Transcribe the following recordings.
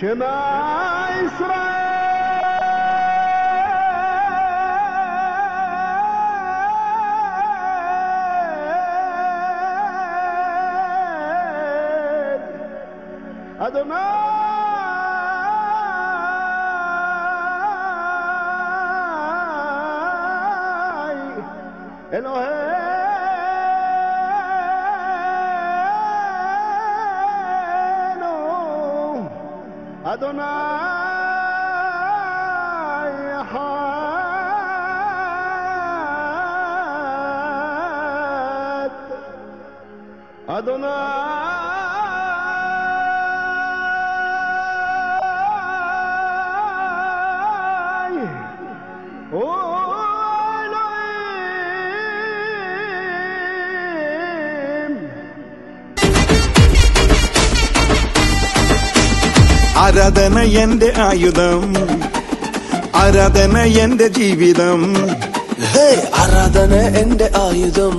Shema Israel. Adonai Eloheinu Adonai Echad Adonai ആരാധന എന്റെ ആയുധം ആരാധന എന്റെ ജീവിതം ആരാധന എന്റെ ആയുധം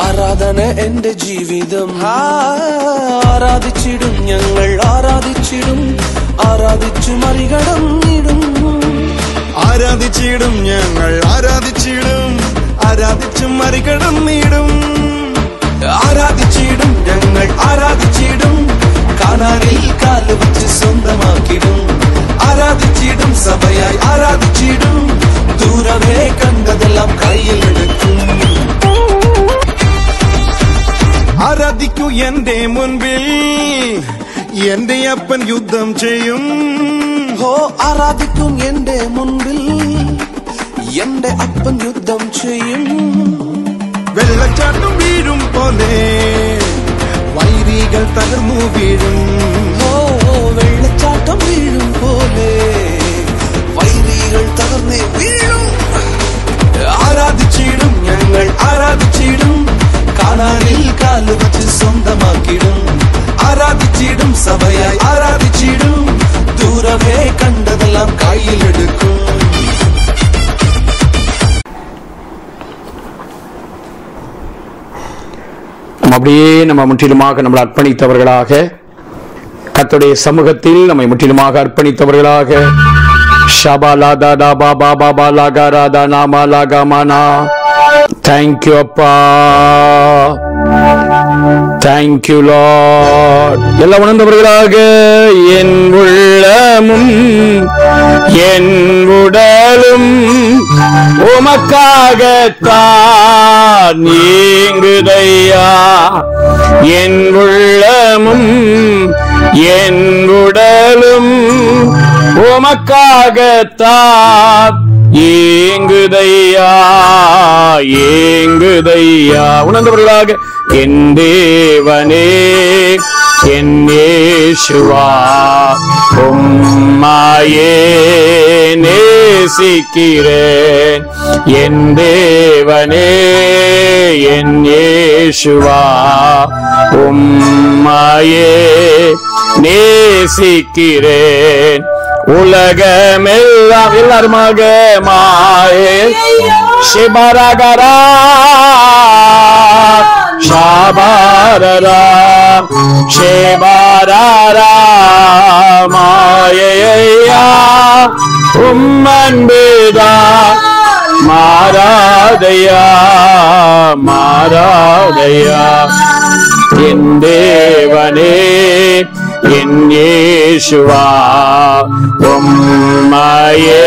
ആരാധന എന്റെ ജീവിതം ആരാധിച്ചിടും ഞങ്ങൾ ആരാധിച്ചിടും ആരാധിച്ചു മറികടന്നിടും ആരാധിച്ചിടും ഞങ്ങൾ ആരാധിച്ചിടും ആരാധിച്ചു മറികടന്നിടും ആരാധിച്ചിടും ഞങ്ങൾ ആരാധിച്ചിടും കാനാനിൽ കാല് വെച്ച് സ്വന്തമാക്കിടും ആരാധിച്ചിടും സഭയായി ആരാധിച്ചിടും ദൂരമേ കണ്ടതെല്ലാം കയ്യിലെടുക്കും ആരാധിക്കൂ എന്റെ മുൻപിൽ എന്റെ അപ്പൻ യുദ്ധം ചെയ്യും ആരാധിക്കും എന്റെ മുൻപിൽ എന്റെ അപ്പൻ യുദ്ധം ചെയ്യും വെള്ളച്ചാട്ടം വീഴും പോലെ വൈരികൾ തകർന്നു വീഴും വെള്ളച്ചാട്ടം വീഴും പോലെ വൈരികൾ തകർന്നേ വീഴും ആരാധിച്ചിടും ഞങ്ങൾ ആരാധിച്ചിടും കാനാനിൽ കാല് വച്ച് സ്വന്തമാക്കിടും ആരാധിച്ചിടും സഭയായി ആരാധിച്ചിടും ദൂരമേ കണ്ടതെല്ലാം കയ്യിലെടുക്കും அப்படியே நம்ம முற்றிலுமாக நம்மளை அர்ப்பணித்தவர்களாக கர்த்தருடைய சமூகத்தில் நம்மை முற்றிலுமாக அர்ப்பணித்தவர்களாக ஷபாலாதா டாபா பாபா பாலாகா ராதா நாமா லாகாமானா தேங்க்யூ அப்பா தேங்க்யூ லார்ட் எல்லாம் உணர்ந்தவர்களாக என் உள்ளமும் என் உடலும் உமக்காகத்தான் ஏங்குதையா என் உள்ளமும் என் உடலும் உமக்காகத்தான் ஏங்குதையா ஏங்குதையா உணர்ந்தவர்களாக என் தேவனே என் இயேசுவா உம்மையே நேசிக்கிறேன் என் தேவனே என் இயேசுவா உம்மையே நேசிக்கிறேன் உலகமெல்லாம் எல்லாருமாக மாயே சிபரகரா ஷாபாரரா ஷேபாரரா மாயையா உம்மன்புதா மாறாதையா மாறாதையா என் தேவனே என் இயேசுவா உம்மையே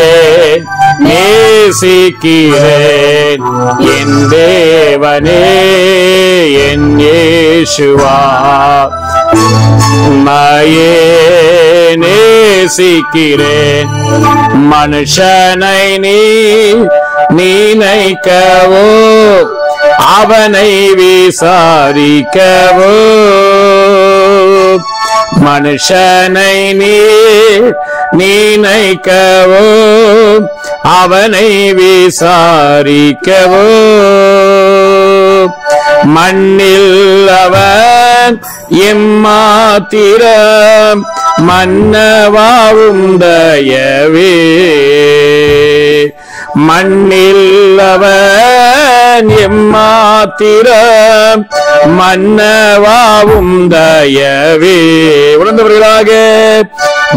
நேசிக்கிறேன் என் தேவனே என் இயேசுவா உம்மையே நேசிக்கிறேன் மனுஷனை நினைக்கவோ அவனை விசாரிக்கவோ மனுஷனை நினைக்கவோ அவனை விசாரிக்கவோ மண்ணில் அவன் எம்மாத்திரம் மன்னவாவும் தயவே மண்ணில் அவன் எம்மாத்திரம் மன்னவாவும் தயவே உணர்ந்தவர்களாக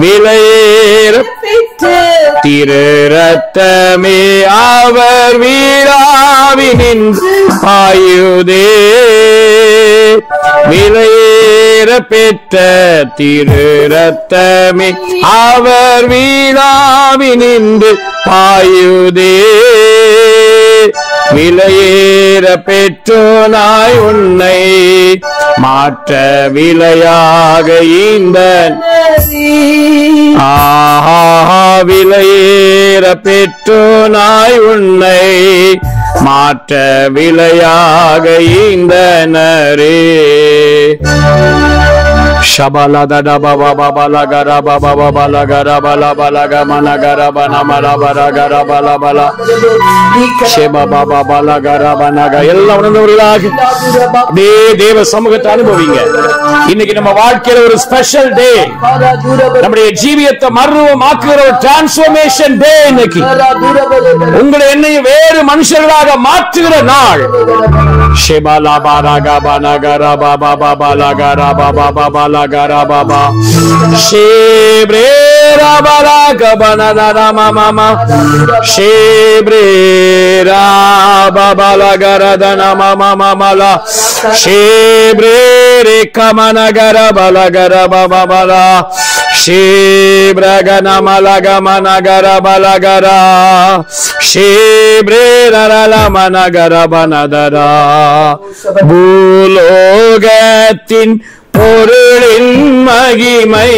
விலையேற திரு ரத்தமே அவர் வீராவினின் ஆயுதே விலையேற பெற்ற திரு ரத்தமே அவர் வீராவினின்று பாயுதே விலையேற பெற்றோனாய் உன்னை மாற்ற விலையாக இந்த விலையேற பெற்றோனாய் உன்னை மாற்ற விலையாக ஈந்தனரே Shabalada baba bala gara baba bala gara bala bala gamana gara bana mala bara gara bala bala Sheba baba bala gara bana ga எல்லாம் உணர்ந்தவர்களாக தேவ சமூகத்தை அனுபவிங்க. இன்னைக்கு நம்ம வாழ்க்கையில ஒரு ஸ்பெஷல் டே, நம்முடைய ஜீவியத்தை மறுரூபமாக்குகிற ஒரு டிரான்ஸ்ஃபர்மேஷன் டே. இன்னைக்கு உங்களை என்னையும் வேறு மனுஷர்களாக மாற்றுகிற நாள். ஷெபாலா பாராகா பானகரா பாபா பாபா கரா பாபா பாபா லகரா பாபா ஷேப்ரேரா பாராகா பானதரா மாமா ஷேப்ரேரா பாபா லகரா தனா மாமா மாமலா ஷேப்ரேரே கமனகரா பாலகரா பாபா பாலா ஷேப்ரகனா மலகா மனகரா பாலகரா ஷேப்ரேரலா மனகரா பனதரா பூலோகத்தின் பொருளின் மகிமை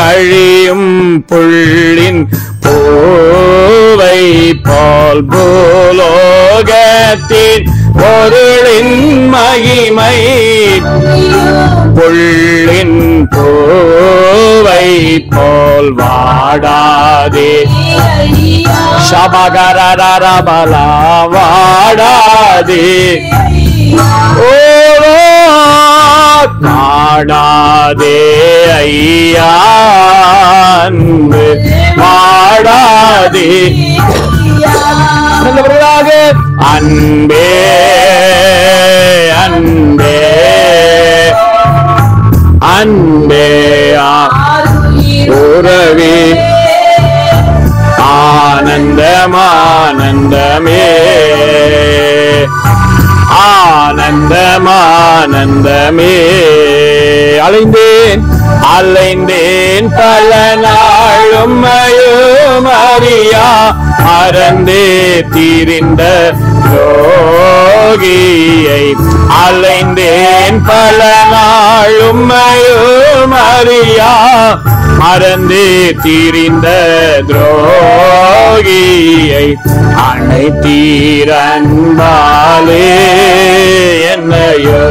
அழியும் புள்ளின் பூவை போல் பூலோகத்தின் பொருளின் மகிமை புள்ளின் பூவை போல் வாடாதே ஷபகரரபலா வாடாதே நாடாதே ஐயா அன்பு வாடாதே அன்பே அன்பே அன்பே உறவே ஆனந்தமானந்தமே ஆனந்தமானந்தமே அலைந்தேன் அலைந்தேன் பல நாளும் அறியா மறந்தே தீரிந்த யோகியை அலைந்தேன் பல நாளும் அறியா மறந்தே தீரிந்த துரோகியை அனைத்தீரன்பாலே என்னையோ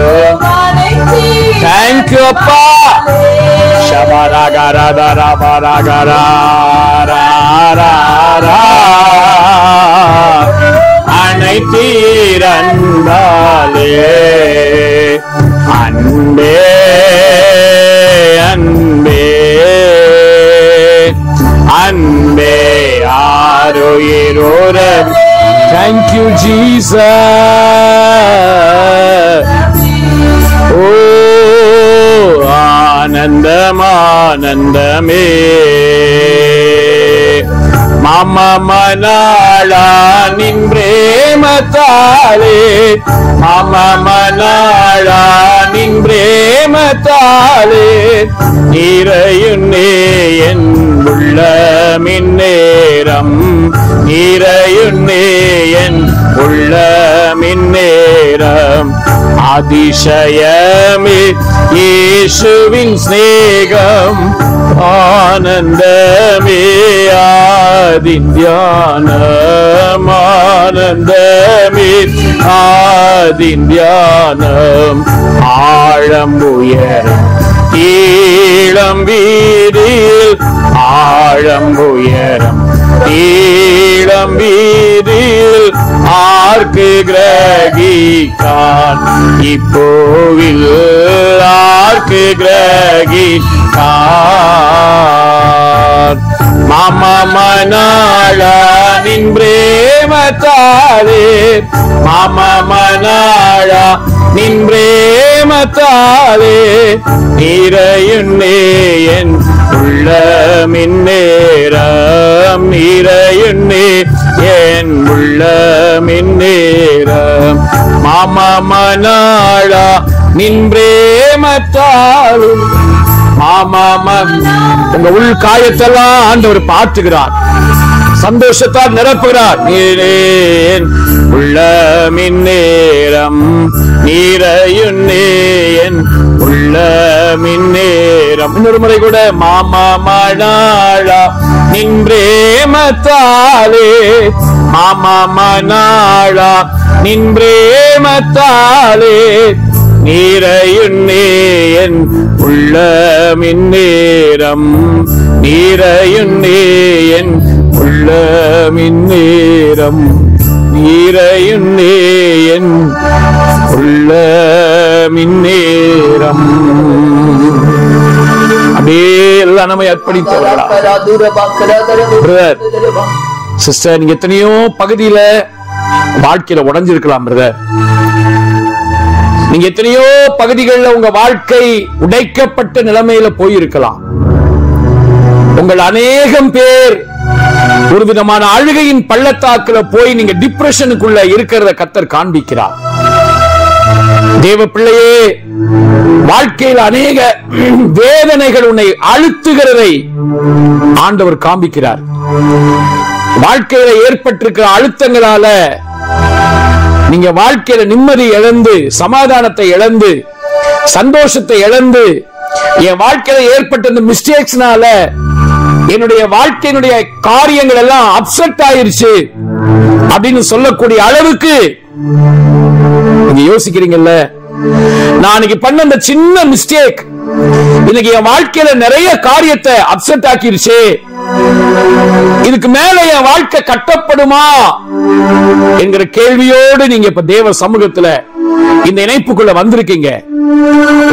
தேங்க்யூ அப்பா ஷபரகரதரபரகரா அனைத்தீரன்பாலே அன்பே அன்பே அன்பே ஆரோயிரோர Thank you Jesus. Oh ஆனந்தமானந்தமே மாமா மனாளா நின் பிரேமத்தாலே மாமா மனாளா நின் பிரேமத்தாலே நிறையுன்னே என் உள்ளமின் நேரம் நிறையுன்னே என் உள்ளமின் நேரம் அதிசயமே இயேசுவின் ஸ்நேகம் ஆனந்தமே ஆதின் தியானம் ஆனந்தமே ஆதின் தியானம் ஆழம் உயரம் ஈழம் வீதியில் ஆழம் உயரம் ஈழம் வீதியில் ஆர்க்கு கிரகிக்கான் இப்போவில் ஆர்க்கு கிரகிக்கான் ಮನಾಳ ನಿನ್ ಪ್ರೇಮ ತಾಳೆ ಮಾಮ ಮನಾಳ நின் பிரேமத்தாலே நிறையுன்னே என் உள்ளமின் நேரம் நிறையுன்னே என் உள்ளமின் நேரம் மாமா மனாளா நின் பிரேமத்தாலும் மாமா உங்க உள் காயத்தெல்லாம் ஆண்டவர் பார்த்துகிறார், சந்தோஷத்தால் நிரப்புகிறார். நீரேன் உள்ளமின் நேரம் நீரையுன்னேன் உள்ளமின் நேரம். இன்னொரு முறை கூட மாமா மனாளா நின் பிரேமத்தாலே மாமா மனாளா நின் பிரேமத்தாலே நீரையுன்னேன் உள்ளமின் நேரம் நீரையுன்னேன் உள்ளமின் நேரம் நீரையுன்னேன் உள்ளமின் நேரம். அப்படியே எல்லாம் நம்ம அர்ப்பணித்தவர்களா? பிரதர் சிஸ்டர், நீங்க எத்தனையோ பகுதியில வாழ்க்கையில உடைஞ்சிருக்கலாம் பிரதர். நீங்க எத்தனையோ பகுதிகளில் உங்க வாழ்க்கை உடைக்கப்பட்ட நிலைமையில போயிருக்கலாம். உங்கள் அநேகம் பேர் ஒரு விதமான அழுகையின் பள்ளத்தாக்குல போய் நீங்க டிப்ரெஷனுக்குள்ள இருக்கிறத கர்த்தர் காண்பிக்கிறார். தேவ பிள்ளையே, வாழ்க்கையில் அநேக வேதனைகள் உன்னை அழுத்துகிறதை ஆண்டவர் காண்பிக்கிறார். வாழ்க்கையில ஏற்பட்டிருக்கிற அழுத்தங்களால நீங்க வாழ்க்கையில நிம்மதி இழந்து, சமாதானத்தை இழந்து, சந்தோஷத்தை இழந்து, என் வாழ்க்கையில ஏற்பட்ட இந்த மிஸ்டேக்ஸ்னால என்னுடைய வாழ்க்கையினுடைய காரியங்கள் எல்லாம் அப்செட் ஆயிருச்சு அப்படின்னு சொல்லக்கூடிய அளவுக்கு நீங்க யோசிக்கிறீங்கல்ல, நான் இன்னைக்கு பண்ண அந்த சின்ன மிஸ்டேக் இன்னைக்கு என் வாழ்க்கையில நிறைய காரியத்தை அப்செட் ஆக்கிருச்சு, இதுக்கு மேல என் வாழ்க்கை கட்டப்படுமா என்கிற கேள்வியோடு நீங்க இப்ப தேவ சமூகத்துல இந்த இணைப்புக்குள்ள வந்திருக்கீங்க.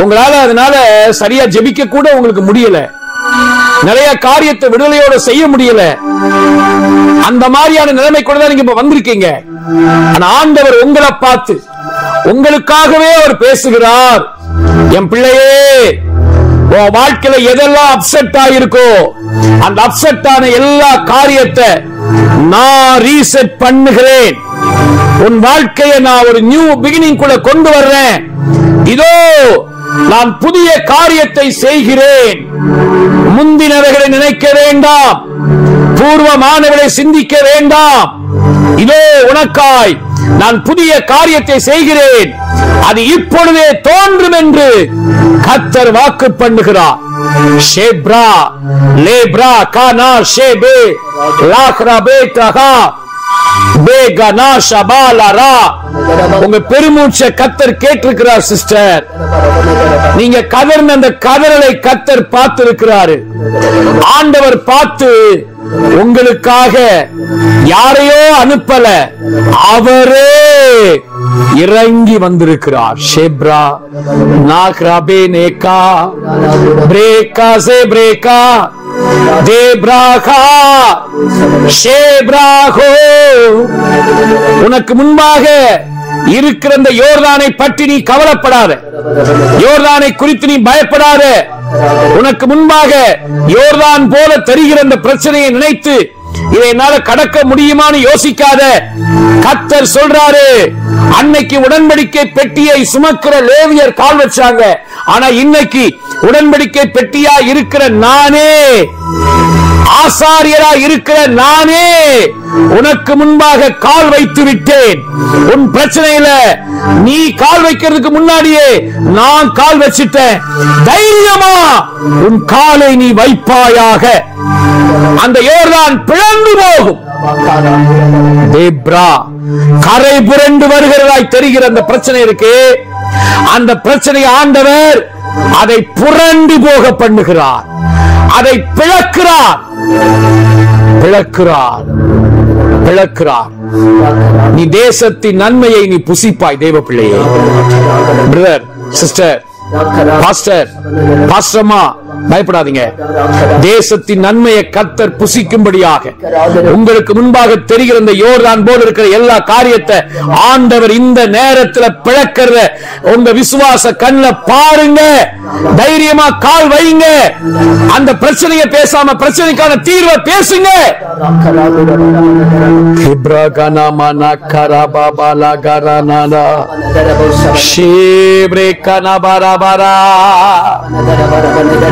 உங்களால அதனால சரியா ஜெபிக்க கூட உங்களுக்கு முடியல, நிறைய காரியத்தை விடுதலையோட செய்ய முடியல, அந்த மாதிரியான நிலைமை கூட தான் நீங்க இப்ப வந்திருக்கீங்க. ஆனா ஆண்டவர் உங்களை பார்த்து உங்களுக்காகவே அவர் பேசுகிறார். என் பிள்ளையே, உன் வாழ்க்கையில எதெல்லாம் அப்செட் ஆயிருக்கோ அந்த அப்செட் ஆன எல்லா காரியத்தை நான் ரீசெட் பண்ணுகிறேன். உன் வாழ்க்கையை நான் ஒரு நியூ பிகினிங் கூட கொண்டு வர்றேன். இதோ நான் புதிய காரியத்தை செய்கிறேன். முந்தினவர்களை நினைக்க வேண்டாம், பூர்வமானவர்களை சிந்திக்க வேண்டாம். இதோ உனக்காய் நான் புதிய காரியத்தை செய்கிறேன், அது இப்பொழுதே தோன்றும் என்று கர்த்தர் வாக்கு பண்ணுகிறார். ஷேப்ரா லேப்ரா கானா ஷேபே லாக்ரா பேத்ரஹா பேகனா ஷபாலரா. உங்க பெருமூச்சை கர்த்தர் கேட்டிருக்கிறார் சிஸ்டர். நீங்க கதர்ன அந்த கதறலை கர்த்தர் பார்த்திருக்கிறாரு. ஆண்டவர் பார்த்து உங்களுக்காக யாரையோ அனுப்பல, அவரே இறங்கி வந்திருக்கிறார். ஷேப்ரா நாக்ராபே நேகா பிரேகா சே பிரேகா தேப்ராகா ஷேப்ராகோ. உனக்கு முன்பாக இருக்கிற இந்த யோர்தானை பற்றி நீ கவலைப்படாத, யோர்தானை குறித்து நீ பயப்படாத. உனக்கு முன்பாக யோர்தான் போல தெரிகிற இந்த பிரச்சனையை நினைத்து இதை என்னால கடக்க முடியுமான்னு யோசிக்காத. கர்த்தர் சொல்றாரு, அன்னைக்கு உடன்படிக்கை பெட்டியை சுமக்கிற லேவியர் கால் வச்சாங்க, ஆனா இன்னைக்கு உடன்படிக்கை பெட்டியா இருக்கிற நானே, ஆசாரியரா இருக்கிற நானே உனக்கு முன்பாக கால் வைத்து விட்டேன். உன் பிரச்சனையில நீ கால் வைக்கிறதுக்கு முன்னாடியே நான் கால் வச்சிட்டேன். தைரியமா உன் காலை நீ வைப்பாயாக. அந்த யோர்தான் பிளந்து போகும். தேப்ரா கரை புரண்டு வருகிறதாய் தெரிகிற அந்த பிரச்சனை இருக்கு, அந்த பிரச்சனை ஆண்டவர் அதை புரண்டு போக பண்ணுகிறார், அதை பிளக்கிறார் பிளக்கிறார் பிளக்கிறார். நீ தேசத்தின் நன்மையை நீ புசிப்பாய். தேவ பிள்ளையே, பிரதர் சிஸ்டர், பாஸ்டர் பாஸ்டர்மா பயப்படாதீங்க. தேசத்தின் நன்மையை கர்த்தர் புசிக்கும்படியாக உங்களுக்கு முன்பாக தெரிகிற இந்த யோர்தான் போல இருக்கிற எல்லா காரியத்தை ஆண்டவர் இந்த நேரத்தில் பிளக்கிறத உங்க விசுவாச கண்ணுல பாருங்க. தைரியமா கால் வைங்க. அந்த பிரச்சனையை பேசாம பிரச்சனைக்கான தீர்வை பேசுங்க.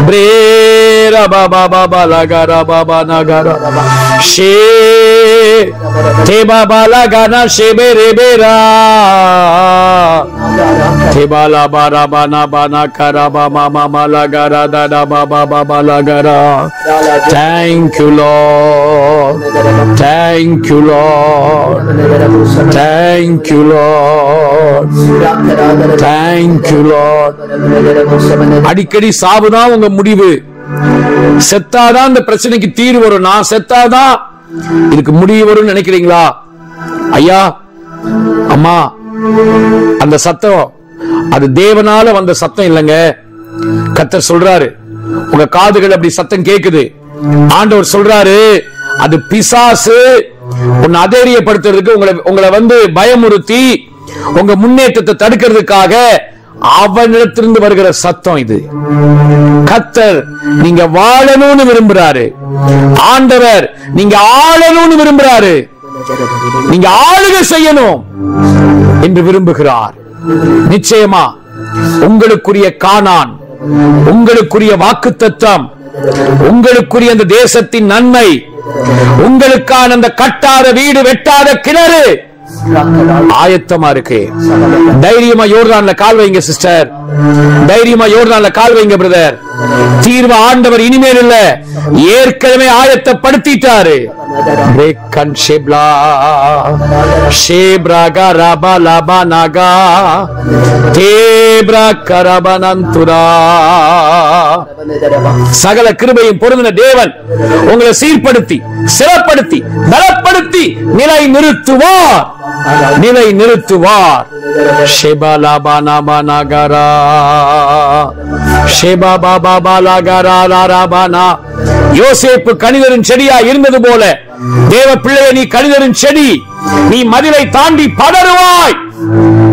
Brera baba baba lagara baba nagara she te baba lagana she bere bera te bala bara bana bana kara baba mama lagara dada baba baba lagara. Thank you Lord, thank you Lord, thank you Lord, thank you Lord. அடிக்கடி சாவுதான் உங்க முடிவு. செத்தாதான் இந்த பிரச்சனைக்கு தீர்வு வரும். நான் செத்தாதான் இதுக்கு முடிவு வரும் நினைக்கிறீங்களா? ஐயா அம்மா, அந்த சத்தம் அது தேவனால வந்த சத்தம் இல்லைங்க. கர்த்தர் சொல்றாரு, உங்க காதுகள் அப்படி சத்தம் கேக்குது. ஆண்டவர் சொல்றாரு, அது பிசாசு உன்னை அதேரியப்படுத்துறதுக்கு, உங்களை வந்து பயமுறுத்தி உங்க முன்னேற்றத்தை தடுக்கிறதுக்காக அவனிடத்திலிருந்து வருகிற சத்தம் இது. கர்த்தர் நீங்க வாழணும்னு விரும்புறாரு. ஆண்டவர் நீங்க ஆளணும்னு விரும்புறாரு. நீங்க ஆளுகை செய்யணும் என்று விரும்புகிறார். நிச்சயமா உங்களுக்குரிய கானான், உங்களுக்குரிய வாக்குத்தத்தம், உங்களுக்குரிய அந்த தேசத்தின் நன்மை, உங்களுக்கான அந்த கட்டாத வீடு, வெட்டாத கிணறு ஆயத்தமா இருக்கு. தைரியமா யோர்தான்ல கால் வைங்க சிஸ்டர், தைரியமா யோர்தான்ல கால் வைங்க பிரதர். தீர்வு ஆண்டவர் இனிமேல் இல்ல, ஏற்கனவே ஆயத்தப்படுத்திட்டாரு. சகல கிருபையும் பொருந்தின தேவன் உங்களை சீர்படுத்தி, சிறப்படுத்தி, பலப்படுத்தி நிலை நிறுத்துவார், நிலை நிறுத்துவார். யோசேப்பு கனிதரின் செடியா இருந்தது போல தேவ பிள்ளையை நீ கனிதரின் செடி. நீ மதிலை தாண்டி படருவாய்.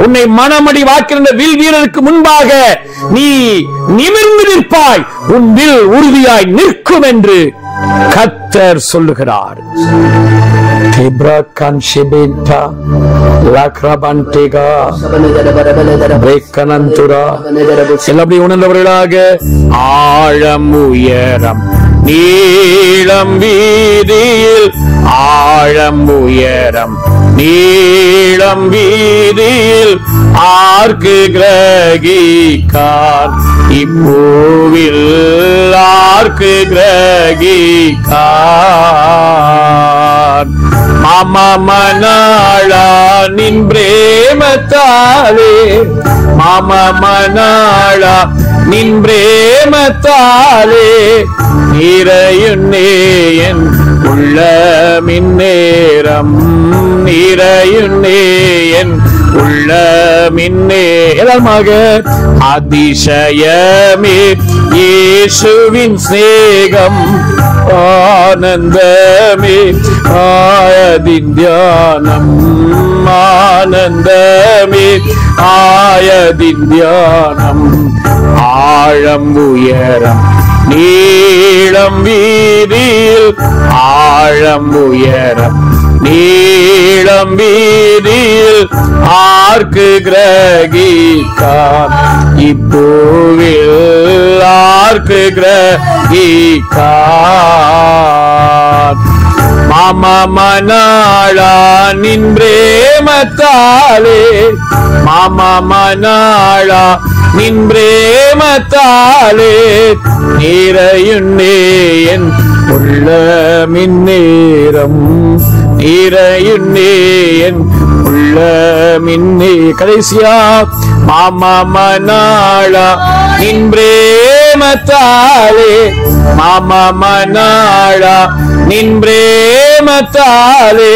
உன்னை மனமடி வாக்கிருந்த வில் வீரருக்கு முன்பாக நீ நிமிர்ந்து நிற்பாய். உன் வில் உறுதியாய் நிற்கும் என்று கர்த்தர் சொல்லுகிறார். உணர்ந்தவர்களாக ஆழம் உயரம் நீளம் வீதியில், ஆழம் உயரம் நீளம் வீதியில் ஆர்க்கு கிரகிக்கார் இப்பூவில் ஆர்க்கு கிரகிக்கார். மாமா மனாளா நின் பிரேமத்தாலே, மாமா மனாளா நின் பிரேமத்தாலே நிறையுன்னேயன் உள்ள மின்னேரம், நிறையுன்னேயன் உள்ள மின்னே. எல்லாருமாக அதிசயமே இயேசுவின் சிநேகம், ஆனந்தமே ஆயதின் தியானம், ஆனந்தமே ஆயதின் தியானம். ஆழம் உயரம் நீளம் வீதியில், ஆழம் உயரம் நீளம் வீதியில் ஆர்க்கு கிரகிக்கார் இப்பூவில் ஆர்க்கு கிரகிக்கார். மாமா மனாளா நின் பிரேமத்தாலே, மாமா மனாளா நின் பிரேமத்தாலே நிறையுன்னேயன் உள்ள மின்னேரம், நிறையுன்னேயன் உள்ள மின்னே. கடைசியா மாமா மனாளா நின் பிரேமத்தாலே, மாமா மனாளா நின் பிரேமத்தாலே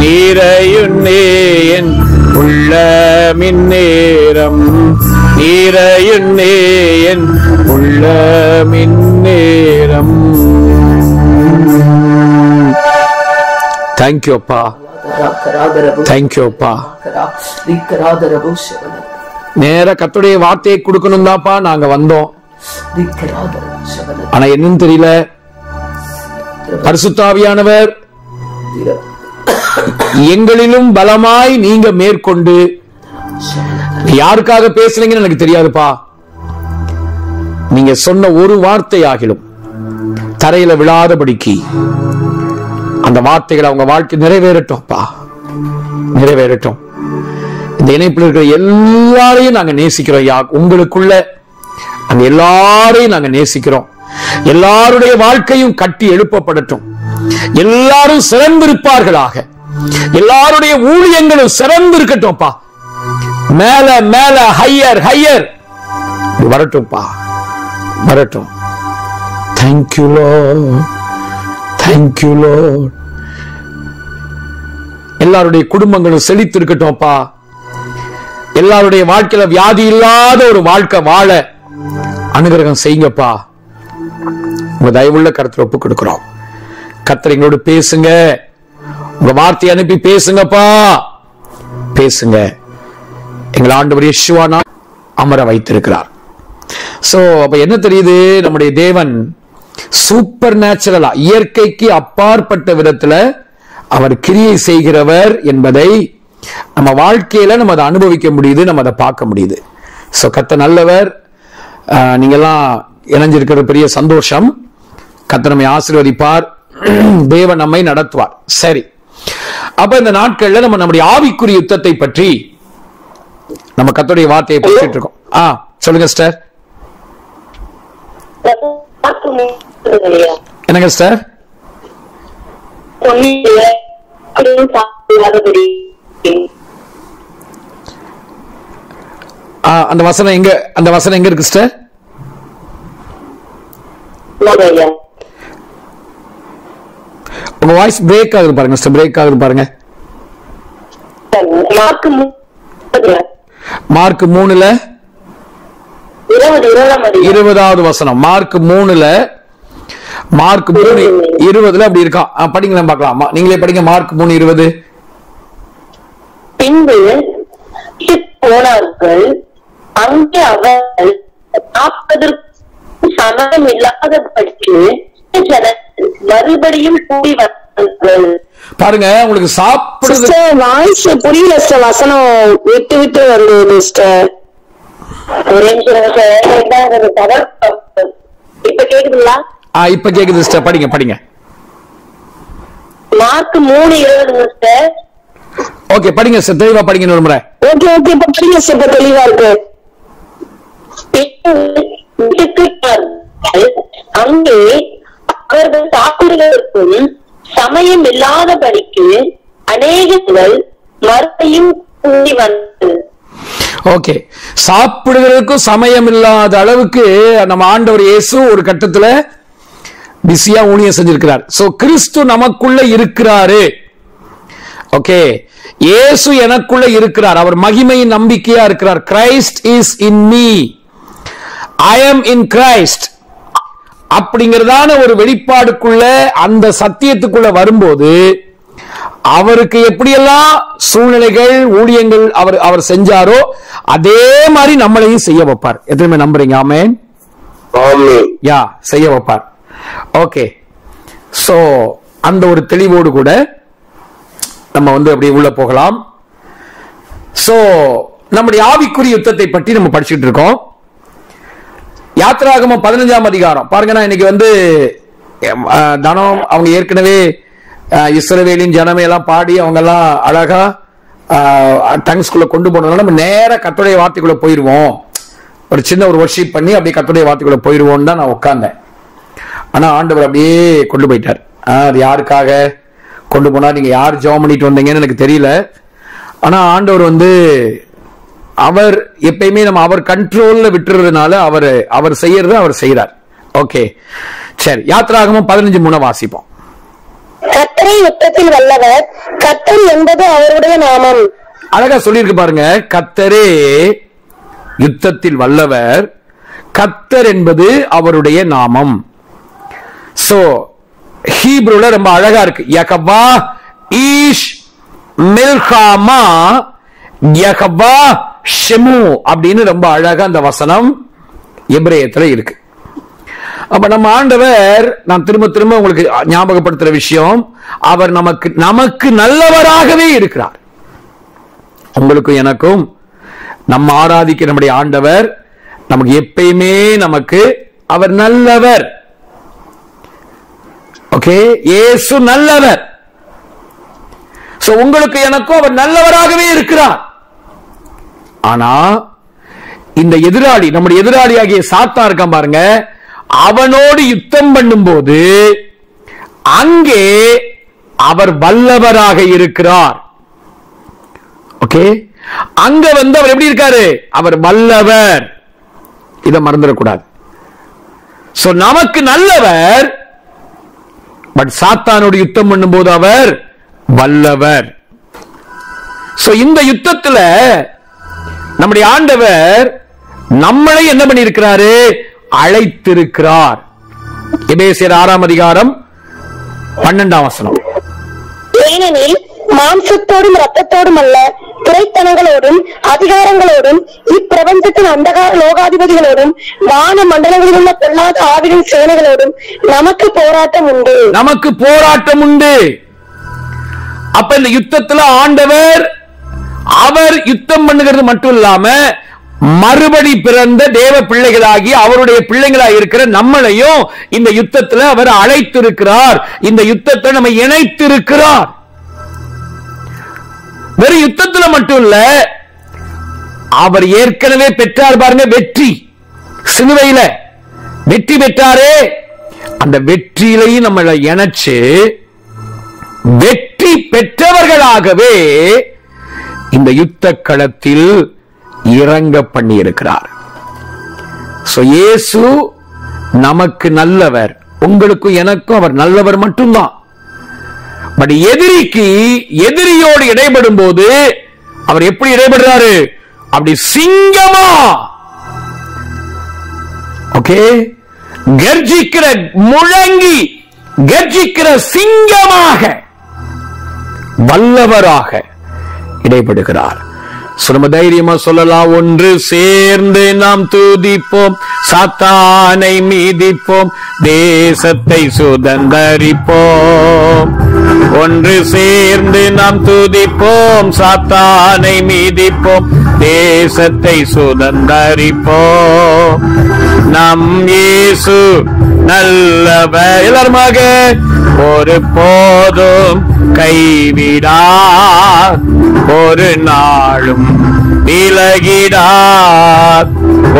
நிறையுன்னேயன் உள்ள உள்ள மின்னேரம் நீரையுன்னே என் உள்ள மின்னேரம். தேங்க்யூ அப்பா, தேங்க்யூ அப்பா. நேர கர்த்தருடைய வார்த்தையை கொடுக்கணும் தான்ப்பா நாங்க வந்தோம். ஆனா என்னன்னு தெரியல, பரிசுத்த ஆவியானவர் எங்களிலும் பலமாய் நீங்க மேற்கொண்டு யாருக்காக பேசுறீங்கன்னு எனக்கு தெரியாதுப்பா. நீங்க சொன்ன ஒரு வார்த்தை ஆகிலும் தரையில விழாதபடிக்கு அந்த வார்த்தைகள் அவங்க வாழ்க்கை நிறைவேறட்டும்ப்பா, நிறைவேறட்டும். இந்த இணைப்பில் இருக்கிற எல்லாரையும் நாங்க நேசிக்கிறோம். உங்களுக்குள்ள அந்த எல்லாரையும் நாங்க நேசிக்கிறோம். எல்லாருடைய வாழ்க்கையும் கட்டி எழுப்பப்படட்டும். எல்லாரும் சிறந்திருப்பார்களாக. எல்லாருடைய ஊழியங்களும் சிறந்திருக்கட்டும்ப்பா. மேல மேல ஹையர் ஹையர் வரட்டும்ப்பா, வரட்டும். Thank you Lord, thank you Lord. எல்லாருடைய குடும்பங்களும் செழித்திருக்கட்டும்ப்பா. எல்லாருடைய வாழ்க்கையில வியாதி இல்லாத ஒரு வாழ்க்கை வாழ அனுகிரகம் செய்யுங்கப்பா. உங்க தயவுள்ள கருத்துல ஒப்பு கொடுக்கிறோம். கர்த்தர் எங்களோடு பேசுங்க, உங்க வார்த்தையை அனுப்பி பேசுங்கப்பா, பேசுங்க. எங்கள் ஆண்டவர் இயேசுவானா அமர வைத்திருக்கிறார். சோ அப்ப என்ன தெரியுது, நம்முடைய தேவன் சூப்பர் நேச்சுரலா இயற்கைக்கு அப்பாற்பட்ட விதத்துல அவர் கிரியை செய்கிறவர் என்பதை நம்ம வாழ்க்கையில நம்ம அதை அனுபவிக்க முடியுது, நம்ம அதை பார்க்க முடியுது. சோ கர்த்தர் நல்லவர். நீங்கெல்லாம் இணைஞ்சிருக்கிற பெரிய சந்தோஷம். கர்த்தர் நம்மை ஆசீர்வதிப்பார், தேவன் நம்மை நடத்துவார். சரி, அப்ப இந்த நாட்கள்ல நம்ம நம்முடைய ஆவிக்குரிய யுத்தத்தை பற்றி நம்ம கர்த்தருடைய வார்த்தையை பேசிட்டு இருக்கோம். சொல்லுங்க சிஸ்டர். என்னங்க சிஸ்டர்? அந்த வசனம் எங்க, அந்த வசனம் எங்க இருக்கு சிஸ்டர்? உங்க வாய்ஸ் பிரேக் ஆகுது பாருங்க சிஸ்டர், பிரேக் ஆகுது பாருங்க. மார்க் 3ல 20வது வசனம். மார்க் 3ல மார்க் 3:20 அப்படி இருக்கா? படிங்களா பார்க்கலாம். நீங்களே படிங்க. மார்க் 3:20. பின்பு போனார்கள். அங்கே அவர்கள் சமயம் இல்லாதபடிக்கு மறுபடியும் கூடி வந்தார்கள். பாருங்க, உங்களுக்கு சாப்பிடுறது வாய்ஸ் புரியல சார், வசனம் விட்டு விட்டு வருது சார். இப்ப கேக்குதுங்களா? இப்ப கேக்குது சிஸ்டர். படிங்க படிங்க. Mark 3:20 sir. ஓகே, படிங்க சார், தெளிவா படிங்க ஒரு முறை. ஓகே ஓகே, இப்ப படிங்க சார், இப்ப தெளிவா இருக்கு. அங்கே அவர்கள் சாப்பிடுவதற்கும் சமயம் இல்லாதபடிக்கு அநேகர்கள் மறுபடியும் கூடி வந்தது. ஓகே, சாப்பிடுவதற்கும் சமயம் இல்லாத அளவுக்கு நம்ம ஆண்டவர் இயேசு ஒரு கட்டத்துல பிஸியா ஊழியம் செஞ்சிருக்கிறார். சோ கிறிஸ்து நமக்குள்ள இருக்கிறாரு. ஓகே, இயேசு எனக்குள்ள இருக்கிறார். அவர் மகிமையின் நம்பிக்கையா இருக்கிறார். Christ is in me, I am in Christ அப்படிங்கிறதான ஒரு வெளிப்பாடுக்குள்ள, அந்த சத்தியத்துக்குள்ள வரும்போது அவருக்கு எப்படியெல்லாம் சூழ்நிலைகள் ஊழியங்கள் அவர் செஞ்சாரோ அதே மாதிரி நம்மளையும் செய்ய வைப்பார். எதுவுமே நம்புறீங்க? ஆமென். யா, செய்ய வைப்பார். ஓகே, சோ அந்த ஒரு தெளிவோடு கூட நம்ம அப்படியே உள்ள போகலாம். சோ நம்முடைய ஆவிக்குரிய யுத்தத்தை பற்றி நம்ம படிச்சுட்டு இருக்கோம். யாத்திராகமம் 15ஆம் அதிகாரம் பாருங்க. நான் இன்னைக்கு தனம் அவங்க ஏற்கனவே இஸ்ரவேலின் ஜனமே எல்லாம் பாடி அவங்க எல்லாம் அழகா டங்ஸ்குள்ள கொண்டு போனதுனால நம்ம நேர கர்த்தருடைய வார்த்தைக்குள்ள போயிருவோம். ஒரு சின்ன ஒரு வர்ஷிப் பண்ணி அப்படியே கர்த்தருடைய வார்த்தைக்குள்ள போயிருவோம் தான் நான் உட்கார்ந்தேன். ஆனா ஆண்டவர் அப்படியே கொண்டு போயிட்டார். அது யாருக்காக கொண்டு போனா, நீங்க யார் ஜெபம் பண்ணிட்டு வந்தீங்கன்னு எனக்கு தெரியல. ஆனா ஆண்டவர் அவர் எப்பயுமே நம்ம அவர் கண்ட்ரோல்ல விட்டுறதுனால அவர் செய்யறது அவர் செய்யறார். ஓகே, சரி. யாத்திராகமம் 15:3 வாசிப்போம். கர்த்தரை யுத்தத்தில் வல்லவர், கர்த்தர் என்பது அவருடைய நாமம். அழகா சொல்லியிருக்கு பாருங்க, கர்த்தரே யுத்தத்தில் வல்லவர், கர்த்தர் என்பது அவருடைய நாமம். சோ ஹீப்ரூல ரொம்ப அழகா இருக்கு. யகவா ஈஷ் மில்காமா யகவா ஷெமு அப்படின்னு ரொம்ப அழகா அந்த வசனம் எபிரேயத்துல இருக்கு. அப்ப நம்ம ஆண்டவர், நான் திரும்ப திரும்ப உங்களுக்கு ஞாபகப்படுத்துற விஷயம், அவர் நமக்கு நல்லவராகவே இருக்கிறார். உங்களுக்கும் எனக்கும் நம்ம ஆராதிக்கிற நம்முடைய ஆண்டவர் நமக்கு எப்பயுமே நமக்கு அவர் நல்லவர். ஓகே, இயேசு நல்லவர். சோ உங்களுக்கு எனக்கும் அவர் நல்லவராகவே இருக்கிறார். ஆனா இந்த எதிராளி, நம்முடைய எதிராளியாகிய சாத்தான் இருக்கான் பாருங்க, அவனோடு யுத்தம் பண்ணும்போது அங்கே அவர் வல்லவராக இருக்கிறார். ஓகே, அங்க அவர் எப்படி இருக்காரு? அவர் வல்லவர். இதை மறந்துடக்கூடாது. சோ நமக்கு நல்லவர், பட் சாத்தானோடு யுத்தம் பண்ணும்போது அவர் வல்லவர். சோ இந்த யுத்தத்துல நம்முடைய ஆண்டவர் நம்மளை என்ன பண்ணி இருக்கிறாரு? அழைத்திருக்கிறார். எபேசியர் 6ஆம் அதிகாரம் 12ஆம் வசனம். ஏனெனில் மாம்சத்தோடும் ரத்தத்தோடும் அல்ல, துரைத்தனங்களோடும் அதிகாரங்களோடும் இப்பிரபஞ்சத்தின் அந்தகார லோகாதிபதிகளோடும் வான மண்டலங்களில் உள்ள பொல்லாத ஆவியின் சேனைகளோடும் நமக்கு போராட்டம் உண்டு. நமக்கு போராட்டம் உண்டு. அப்ப இந்த யுத்தத்துல ஆண்டவர் அவர் யுத்தம் பண்ணுகிறது மட்டும் இல்லாம மறுபடி பிறந்த தேவ பிள்ளைகளாகி அவருடைய பிள்ளைகளாக இருக்கிற நம்மளையும் இந்த யுத்தத்தில் அவர் அழைத்திருக்கிறார். இந்த யுத்தத்தை நம்ம இணைத்திருக்கிறார். வெறும் யுத்தத்தில் மட்டும் இல்ல, அவர் ஏற்கனவே பெற்றார் பாருங்க வெற்றி. சிலுவையில வெற்றி பெற்றாரே, அந்த வெற்றியிலையும் நம்மளை இணைச்சு வெற்றி பெற்றவர்களாகவே இந்த யுத்த களத்தில் இறங்க பண்ணி இருக்கிறார். இயேசு நமக்கு நல்லவர். உங்களுக்கும் எனக்கும் அவர் நல்லவர் மட்டும்தான். பட் எதிரியோடு இடைபடும் போது அவர் எப்படி இடைபடுறாரு? அப்படி சிங்கமா, ஓகே, கர்ஜிக்கிற முழங்கி கர்ஜிக்கிற சிங்கமாக வல்லவராக இடைபடுகிறார். சுரம தைரியமா சொல்லலாம், ஒன்று சேர்ந்து நாம் துதிப்போம், சாத்தானை மீதிப்போம், தேசத்தை சுதந்தரிப்போம். ஒன்று சேர்ந்து நாம் துதிப்போம், சாத்தானை மீதிப்போம், தேசத்தை சுதந்தரிப்போம். நம் இயேசு நல்லவர், எல்லாருமாக ஒரு போதும் கைவிடார், ஒரு நாளும் விலகிடார்.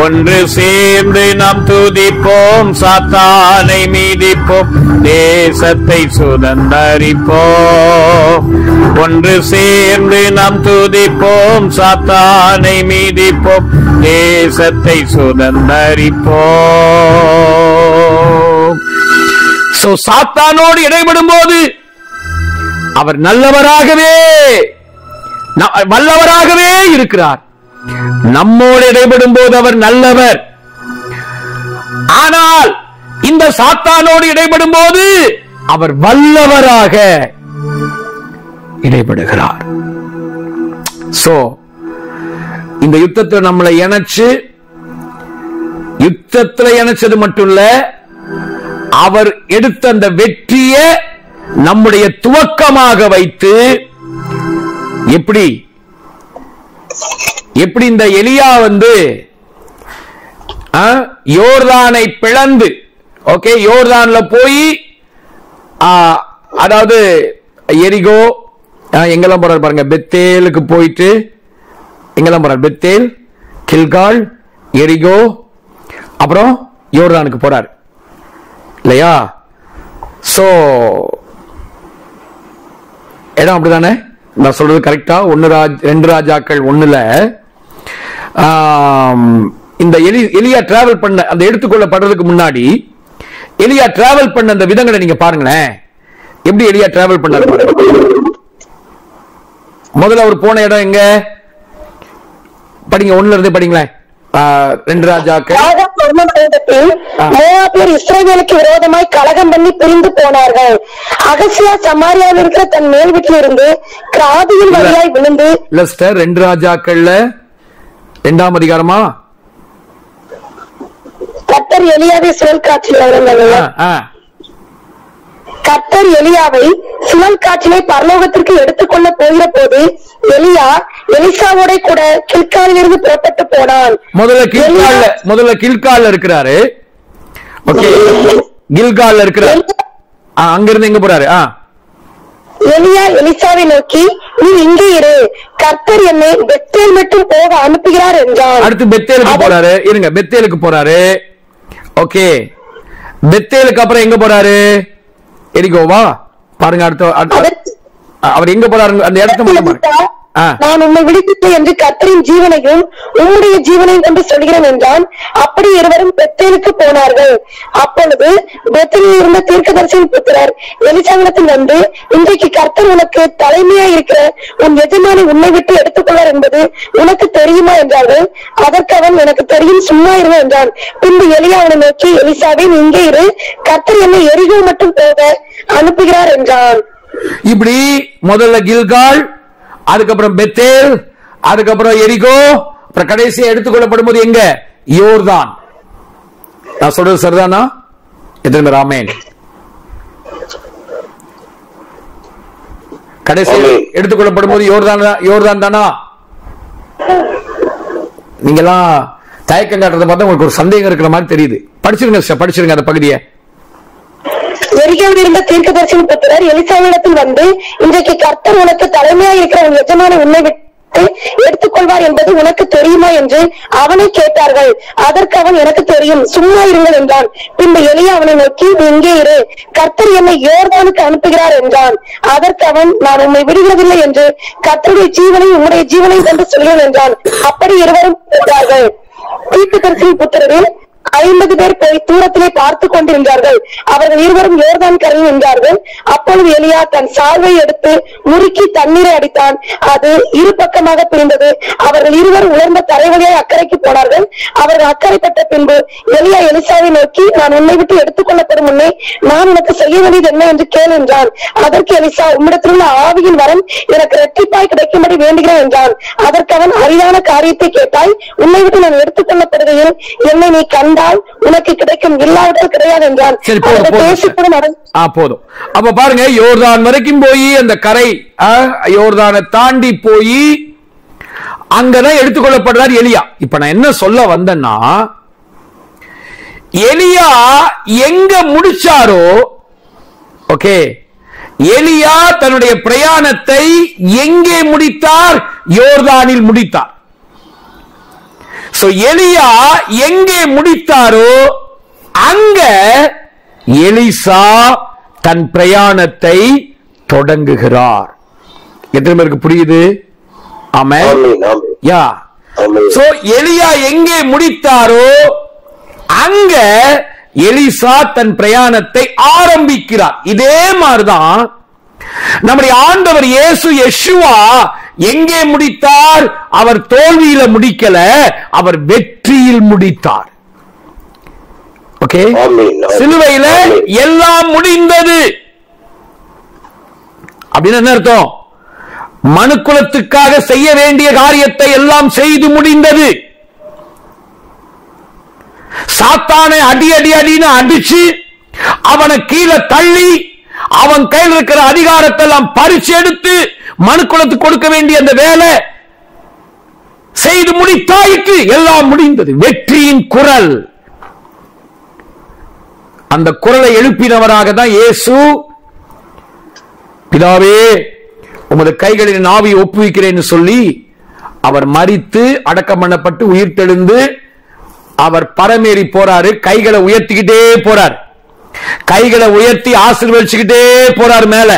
ஒன்று சேர்ந்து நாம் துதிப்போம், சாத்தானை மீதிப்போம், தேசத்தை சுதந்தரிப்போம். ஒன்று சேர்ந்து நாம் துதிப்போம், சாத்தானை மீதிப்போம், தேசத்தை சுதந்தரிப்போம். சாத்தானோடு இடைபடும் போது அவர் நல்லவராகவே வல்லவராகவே இருக்கிறார். நம்மோடு இடைபடும் போது அவர் நல்லவர். ஆனால் இந்த சாத்தானோடு இடைபடும் போது அவர் வல்லவராக இடைபடுகிறார். இந்த யுத்தத்தில் நம்மளை இணைச்சு, யுத்தத்தில் இணைச்சது மட்டும் இல்ல, அவர் எடுத்த அந்த வெற்றியை நம்முடைய துவக்கமாக வைத்து, எப்படி இந்த எலியா யோர்தானை பிளந்து, ஓகே, யோர்தான்ல போய், அதாவது எரிகோ எங்கெல்லாம் போறாரு பாருங்க, பெத்தேலுக்கு போயிட்டு எங்கெல்லாம் போறாரு, பெத்தேல், கில்கால், எரிகோ, அப்புறம் யோர்தானுக்கு போறாரு இல்லையா? இடம் அப்படிதானே? நான் சொல்றது கரெக்டா? 2 ராஜாக்கள் 1ல இந்த எலியா டிராவல் பண்ண, அந்த எடுத்துக்கொள்ளப்படுறதுக்கு முன்னாடி எலியா டிராவல் பண்ண அந்த விதங்களை நீங்க பாருங்களேன். எப்படி எலியா டிராவல் பண்ணாரு பாருங்க. முதல்ல அவர் போன இடம் எங்க படிங்க, 1ல இருந்து படிங்களேன். 2 ராஜாக்கள். மோவாபியர் இஸ்ரவேலுக்கு விரோதமாய் கலகம் பண்ணி பிரிந்து போனார்கள். அகசியா சமாரியாவில் இருக்கிற தன் மேல் வீட்டில் இருந்து கிராதியின் வழியாய் விழுந்து. 2 ராஜாக்கள்ல 2ஆம் அதிகாரமா? கர்த்தர் எலியாவை சுழல் காற்றில் இறந்தார்கள். கர்த்தர் எலியாவை சுழல் காற்றிலே பரலோகத்திற்கு எடுத்துக்கொள்ள போகிற போது எலியா எலிசாவோட கூட கில்காலில் இருந்து புறப்பட்டு போனான். முதல்ல கில்கால்ல இருக்கிறாரு. ஓகே, கில்கால்ல இருக்கிறாரு. அங்கிருந்து எங்க போறாரு? எலியா எலிசாவை நோக்கி, நீ இங்கே இரு, கர்த்தர் என்னை பெத்தேல் மட்டும் போக அனுப்புகிறார் என்றான். அடுத்து பெத்தேலுக்கு போறாரு. இருங்க, பெத்தேலுக்கு போறாரு. ஓகே, பெத்தேலுக்கு அப்புறம் எங்க போறாரு? எரிகோவா? பாருங்க, அடுத்த அவர் எங்க போறாரு அந்த இடத்த. நான் உன்னை விடுவித்தேன் என்று கர்த்தரின் ஜீவனையும் உன்னுடைய ஜீவனையும் கொண்டு சொல்கிறேன் என்றான். அப்படி இருவரும் பெத்தேலுக்கு போனார்கள். அப்பொழுது பெத்தேலில் இருந்த தீர்க்கதரிசியின் புத்திரர் எலிசாவிடத்தில் வந்து, இன்றைக்கு கர்த்தர் உனக்கு தலைமையா இருக்கிற உன் எஜமானை உன்னை விட்டு எடுத்துக்கொள்வார் என்பது உனக்கு தெரியுமா என்றார்கள். அதற்கு அவன், எனக்கு தெரியும், சும்மா இருவேன் என்றான். பின்பு எலியா அவனை நோக்கி, எலிசாவே, நீ இங்கே இரு, கர்த்தர் என்னை எரிகோ மட்டும் போக அனுப்புகிறார் என்றான். இப்படி முதல்ல கில்கால், அதுக்கப்புறம் பெத்தேல், அதுக்கப்புறம் எரிகோ, அப்புறம் கடைசியா எடுத்துக்கொள்ளப்படும் போது எங்க? யோர்தான். நான் சொல்றது சரிதானா? எத்தனை பேர் ஆமென்? கடைசி எடுத்துக்கொள்ளப்படும் போது யோர்தான் தானா? நீங்கெல்லாம் தயக்கம் காட்டுறத பார்த்தா உங்களுக்கு ஒரு சந்தேகம் இருக்கிற மாதிரி தெரியுது. படிச்சிருங்க அந்த பகுதியை. எரிகோவில் இருந்த தீர்க்கதரிசியின் புத்திரர் எலிசாவிடத்தில் வந்து, இன்றைக்கு கர்த்தர் உனக்கு தலைமையா இருக்கிற உன் எஜமானை உன்னை விட்டு எடுத்துக்கொள்வார் என்பது உனக்கு தெரியுமா என்று அவனை கேட்டார்கள். அதற்கு அவன், எனக்கு தெரியும், சும்மா இருங்கள் என்றான். பின்பு எலியா அவனை நோக்கி, நீ இங்கே இரு, கர்த்தர் என்னை யோர்தானுக்கு அனுப்புகிறார் என்றான். அதற்கு அவன், நான் உன்னை விடுவதில்லை என்று கர்த்தருடைய ஜீவனையும் உன்னுடைய ஜீவனையும் கொண்டு சொல்கிறேன் என்றான். அப்படி இருவரும் போனார்கள். தீர்க்கதரிசியின் புத்திரரில் 50 பேர் போய் தூரத்திலே பார்த்து கொண்டிருந்தார்கள். அவர்கள் இருவரும் யோர்தான் கரையில் நின்றார்கள். அப்பொழுது எலியா தன் சால்வை எடுத்து முறுக்கி தண்ணீரை அடித்தான். அது இரு பக்கமாக பிரிந்தது. அவர்கள் இருவரும் உயர்ந்த தரை வழியாய் அக்கறைக்கு போனார்கள். அவர்கள் அக்கறைப்பட்ட பின்பு எலியா எலிசாவை நோக்கி, நான் உன்னை விட்டு எடுத்துக்கொள்ளப்படும் முன்னே நான் உனக்கு செய்ய வேண்டியது என்ன என்று கேள் என்றான். அதற்கு எலிசா, உம்மிடத்திலுள்ள ஆவியின் வரம் எனக்கு இரட்டிப்பாய் கிடைக்கும்படி வேண்டுகிறேன் என்றான். அதற்கு அவன், அரிதான காரியத்தை கேட்டாய், உன்னை விட்டு நான் எடுத்துக்கொள்ளப்படுகையில் என்னை நீ கண்டால் உனக்கு கிடைக்கும், இல்லாவிட்டால் கிடையாது என்றான். போதும். அப்ப பாருங்க, யோர்தான் வரைக்கும் போய் அந்த கரை யோர்தானை தாண்டி போய் அங்கதான் எடுத்துக்கொள்ளப்படுறார் எலியா. இப்ப நான் என்ன சொல்ல வந்தேன்னா, எலியா எங்க முடிச்சாரோ, ஓகே, எலியா தன்னுடைய பிரயாணத்தை எங்கே முடித்தார்? யோர்தானில் முடித்தார். எலியா எங்கே முடித்தாரோ அங்க எலிசா தன் பிரயாணத்தை தொடங்குகிறார். எத்தனை பேருக்கு புரியுது? ஆமென். யா. சோ எலியா எங்கே முடித்தாரோ அங்க எலிசா தன் பிரயாணத்தை ஆரம்பிக்கிறார். இதே மாதிரிதான் நம்முடைய ஆண்டவர் இயேசு யெஷுவா எங்கே முடித்தார்? அவர் தோல்வியில முடிக்கல, அவர் வெற்றியில் முடித்தார். ஓகே, சிலுவையில எல்லாம் முடிந்தது அப்படின்னு என்ன அர்த்தம்? மனுக்குலத்துக்காக செய்ய வேண்டிய காரியத்தை எல்லாம் செய்து முடிந்தது. சாத்தானை அடி அடி அடின்னு அடிச்சு அவனை கீழே தள்ளி அவன் கையில் இருக்கிற அதிகாரத்தை எல்லாம் பறிச்சு எடுத்து மனுக்குலத்துக்கு கொடுக்க வேண்டிய அந்த வேலை செய்து முடித்தாயிற்று. எல்லாம் முடிந்தது. வெற்றியின் குரல். அந்த குரலை எழுப்பினவராக தான் இயேசு, பிதாவே உமது கைகளின் ஆவியை ஒப்புவிக்கிறேன் சொல்லி அவர் மரித்து அடக்கம் பண்ணப்பட்டு உயிர் தெழுந்து அவர் பரமேறி போறாரு. கைகளை உயர்த்திக்கிட்டே போறார். கைகளை உயர்த்தி ஆசீர்வதிச்சுக்கிட்டே போறார் மேல.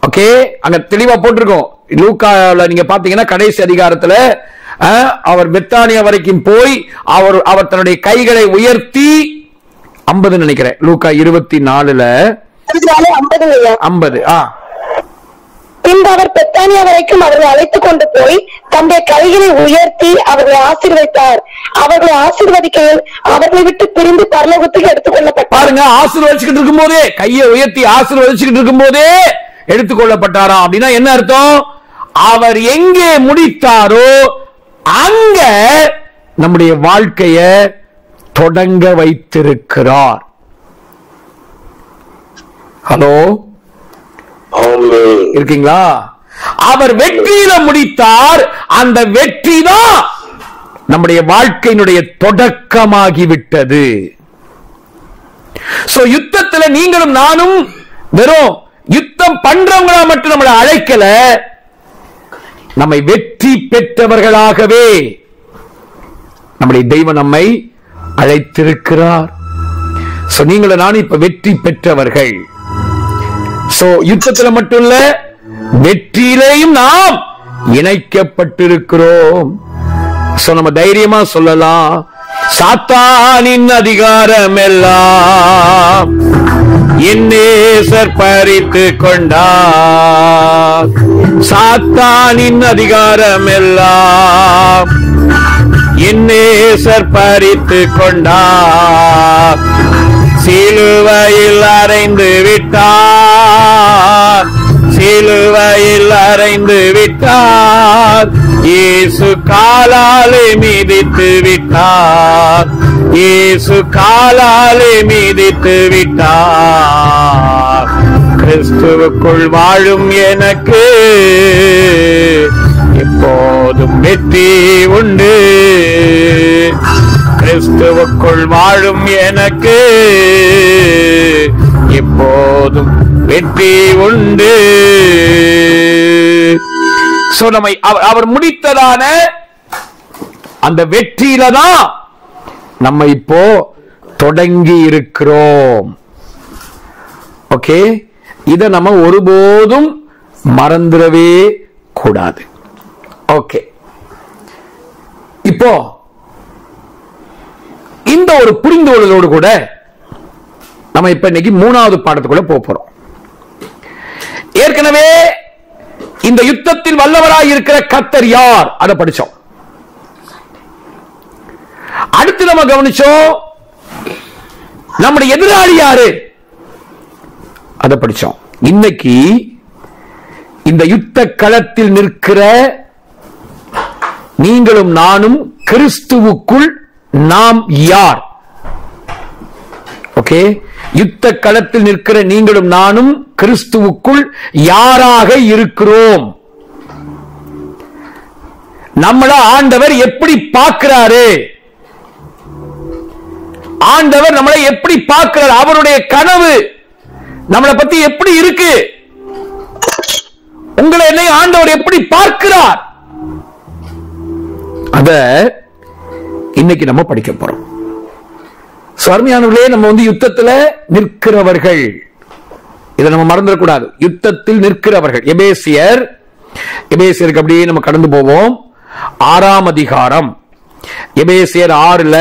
ஓகே, அங்க தெளிவா போட்டிருக்கோம். லூக்கால நீங்க பாத்தீங்கன்னா கடைசி அதிகாரத்துல அவர் பெத்தானியா வரைக்கும் போய் அவர் தன்னுடைய கைகளை உயர்த்தி 50 நினைக்கிறேன், லூக்கா 24 50. பின்பு அவர் பெத்தானியா வரைக்கும் அவர்களை அழைத்துக் கொண்டு போய் தம்முடைய கைகளை உயர்த்தி அவர்களை ஆசீர்வதித்தார். அவர்களை ஆசீர்வதிக்கையில் அவர்களை விட்டு பிரிந்து பரலோகத்துக்கு எடுத்துக் கொள்ளப்பட்டார். பாருங்க, ஆசீர்வதிச்சுக்கிட்டு இருக்கும் போதே, கையை உயர்த்தி ஆசீர்வதிச்சுக்கிட்டு இருக்கும் போதே எடுத்துக்கொள்ளப்பட்டாராம். அப்படின்னா என்ன அர்த்தம்? அவர் எங்கே முடித்தாரோ அங்க நம்முடைய வாழ்க்கைய தொடங்க வைத்திருக்கிறார். ஹலோ, இருக்கீங்களா? அவர் வெற்றியில முடித்தார். அந்த வெற்றி தான் நம்முடைய வாழ்க்கையினுடைய தொடக்கமாகிவிட்டது. சோ யுத்தத்துல நீங்களும் நானும் வெறும் யுத்தம் பண்றவங்களா மட்டும் நம்மளை அழைக்கல, நம்மை வெற்றி பெற்றவர்களாகவே நம்முடைய தெய்வம் நம்மை அழைத்திருக்கிறார். சோ நீங்களும் நானும் இப்ப வெற்றி பெற்றவர்கள். சோ யுத்தத்துல மட்டும் இல்ல, வெற்றியிலேயும் நாம் இணைக்கப்பட்டிருக்கிறோம். சோ நம்ம தைரியமா சொல்லலாம், சாத்தானின் அதிகாரம் எல்லாம் என் நேசர் பறித்து கொண்டார். சாத்தானின் அதிகாரம் எல்லாம் என் நேசர் பறித்து கொண்டார். சிலுவையில் அறைந்து விட்டார், சிலுவையில் அறைந்து விட்டார். இயேசு காலாலே மிதித்து விட்டார், இயேசு காலாலே மிதித்து விட்டார். கிறிஸ்துவுக்குள் வாழும் எனக்கு எப்போதும் வெற்றி உண்டு. கிறிஸ்துவுக்குள் வாழும் எனக்கு எப்போதும் வெற்றி உண்டு. சோ நம்மை அவர் முடித்ததான அந்த வெற்றியில தான் நம்ம இப்போ தொடங்கி இருக்கிறோம். ஓகே, இத நம்ம ஒருபோதும் மறந்துடவே கூடாது. ஓகே, இப்போ இந்த ஒரு புரிந்துகொள்ளலோடு கூட நம்ம இப்ப இன்னைக்கு 3வது பாடத்துக்குள்ள போறோம். ஏற்கனவே இந்த யுத்தத்தில் வல்லவராய் இருக்கிற கர்த்தர் யார் அதை படிச்சோம். அடுத்து நம்ம கவனிச்சோம் நம்முடைய எதிராளி யாரு அதை படிச்சோம். இன்னைக்கு இந்த யுத்த களத்தில் நிற்கிற நீங்களும் நானும் கிறிஸ்துவுக்குள் நாம் யார்? ஓகே, யுத்த களத்தில் நிற்கிற நீங்களும் நானும் கிறிஸ்துவுக்குள் யாராக இருக்கிறோம்? நம்மள ஆண்டவர் எப்படி பார்க்கிறாரு? ஆண்டவர் நம்மளை எப்படி பார்க்கிறார்? அவருடைய கனவு நம்மளை பத்தி எப்படி இருக்கு? உங்களை என்னை ஆண்டவர் எப்படி பார்க்கிறார்? அத இன்னைக்கு நம்ம படிக்க போறோம். அருமையானவர்களே, நம்ம யுத்தத்தில் நிற்கிறவர்கள், இதை நம்ம மறந்துடக்கூடாது. யுத்தத்தில் நிற்கிறவர்கள். எபேசியருக்கு அப்படியே நம்ம கடந்து போவோம். 6ஆம் அதிகாரம், எபேசியர் 6ல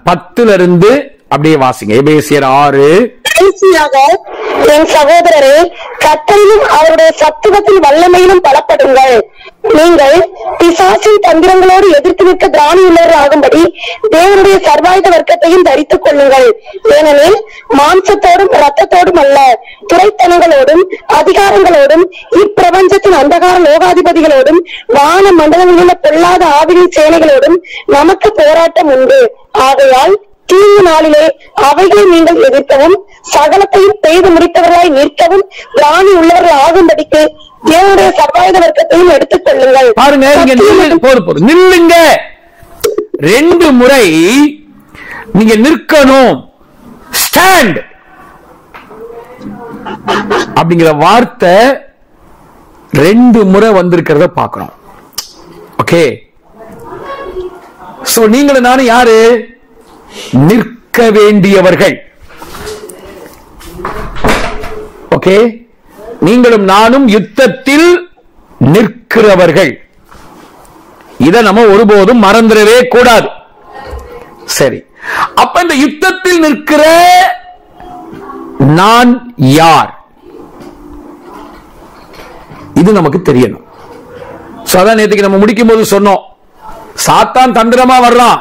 10ல இருந்து அப்படியே வாசிங்க. எபேசியர் 6. கடைசியாக என் சகோதரரே, கர்த்தரிலும் அவருடைய சத்துவத்தின் வல்லமையிலும் பலப்படுங்கள். நீங்கள் பிசாசின் தந்திரங்களோடு எதிர்த்து நிற்க திராணி உள்ளவராகும்படி தேவனுடைய சர்வாயுத வர்க்கத்தையும் தரித்துக் கொள்ளுங்கள். ஏனெனில் மாம்சத்தோடும் ரத்தத்தோடும் அல்ல, துரைத்தனங்களோடும் அதிகாரங்களோடும் இப்பிரபஞ்சத்தின் அந்தகார லோகாதிபதிகளோடும் வான மண்டலங்களில் உள்ள பொல்லாத ஆவியின் சேனைகளோடும் நமக்கு போராட்டம் உண்டு. ஆகையால் தீங்கு நாளிலே அவைகளை நீங்கள் எதிர்க்கவும் சகலத்தையும் செய்து முடித்தவர்களாய் நிற்கவும் திராணி உள்ளவர்கள் ஆகும்படிக்கு தேவனுடைய சர்வாயுத வர்க்கத்தையும் எடுத்துக் கொள்ளுங்கள். பாருங்க, நில்லுங்க. 2 முறை நீங்க நிற்கணும். ஸ்டாண்ட் அப்படிங்கிற வார்த்தை 2 முறை வந்திருக்கிறத பார்க்கணும். ஓகே, சோ நீங்களும் நானும் யாரு? நிற்க வேண்டியவர்கள். ஓகே, நீங்களும் நானும் யுத்தத்தில் நிற்கிறவர்கள். இதை நம்ம ஒருபோதும் மறந்துடவே கூடாது. சரி, அப்ப இந்த யுத்தத்தில் நிற்கிற நான் யார்? இது நமக்கு தெரியணும். அதான் நேற்றுக்கு நம்ம முடிக்கும் போது சொன்னோம், சாத்தான் தந்திரமா வர்றான்,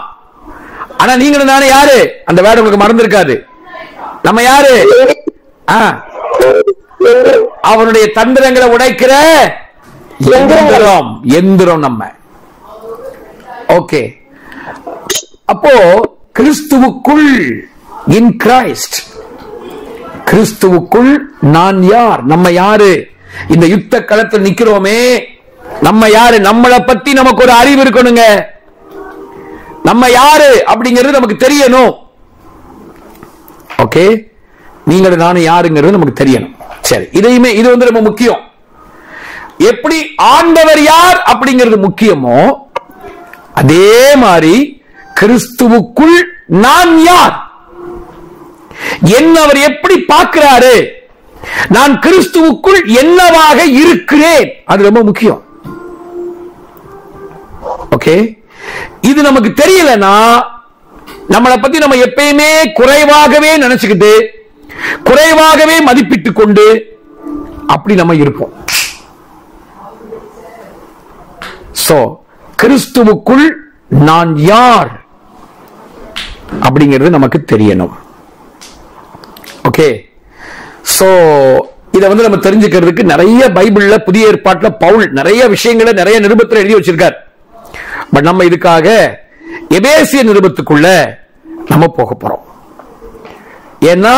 ஆனா நீங்களும் நானே யாரு, அந்த வேர்டு உங்களுக்கு மறந்திருக்காது. நம்ம யாரு? அவனுடைய தந்திரங்களை உடைக்கிற எந்திரம் நம்ம. ஓகே, அப்போ கிறிஸ்துவுக்குள், இன் கிரைஸ்ட், கிறிஸ்துவுக்குள் நான் யார், நம்ம யாரு, இந்த யுத்த களத்தில் நிக்கிறோமே நம்ம யாரு, நம்மளை பத்தி நமக்கு ஒரு அறிவு இருக்கணுங்க. நம்ம யாரு அப்படிங்கிறது நமக்கு தெரியணும். ஓகே, நீங்கள் நானும் யாருங்கிறது நமக்கு தெரியணும். சரி, இதையுமே இது வந்து ரொம்ப முக்கியம். எப்படி ஆண்டவர் யார் அப்படிங்கிறது முக்கியமோ அதே மாதிரி கிறிஸ்துவுக்குள் நான் யார், என்ன அவர் எப்படி பார்க்கிறாரு, நான் கிறிஸ்துவுக்குள் என்னவாக இருக்கிறேன், அது ரொம்ப முக்கியம். ஓகே, இது நமக்கு தெரியலனா நம்மளை பத்தி நம்ம எப்பயுமே குறைவாகவே நினைச்சுக்கிட்டு குறைவாகவே மதிப்பிட்டு கொண்டு அப்படி நம்ம இருப்போம். சோ கிறிஸ்துவுக்குள் நான் யார் அப்படிங்கிறது நமக்கு தெரியணும். ஓகே, சோ இத வந்து நம்ம தெரிஞ்சுக்கிறதுக்கு நிறைய பைபிள்ல, புதிய ஏற்பாட்டுல பவுல் நிறைய விஷயங்களை நிறைய நிருபத்தில் எழுதி வச்சிருக்கார். பட் நம்ம இதுக்காக எபேசிய நிருபத்துக்குள்ள நம்ம போக போறோம். ஏன்னா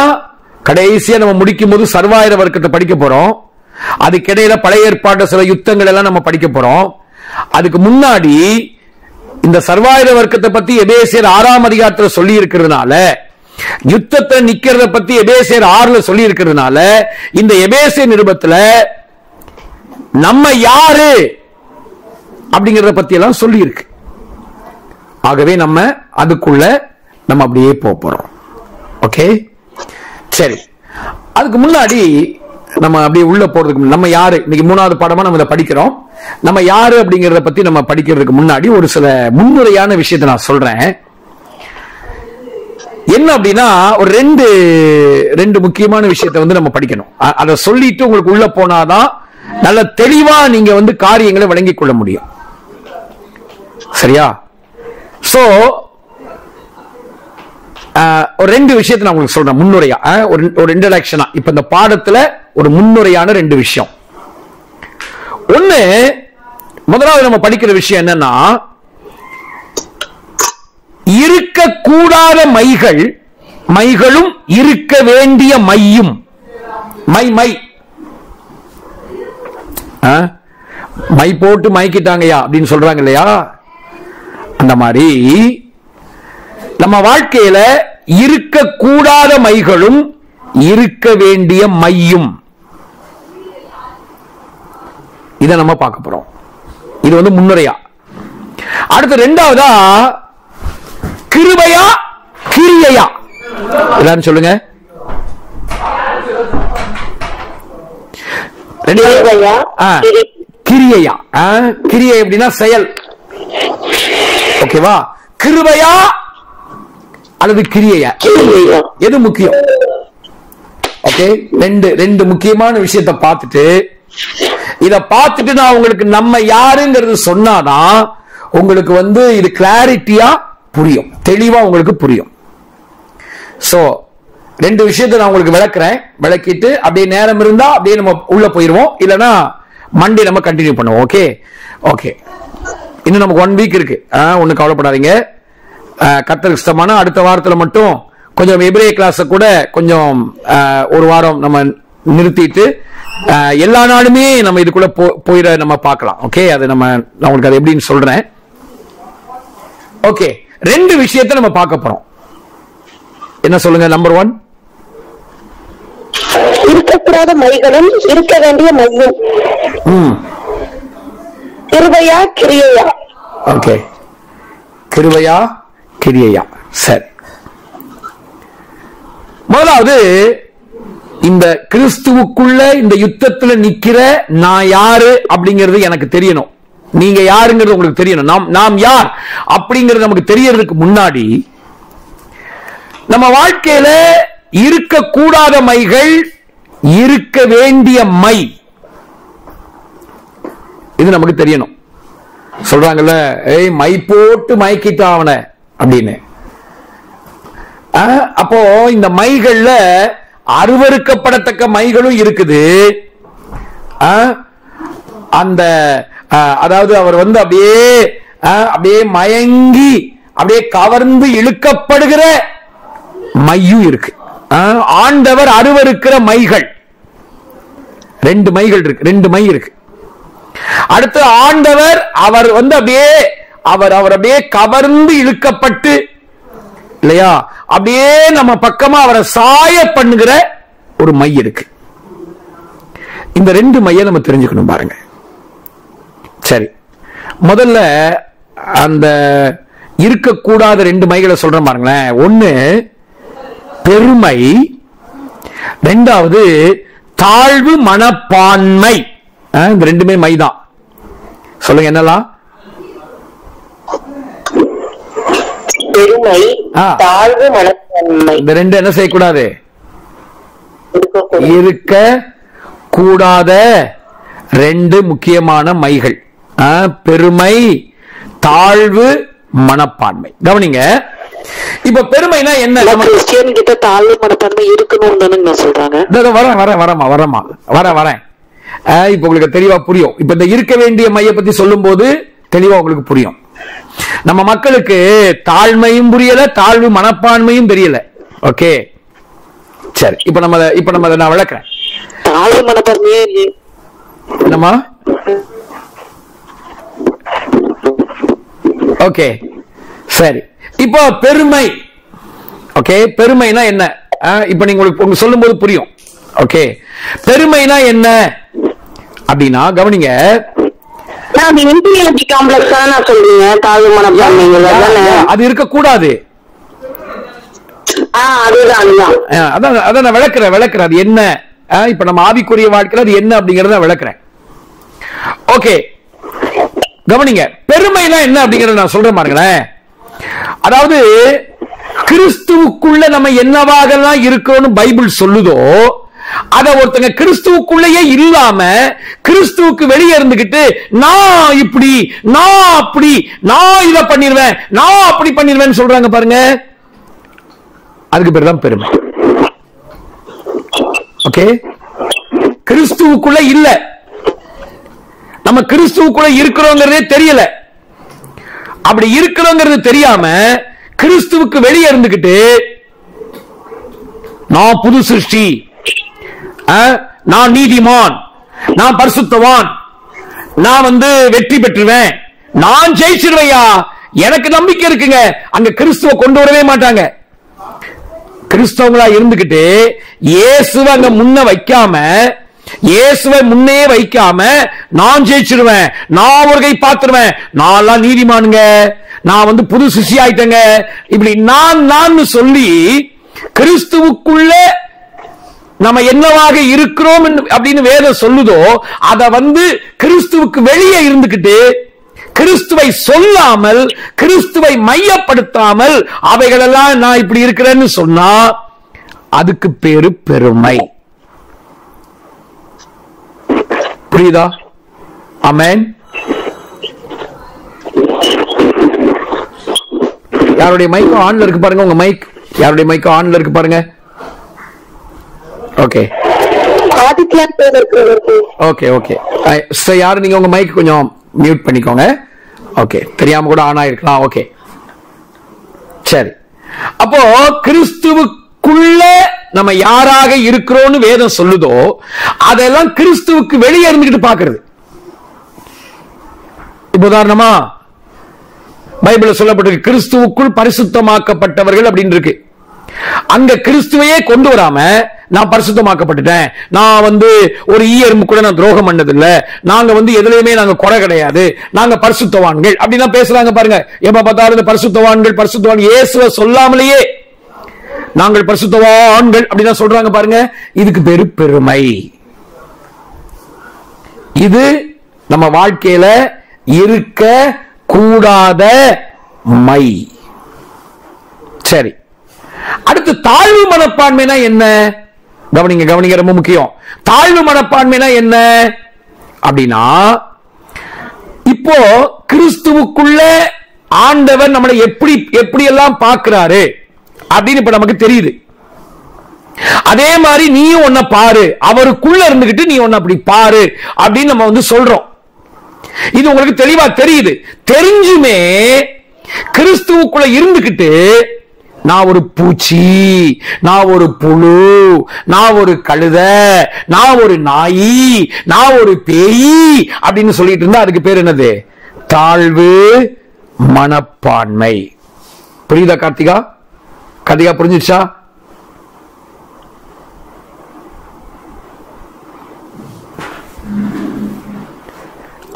கடைசியா நம்ம முடிக்கும் போது சர்வாயிர வர்க்கத்தை படிக்க போறோம். அதுக்கிடையில பழைய ஏற்பாட்டு சில யுத்தங்கள் எல்லாம் நம்ம படிக்க போறோம். அதுக்கு முன்னாடி இந்த சர்வாயிர வர்க்கத்தை பத்தி எபேசியர் 6ஆம் அதிகாரத்தில் சொல்லி இருக்கிறதுனால, யுத்தத்தை நிக்கிறத பத்தி எபேசியர் 6ல சொல்லி இருக்கிறதுனால, இந்த எபேசிய நிருபத்துல நம்ம யாரு அப்படிங்கறத பத்தி எல்லாம் சொல்லி இருக்கு. ஆகவே நம்ம அதுக்குள்ள நம்ம அப்படியே போறோம். ஓகே, சரி. அதுக்கு முன்னாடி நம்ம அப்படியே உள்ள போறதுக்கு நம்ம யாரு, இன்னைக்கு 3வது பாடமா நம்ம இதை படிக்கிறோம். நம்ம யாரு அப்படிங்கறத பத்தி நம்ம படிக்கிறதுக்கு முன்னாடி ஒரு சில முன்னுரையான விஷயத்தை நான் சொல்றேன். என்ன அப்படின்னா, ஒரு ரெண்டு முக்கியமான விஷயத்தை வந்து நம்ம படிக்கணும். அதை சொல்லிட்டு உங்களுக்கு உள்ள போனாதான் நல்ல தெளிவா நீங்க வந்து காரியங்களை வழங்கிக் கொள்ள முடியும். சரியா? சோ ஒரு 2 விஷயத்தை நான் உங்களுக்கு சொல்றேன் முன்னுரையா, ஒரு இன்ட்ரோடக்ஷனா. இப்ப இந்த பாடத்துல ஒரு முன்னுரையான 2 விஷயம். ஒண்ணு, முதலாவது நம்ம படிக்கிற விஷயம் என்னன்னா, இருக்கக்கூடாத மைகளும் இருக்க வேண்டிய மையும். மை போட்டு மைக்கிட்டாங்கயா அப்படின்னு சொல்றாங்க இல்லையா, அந்த மாதிரி நம்ம வாழ்க்கையில இருக்கக்கூடாத மைகளும் இருக்க வேண்டிய மையும், இதை நம்ம பார்க்க போறோம். இது வந்து முன்னுரையா. அடுத்து 2வதா, கிருபையா கிரியையா, எல்லாரும் சொல்லுங்க. கிரியையா, கிரியை எப்படின்னா செயல். ஓகேவா? கிருபையா அல்லது கிரியையா, எது முக்கியம்? ஓகே, ரெண்டு முக்கியமான விஷயத்தை பார்த்துட்டு, இத பார்த்துட்டு நான் உங்களுக்கு நம்ம யாருங்கிறது சொன்னாதான் உங்களுக்கு வந்து இது கிளாரிட்டியா புரியும், தெளிவா உங்களுக்கு புரியும். சோ 2 விஷயத்தை நான் உங்களுக்கு விளக்குறேன். விளக்கிட்டு அப்படியே நேரம் இருந்தா அப்படியே நம்ம உள்ள போயிருவோம், இல்லனா மண்டே நம்ம கண்டினியூ பண்ணுவோம். ஓகே ஓகே, இன்னும் நமக்கு 1 வீக் இருக்கு. ஒன்னும் கவலைப்படாதீங்க. கர்த்தருக்கு இஷ்டமான அடுத்த வாரத்துல மட்டும் கொஞ்சம் எபிரேய கிளாஸ கூட கொஞ்சம் ஒரு வாரம் நம்ம நிறுத்திட்டு எல்லா நாளுமே நம்ம இதுக்குள்ள போயிட நம்ம பார்க்கலாம். ஓகே, அது நான் உங்களுக்கு அது எப்படின்னு சொல்றேன். ஓகே, 2 விஷயத்தை நம்ம பார்க்க போறோம். என்ன சொல்லுங்க? நம்பர் 1, இருக்கக்கூடாத மைகளும் இருக்க வேண்டிய மையும். கிருபையா கிரியையா. ஓகே, கிருபையா கிரியையா. சரி, முதலாவது இந்த கிறிஸ்துவுக்குள்ள இந்த யுத்தத்துல நிக்கிற நான் யாரு அப்படிங்கிறது எனக்கு தெரியணும். நீங்க யாருங்கிறது உங்களுக்கு தெரியணும். நாம் யார் அப்படிங்கிறது நமக்கு தெரியறதுக்கு முன்னாடி நம்ம வாழ்க்கையில இருக்கக்கூடாத மைகள், இருக்க வேண்டிய மை, இது நமக்கு தெரியணும். சொல்றாங்கல்ல, ஏய் மை போட்டு மயக்கிட்டான் அவனை அப்படின்னு. அப்போ இந்த மைகள்ல அருவருக்கப்படத்தக்க மைகளும் இருக்குது. அந்த அதாவது அவர் வந்து அப்படியே மயங்கி அப்படியே கவர்ந்து இழுக்கப்படுகிற மையும் இருக்கு. ஆண்டவர் அருவருக்கிற மைகள், 2 மைகள் இருக்கு, 2 மை இருக்கு. அடுத்து ஆண்டவர் அவர் வந்து அவர் அப்படியே கவர்ந்து இழுக்கப்பட்டு இல்லையா, அப்படியே நம்ம பக்கமா அவரை சாய பண்ணுகிற ஒரு மை இருக்கு. இந்த 2 மையை நம்ம தெரிஞ்சுக்கணும் பாருங்க. சரி, முதல்ல அந்த இருக்கக்கூடாத 2 மைகளை சொல்றேன் பாருங்களேன். ஒன்னு பெருமை, 2வது தாழ்வு மனப்பான்மை. இந்த 2மே மைதான். சொல்லுங்க என்னலாம்? பெருமை, தாழ்வு மனப்பான்மை. இந்த 2 என்ன செய்யக்கூடாது? இருக்க கூடாத 2 முக்கியமான மைகள். பெருமை, தாழ்வு மனப்பான்மை. கவனிங்க, இப்ப பெருமைனா என்ன? கிறிஸ்டியன் கிட்ட தாழ்வு மனப்பான்மை இருக்கணும் தானே சொல்றாங்க. வரேன். இப்ப உங்களுக்கு தெளிவா புரியும். இப்ப இந்த இருக்க வேண்டிய மைய பத்தி சொல்லும் போது தெளிவா உங்களுக்கு புரியும். நம்ம மக்களுக்கு தாழ்மையும் புரியல, தாழ்வு மனப்பான்மையும் தெரியல. ஓகே, சரி. இப்ப நம்ம நான் விளக்குறேன். தாழ்வு மனப்பான்மையே என்னமா? ஓகே, சரி. இப்போ பெருமை. ஓகே, பெருமைனா என்ன? இப்ப நீங்க உங்களுக்கு சொல்லும் போது புரியும். ஓகே, பெருமைனா என்ன அப்படின்னா கவனிங்க. அது இருக்கக்கூடாது. அதான் நான் விளக்குறேன் அது என்ன. இப்ப நம்ம ஆவிக்குரிய வாழ்க்கையில அது என்ன அப்படிங்கறத விளக்குறேன். ஓகே, கவனிங்க. பெருமைனா என்ன அப்படிங்கறத நான் சொல்றேன் பாருங்களேன். அதாவது கிறிஸ்துவுக்குள்ள நம்ம என்னவாகலாம் இருக்கோம்னு பைபிள் சொல்லுதோ அத ஒருத்தங்க கிறிஸ்துவுக்குள்ளேயே இல்லாம கிறிஸ்துவுக்கு வெளியே இருந்துகிட்டு நான் இப்படி, நான் அப்படி, நான் இத பண்ணிடுவேன், நான் அப்படி பண்ணிடுவேன் சொல்றாங்க பாருங்க. அதுக்கு பேர் தான் பெருமை. ஓகே, கிறிஸ்துவுக்குள்ள இல்ல, நம்ம கிறிஸ்துவுக்குள்ள இருக்கிறோங்கிறதே தெரியல. அப்படி இருக்கிறோங்கிறது தெரியாம கிறிஸ்துவுக்கு வெளியே இருந்துகிட்டு நான் புது சிருஷ்டி, நான் நீதிமான், நான் பரிசுத்தவான், நான் வந்து வெற்றி பெற்றுவேன், நான் ஜெயிச்சிருவையா, எனக்கு நம்பிக்கை இருக்குங்க. அங்க கிறிஸ்துவ கொண்டு வரவே மாட்டாங்க. கிறிஸ்தவங்களா இருந்துகிட்டு இயேசுவை அங்க முன்ன வைக்காம, இயேசுவை முன்னே வைக்காம நான் ஜெயிச்சிருவேன், நான் ஒரு கை பாத்துருவேன், நான் நீதிமானுங்க, நான் வந்து புது சிஷ்டி ஆயிட்டேங்க, இப்படி நான் சொல்லி கிறிஸ்துவுக்குள்ள நம்ம என்னவாக இருக்கிறோம் அப்படின்னு வேதம் சொல்லுதோ அத வந்து கிறிஸ்துவுக்கு வெளியே இருந்துகிட்டு கிறிஸ்துவை சொல்லாமல், கிறிஸ்துவை மையப்படுத்தாமல் அவைகளெல்லாம் நான் இப்படி இருக்கிறேன்னு சொன்னா அதுக்கு பேரு பெருமை. புரியுதா? ஆமென். யாருடைய மைக்கும் ஆன்ல இருக்கு பாருங்க. உங்க மைக் யாருடைய மைக்கும் ஆன்ல இருக்கு பாருங்க. Okay okay okay. யாரு நீங்க உங்க மைக் கொஞ்சம் மியூட் பண்ணிக்கோங்க. ஓகே, தெரியாம கூட ஆன் ஆயிருக்கலாம். ஓகே, சரி. அப்போ கிறிஸ்துவுக்குள்ள நம்ம யாராக இருக்கிறோம்னு வேதம் சொல்லுதோ அதெல்லாம் கிறிஸ்துவுக்கு வெளியே இருந்துகிட்டு பாக்குறது. இப்ப உதாரணமா பைபிள் சொல்லப்பட்டிருக்கு கிறிஸ்துவுக்குள் பரிசுத்தமாக்கப்பட்டவர்கள் அப்படின்னு இருக்கு. அங்க கிறிஸ்துவையே கொண்டு வராம நான் பரிசுத்தமாக்கப்பட்டுட்டேன், நான் வந்து ஒரு ஈயரும்பு கூட நான் துரோகம் பண்ணது இல்ல, நாங்க வந்து எதுலயுமே நாங்க குறை கிடையாது, நாங்க பரிசுத்தவான்கள் அப்படின்னா பேசுறாங்க பாருங்க. எப்ப பார்த்தாலும் பரிசுத்தவான்கள் பரிசுத்தவான் இயேசுவை சொல்லாமலேயே நாங்கள் பரிசுத்தவான்கள் அப்படின்னா சொல்றாங்க பாருங்க. இதுக்கு பேரு பெருமை. இது நம்ம வாழ்க்கையில இருக்க கூடாத மை. சரி, அடுத்து தாழ்வு மனப்பான்மைனா என்ன? கவனிங்க, ரொம்ப முக்கியம். தாழ்வு மனப்பான்மைனா என்ன அப்படின்னா இப்போ கிறிஸ்துவுக்குள்ள ஆண்டவர் நம்மளை எப்படி எல்லாம் பார்க்கிறாரு அப்படின்னு இப்ப நமக்கு தெரியுது. அதே மாதிரி நீயும் ஒன்ன பாரு, அவருக்குள்ள இருந்துகிட்டு நீ ஒன்ன அப்படி பாரு அப்படின்னு நம்ம சொல்றோம். இது உங்களுக்கு தெளிவா தெரியுது. தெரிஞ்சுமே கிறிஸ்துவுக்குள்ள இருந்துகிட்டு நான் ஒரு பூச்சி, நான் ஒரு புழு, நான் ஒரு கழுத, நான் ஒரு நாயி, நான் ஒரு பேயி அப்படின்னு சொல்லிட்டு இருந்தா அதுக்கு பேர் என்னது? தாழ்வு மனப்பான்மை. புரியுதா கார்த்திகா? கார்த்திகா புரிஞ்சிச்சா?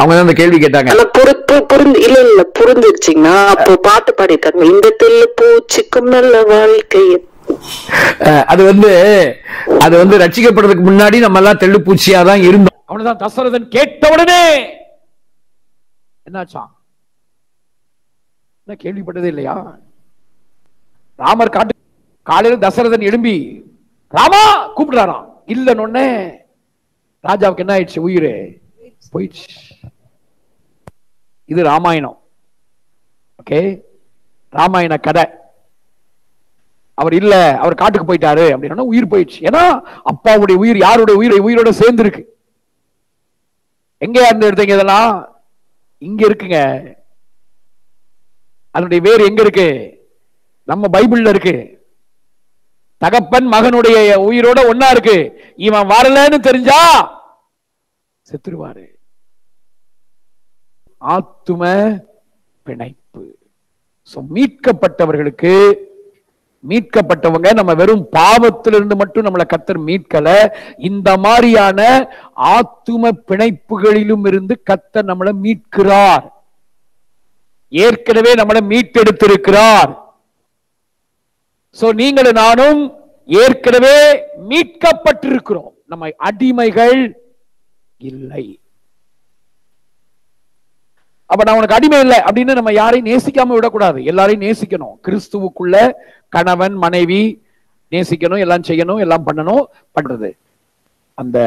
அவங்க தான் அந்த கேள்வி கேட்டாங்க. புரிஞ்சிருச்சுங்கன்னா அப்போ பாட்டு பாடிட்டாங்க, இந்த தெல்லு பூச்சிக்கும் நல்ல வாழ்க்கை. அது ரட்சிக்கப்படுறதுக்கு முன்னாடி நம்ம எல்லாம் தெள்ளு பூச்சியா தான் இருந்தோம். அவனதான் தசரதன் கேட்ட உடனே என்னாச்சா? கேள்விப்பட்டதே இல்லையா? ராமர் காட்டு காலையில் தசரதன் எழும்பி ராமா கூப்பிடுறாராம். இல்லன்னு ராஜாவுக்கு என்ன ஆயிடுச்சு? உயிரே போயிடுச்சு. இது ராமாயணம். ஓகே, ராமாயண கதை. அவர் இல்ல, அவர் காட்டுக்கு போயிட்டாரு அப்படின்னா உயிர் போயிடுச்சு. ஏன்னா அப்பாவுடைய உயிர் யாருடைய உயிரோட சேர்ந்து இருக்கு. எங்க இருந்து எடுத்தீங்க? இதெல்லாம் இங்க இருக்குங்க. அதனுடைய வேறு எங்க இருக்கு? நம்ம பைபிள்ல இருக்கு. தகப்பன் மகனுடைய உயிரோட ஒன்னா இருக்கு. இவன் வரலன்னு தெரிஞ்சா செத்துருவாரு. ஆத்தும பிணைப்பு. மீட்கப்பட்டவர்களுக்கு, மீட்கப்பட்டவங்க நம்ம வெறும் பாவத்திலிருந்து மட்டும் நம்மளை கர்த்தர் மீட்கல, இந்த மாதிரியான ஆத்தும பிணைப்புகளிலும் இருந்து கர்த்தர் நம்மளை மீட்கிறார். ஏற்கனவே நம்மளை மீட்டெடுத்திருக்கிறார். நீங்களும் நானும் ஏற்கனவே மீட்கப்பட்டிருக்கிறோம். நம்ம அடிமைகள் இல்லை. அப்ப நான் உனக்கு அடிமை இல்லை அப்படின்னு நம்ம யாரையும் நேசிக்காம விடக்கூடாது. எல்லாரையும் நேசிக்கணும். கிறிஸ்துவுக்குள்ள கணவன் மனைவி நேசிக்கணும், எல்லாம் செய்யணும், எல்லாம் பண்ணணும். பண்றது அந்த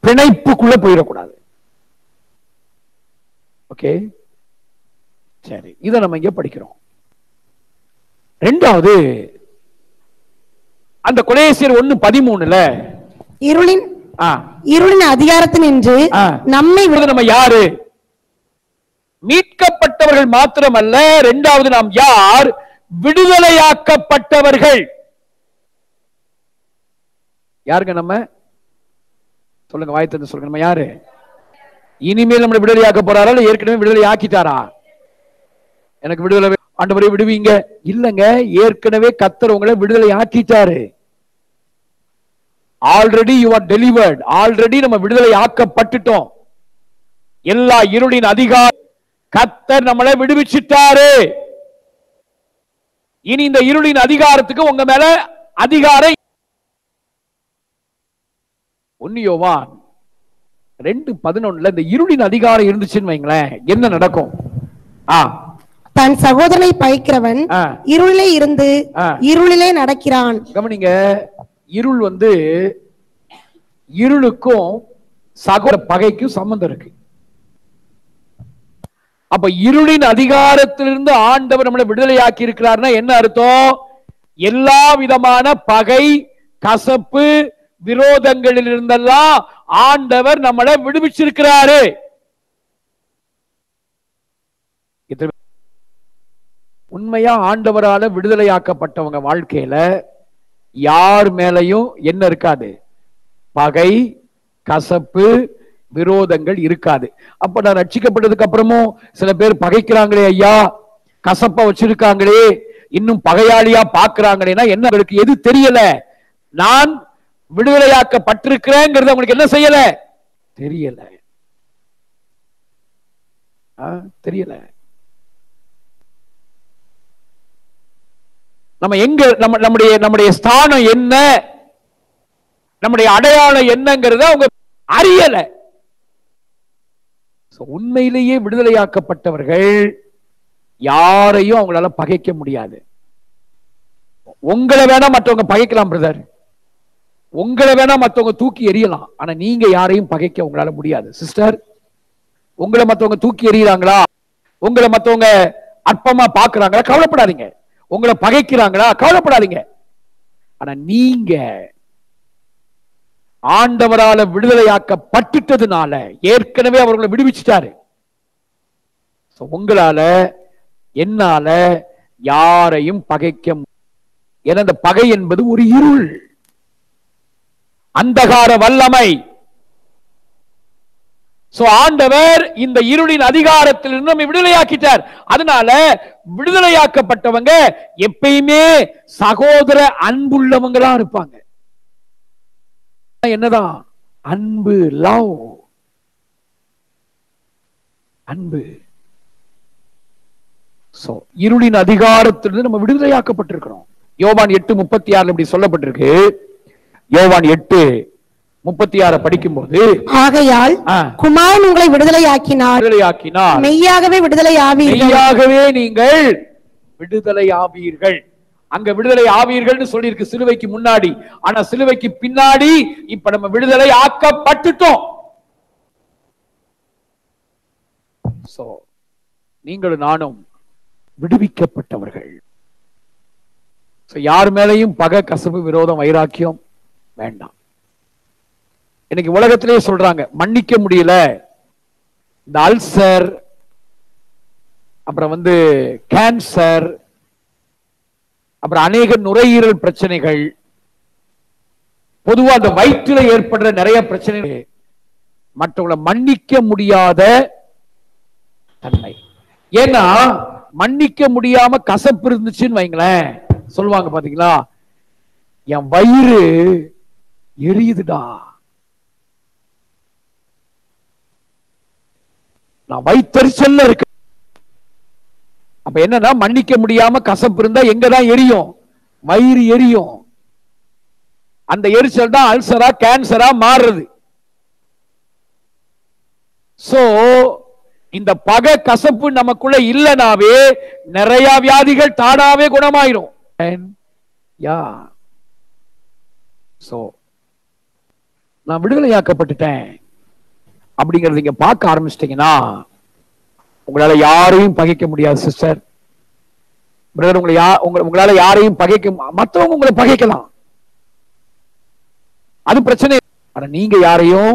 பிணைப்புக்குள்ள போயிடக்கூடாது. ஓகே, சரி. இதை நம்ம இங்க படிக்கிறோம். ரெண்டாவது, அந்த கொலேசியர் 1:13 இருளின் அதிகாரத்தில் நின்று நம்மை நம்ம யாரு? மீட்கப்பட்டவர்கள் மாத்திரமல்ல, இரண்டாவது நாம் யார்? விடுதலையாக்கப்பட்டவர்கள். யாருங்க நம்ம? சொல்லுங்க, வாய் திறந்து சொல்லுங்க. நம்ம யாரு? இனிமேல் நம்மளை விடுதலையாக்க போறாரா? ஏற்கனவே விடுதலை ஆக்கிட்டாரா? எனக்கு விடுதலை ஆண்டவரே விடுவீங்க இல்லங்க, ஏற்கனவே கர்த்தர் உங்களை விடுதலை ஆக்கிட்டாரு. Already you are delivered. Already நம்ம விடுதலை ஆக்கப்பட்டுட்டோம். எல்லா இருளின் அதிகாரம் கர்த்தர் நம்மளை விடுவிச்சிட்டாரு. இனி இந்த இருளின் அதிகாரத்துக்கு உங்க மேல அதிகாரம். 1 யோவான் 2:11 இந்த இருளின் அதிகாரம் இருந்துச்சுன்னு வைங்களேன், என்ன நடக்கும்? தன் சகோதரனை பகைக்கிறவன் இருளிலே இருந்து இருளிலே நடக்கிறான். கவனிங்க, இருள் இருளுக்கும் சகோதர பகைக்கும் சம்பந்தம் இருக்கு. அப்ப இருளின் அதிகாரத்திலிருந்து ஆண்டவர் நம்மளை விடுதலையாக்கி இருக்கிறார்னா என்ன அர்த்தம்? எல்லா விதமான பகை, கசப்பு, விரோதங்களில் இருந்தெல்லாம் ஆண்டவர் நம்மளை விடுவிச்சிருக்கிறாரு. உண்மையா ஆண்டவரால விடுதலையாக்கப்பட்டவங்க வாழ்க்கையில யார் மேலையும் என்ன இருக்காது? பகை, கசப்பு, விரோதங்கள் இருக்காது. அப்ப நான் ரட்சிக்கப்பட்டதுக்கு அப்புறமும் சில பேர் பகைக்கிறாங்களே ஐயா, கசப்பா வச்சிருக்காங்களே, இன்னும் பகையாளியா பாக்குறாங்களேன்னா என்ன? அவங்களுக்கு எது தெரியல? நான் விடுதலையாக்கப்பட்டிருக்கிறேங்கிறது அவங்களுக்கு என்ன செய்யல? தெரியல. தெரியல. நம்ம எங்க, நம்முடைய ஸ்தானம் என்ன, நம்முடைய அடையாளம் என்னங்கிறத அவங்க அறியல. உண்மையிலேயே விடுதலையாக்கப்பட்டவர்கள் யாரையும் அவங்களால பகைக்க முடியாது. உங்களை வேணா மற்றவங்க பகைக்கலாம் பிரதர், உங்களை வேணா மற்றவங்க தூக்கி எறியலாம், ஆனா நீங்க யாரையும் பகைக்க உங்களால முடியாது சிஸ்டர். உங்களை மத்தவங்க தூக்கி எறிகிறாங்களா, உங்களை மத்தவங்க அற்பமா பாக்குறாங்களா, கவலைப்படாதீங்க. உங்களை பகைக்கிறாங்களா, கவலைப்படாதீங்க. ஆனா நீங்க ஆண்டவரால விடுதலையாக்கப்பட்டுட்டதுனால ஏற்கனவே அவர்களை விடுவிச்சிட்டாரு. உங்களால என்னால யாரையும் பகைக்க, ஏன்னா அந்த பகை என்பது ஒரு இருள், அந்தகார வல்லமை. ஆண்டவர் இந்த இருளின் அதிகாரத்திலிருந்து நம்மை விடுதலையாக்கிட்டார். அதனால விடுதலையாக்கப்பட்டவங்க எப்பயுமே சகோதர அன்புள்ளவங்களா இருப்பாங்க. என்னதான் அன்பு, லவ், அன்பு. இருளின் அதிகாரத்திலிருந்து நம்ம விடுதலையாக்கப்பட்டிருக்கிறோம். யோவான் 8:36 இப்படி சொல்லப்பட்டிருக்கு. யோவான் 8:36 படிக்கும்போது, ஆகையால் குமாரன் உங்களை விடுதலையாக்கினார், மெய்யாகவே விடுதலை ஆவீர்கள், மெய்யாகவே நீங்கள் விடுதலை ஆவீர்கள். அங்க விடுதலை ஆவீர்கள் சொல்லி இருக்கு சிலுவைக்கு முன்னாடி. ஆனா சிலுவைக்கு பின்னாடி இப்ப நம்ம விடுதலை ஆக்கப்பட்டுட்டோம். நீங்களும் நானும் விடுவிக்கப்பட்டவர்கள். யார் மேலையும் பகை, கசப்பு, விரோதம், வைராக்கியம் வேண்டாம். இன்னைக்கு உலகத்திலேயே சொல்றாங்க மன்னிக்க முடியல, இந்த அல்சர், அப்புறம் கேன்சர், அப்புறம் அநேக நுரையீரல் பிரச்சனைகள், பொதுவா அந்த வயிற்றில் ஏற்படுற நிறைய பிரச்சனைகள், மற்றவங்களை மன்னிக்க முடியாத தன்மை. ஏன்னா மன்னிக்க முடியாம கசப்பு இருந்துச்சுன்னு வைங்களேன், சொல்லுவாங்க பாத்தீங்களா, என் வயிறு எரியுதுடா, நான் வயிற்றெரிச்சல்ல இருக்கு. அப்ப என்னன்னா மன்னிக்க முடியாம கசப்பு இருந்தா எங்கதான் எரியும், வயிறு எரியும். அந்த எரிச்சல் தான் அல்சரா, கேன்சரா மாறுறது. இந்த பகை, கசப்பு நமக்குள்ள இல்லனாவே நிறைய வியாதிகள் தானாவே குணமாயிரும். நான் விடுதலையாக்கப்பட்டுட்டேன் அப்படிங்கறது நீங்க பார்க்க ஆரம்பிச்சிட்டீங்கன்னா உங்களால யாரையும் பகைக்க முடியாது. சிஸ்டர், பிரதர், உங்களால யாரையும் பகைக்க, மற்றவங்க உங்களை பகைக்கலாம், அது பிரச்சனை. ஆனா நீங்க யாரையும்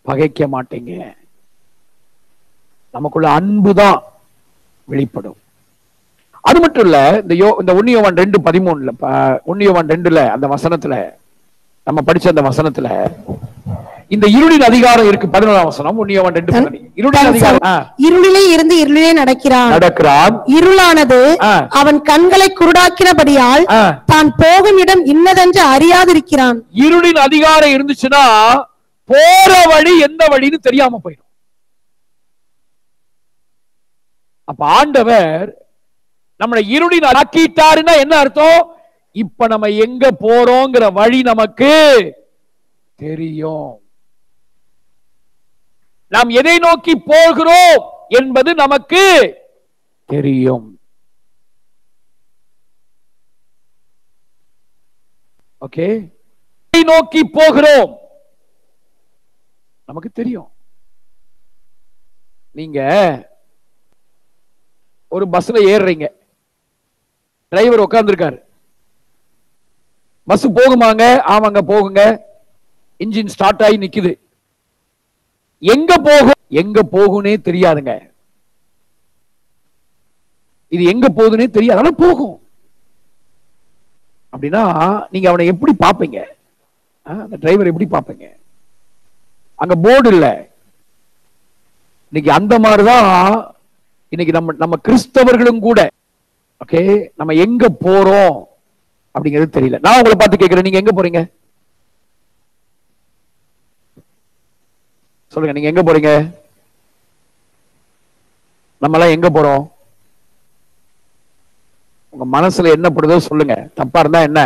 பகைக்க மாட்டீங்க. நமக்குள்ள அன்புதான் வெளிப்படும். அது மட்டும் இல்ல, இந்த 1 யோவான் 2:13 1 யோவான் 2 அந்த வசனத்துல, நம்ம படிச்ச அந்த வசனத்துல இந்த இருளின் அதிகாரம் இருக்கு. 11ஆம் வசனம் 1 யோவான் 2:13. இருளின் அதிகாரம், இருளிலே இருந்து இருளிலே நடக்கிறான், இருளானது அவன் கண்களை குருடாக்கினபடியால் தான் போகும் இடம் இன்னதென்று அறியாதிருக்கிறான். இருளின் அதிகாரம் இருந்துச்சுன்னா போற வழி எந்த வழின்னு தெரியாம போயிடும். அப்ப ஆண்டவர் நம்மளை இருளின் ஆக்கிட்டாருன்னா என்ன அர்த்தம்? இப்ப நம்ம எங்க போறோங்கிற வழி நமக்கு தெரியும். நாம் எதை நோக்கி போகிறோம் என்பது நமக்கு தெரியும். ஓகே, எதை நோக்கி போகிறோம் நமக்கு தெரியும். நீங்க ஒரு பஸ்ல ஏறுறீங்க, டிரைவர் உட்கார்ந்துருக்காரு. பஸ் போகுமாங்க? ஆமாங்க போகுங்க. இன்ஜின் ஸ்டார்ட் ஆகி நிக்குது. எங்க போகும்னே தெரியாதுங்க. இது எங்க போகுதுன்னே தெரியாது, ஆனா போகும். அப்படின்னா நீங்க அவனை எப்படி பாப்பீங்க? அந்த டிரைவர் எப்படி பாப்பீங்க? அங்க போர்டு இல்ல. இன்னைக்கு அந்த மாதிரிதான் இன்னைக்கு நம்ம கிறிஸ்தவர்களும் கூட. ஓகே, நம்ம எங்க போறோம் அப்படிங்கிறது தெரியல. நான் உங்களை பார்த்து கேட்கிறேன், நீங்க எங்க போறீங்க? சொல்லுங்க, நீங்க எங்க போறீங்க? நம்ம எல்லாம் எங்க போறோம்? உங்க மனசுல என்ன படுதோ சொல்லுங்க. தப்பா இருந்தா என்ன?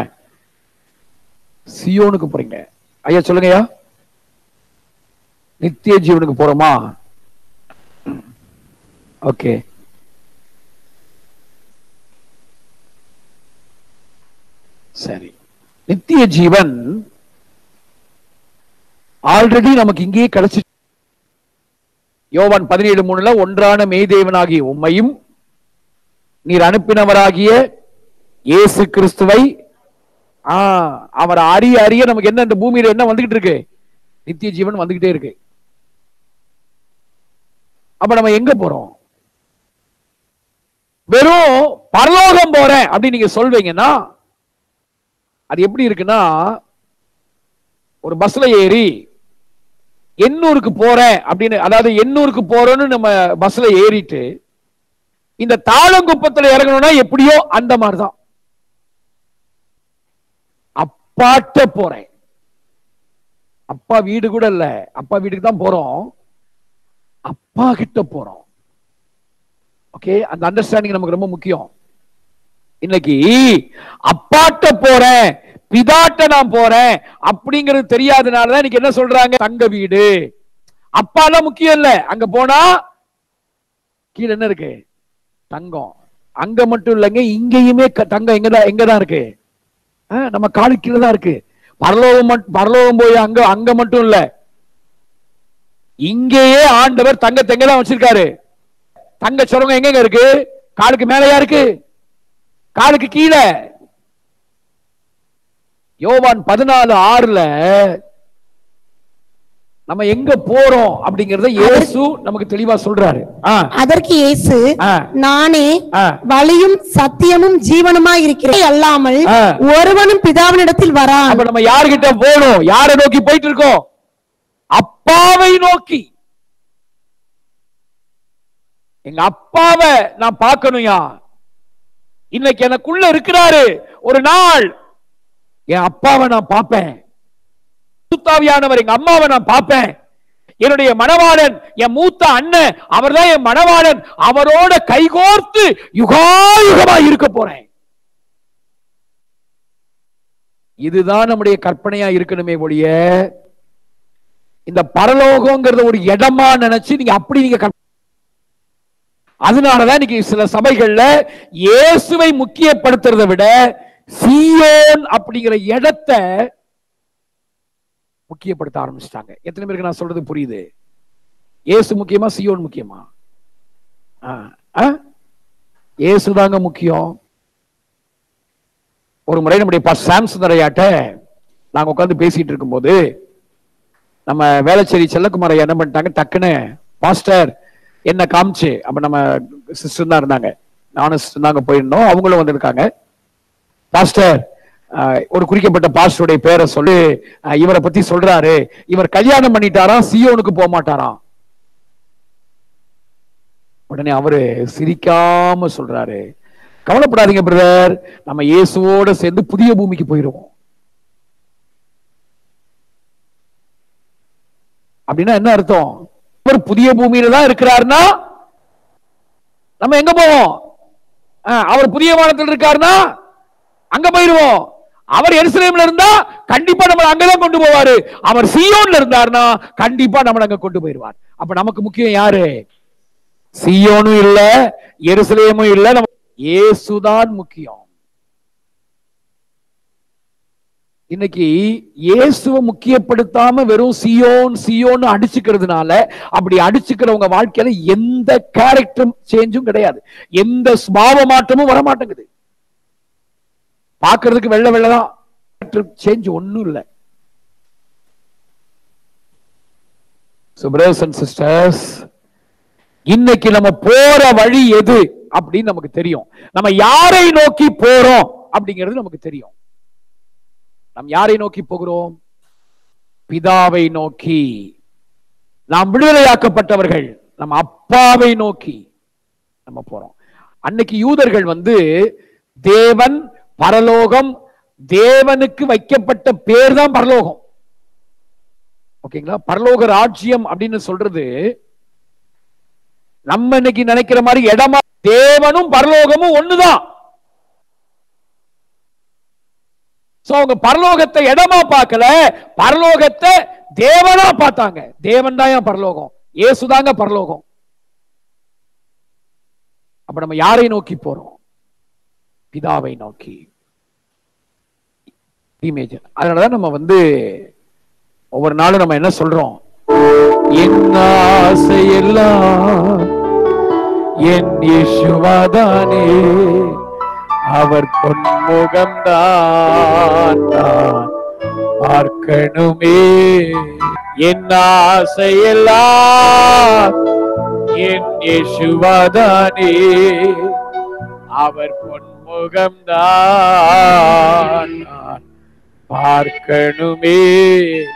சியோனுக்கு போறீங்க. ஐயா சொல்லுங்க ஐயா. நித்திய ஜீவனுக்கு போறோமா? ஓகே, சரி. நித்திய ஜீவன் ஆல்ரெடி நமக்கு இங்கேயே கிடைச்சி. யோவான் 17:3 ஒன்றான மெய்தேவனாகிய உம்மையும் நீர் அனுப்பினவராகிய இயேசு கிறிஸ்துவை அவர் அறிய அறிய நமக்கு என்ன இந்த பூமியில என்ன வந்துகிட்டு இருக்கு? நித்திய ஜீவன் வந்துகிட்டே இருக்கு. அப்ப நம்ம எங்க போறோம்? வெறும் பரலோகம் போறேன் அப்படின்னு நீங்க சொல்வீங்கன்னா அது எப்படி இருக்குன்னா, ஒரு பஸ்ல ஏறி எண்ணூருக்கு போறேன் அப்படின்னு, அதாவது எண்ணூருக்கு போறோம்னு நம்ம பஸ்ல ஏறிட்டு இந்த தாளங்குப்பத்துல இறங்கணும்னா எப்படியோ அந்த மாதிரிதான். அப்பாட்ட போறேன். அப்பா வீடு கூட இல்ல, அப்பா வீட்டுக்கு தான் போறோம், அப்பா கிட்ட போறோம். ஓகே, அந்த அண்டர்ஸ்டாண்டிங் நமக்கு ரொம்ப முக்கியம். இன்னைக்கு அப்பாட்ட போறேன், பிதாட்ட நான் போறேன் அப்படிங்கிறது தெரியாதனாலதான் இன்னைக்கு என்ன சொல்றாங்க, தங்க வீடு. அப்பாலாம் முக்கியம் இல்ல, அங்க போனா கீழே என்ன இருக்கு? தங்கம். அங்க மட்டும் இல்லைங்க, இங்கேயுமே தங்கம் எங்கதான் இருக்கு? நம்ம காலு கீழே தான் இருக்கு. பரலோகம் போய் அங்க மட்டும் இல்ல, இங்கேயே ஆண்டவர் தங்கத்தை எங்கதான் வச்சிருக்காரு? தங்க சுரங்கம் எங்க இருக்கு? காலுக்கு மேலையா இருக்கு? காலுக்கு கீழே. யோவான் 14:6 நம்ம எங்க போறோம் அப்படிங்கறத இயேசு நமக்கு தெளிவா சொல்றாரு. அதற்கு இயேசு, நானே வழியும் சத்தியமும் ஜீவனுமாய் இருக்கிறேன், அல்லாமல் ஒருவனும் பிதாவினிடத்தில் வரான். அப்ப நம்ம யார்கிட்ட போறோம்? யாரை நோக்கி போயிட்டு இருக்கோம்? அப்பாவை நோக்கி. எங்க அப்பாவை நான் பார்க்கணும்யா. இன்னைக்கு எனக்குள்ள இருக்கிறாரு. ஒரு நாள் என் அப்பாவை நான் பார்ப்பேன். சுத்தாவியானவர் எங்க அம்மாவை நான் பார்ப்பேன். என்னுடைய மணவாளன், என் மூத்த அண்ணன், அவர்தான் என் மணவாளன். அவரோட கைகோர்த்து யுகாயுகமா இருக்க போறேன். இதுதான் நம்முடைய கற்பனையா இருக்கணுமே ஒழிய, இந்த பரலோகங்கிறத ஒரு இடமா நினைச்சு நீங்க அப்படி நீங்க. அதனாலதான் இன்னைக்கு சில சபைகள்ல இயேசுவை முக்கியப்படுத்துறதை விட சீயோன் அப்படிங்கிற இடத்தை முக்கியப்படுத்த ஆரம்பிச்சிட்டாங்க. எத்தனை பேருக்கு நான் சொல்றது புரியுது? இயேசு முக்கியமா, சீயோன் முக்கியமா? இயேசு தாங்க முக்கியம். ஒரு முறை நம்முடைய சாம்சுந்தரையாட்ட நாங்க உட்கார்ந்து பேசிட்டு இருக்கும்போது நம்ம வேளச்சேரி செல்லக்குமார் ஐயா என்ன பண்ணிட்டாங்க, டக்குன்னு பாஸ்டர் என்ன காமிச்சு, அப்ப நம்ம சிஸ்டர் தான் இருந்தாங்க, நானும் சிஸ்டர் தாங்க போயிருந்தோம், அவங்களும் வந்திருக்காங்க. பாஸ்டர் ஒரு குறிக்கப்பட்ட பாஸ்டருடைய பேரை சொல்லி இவரை பத்தி சொல்றாரு, இவர் கல்யாணம் பண்ணிட்டாராம், சியோனுக்கு போக மாட்டாராம். உடனே அவரு சிரிக்காம சொல்றாரு, கவலைப்படாதீங்க பிரதர், நம்ம இயேசுவோட சேர்ந்து புதிய பூமிக்கு போயிருவோம். அப்படின்னா என்ன அர்த்தம்? அவர் புதிய பூமியில தான் இருக்கிறாருன்னா நம்ம எங்க போவோம்? அவர் புதிய வானத்தில் இருக்காருன்னா அங்க போயிருவோம். அவர் எருசலேம்ல இருந்தா கண்டிப்பா நம்ம அங்கதான் கொண்டு போவாரு. அவர் சீயோன்ல இருந்தாருன்னா கண்டிப்பா நம்ம அங்க கொண்டு போயிருவார். அப்ப நமக்கு முக்கியம் யாரு? சீயோனும் இல்ல, எருசலேமும் இல்ல, நம்ம இயேசுதான் முக்கியம். இன்னைக்கு இயேசுவை முக்கியப்படுத்தாம வெறும் சியோன் சியோன்னு அடிச்சுக்கிறதுனால, அப்படி அடிச்சுக்கிறவங்க வாழ்க்கையில எந்த கேரக்டர் சேஞ்சும் கிடையாது, எந்த சுபாவ மாற்றமும் வர மாட்டேங்குது. பார்க்கிறதுக்கு வெள்ளை வெள்ளதான், சேஞ்ச் ஒண்ணும் இல்லை. So brothers and sisters, இன்னைக்கு நம்ம போற வழி எது அப்படின்னு நமக்கு தெரியும். நம்ம யாரை நோக்கி போறோம் அப்படிங்கிறது நமக்கு தெரியும். நாம் யாரை நோக்கி போகிறோம்? பிதாவை நோக்கி. நாம் விடுதலையாக்கப்பட்டவர்கள், நம்ம அப்பாவை நோக்கி நம்ம போறோம். அன்னைக்கு யூதர்கள் தேவன், பரலோகம், தேவனுக்கு வைக்கப்பட்ட பேர் தான் பரலோகம். ஓகேங்களா? பரலோக ராஜ்யம் அப்படின்னு சொல்றது நம்ம இன்னைக்கு நினைக்கிற மாதிரி இடமா, தேவனும் பரலோகமும் ஒண்ணுதான். அவங்க பரலோகத்தை இடமா பார்க்கல, பரலோகத்தை தேவனா பார்த்தாங்க. தேவன் தான் பரலோகம், இயேசுதாங்க பரலோகம். அப்ப நம்ம யாரை நோக்கி போறோம்? பிதாவை நோக்கி. அதனாலதான் நம்ம ஒவ்வொரு நாளும் நம்ம என்ன சொல்றோம்? என் ஆசையெல்லாம் என் இயேசுவாதானே, அவர் பொன்முகம்தான் நான் பார்க்கணுமே. என் ஆசையெல்லாம் என் இயேசுவாதானே, அவர் பொன்முகம்தான் நான் பார்க்கணுமே.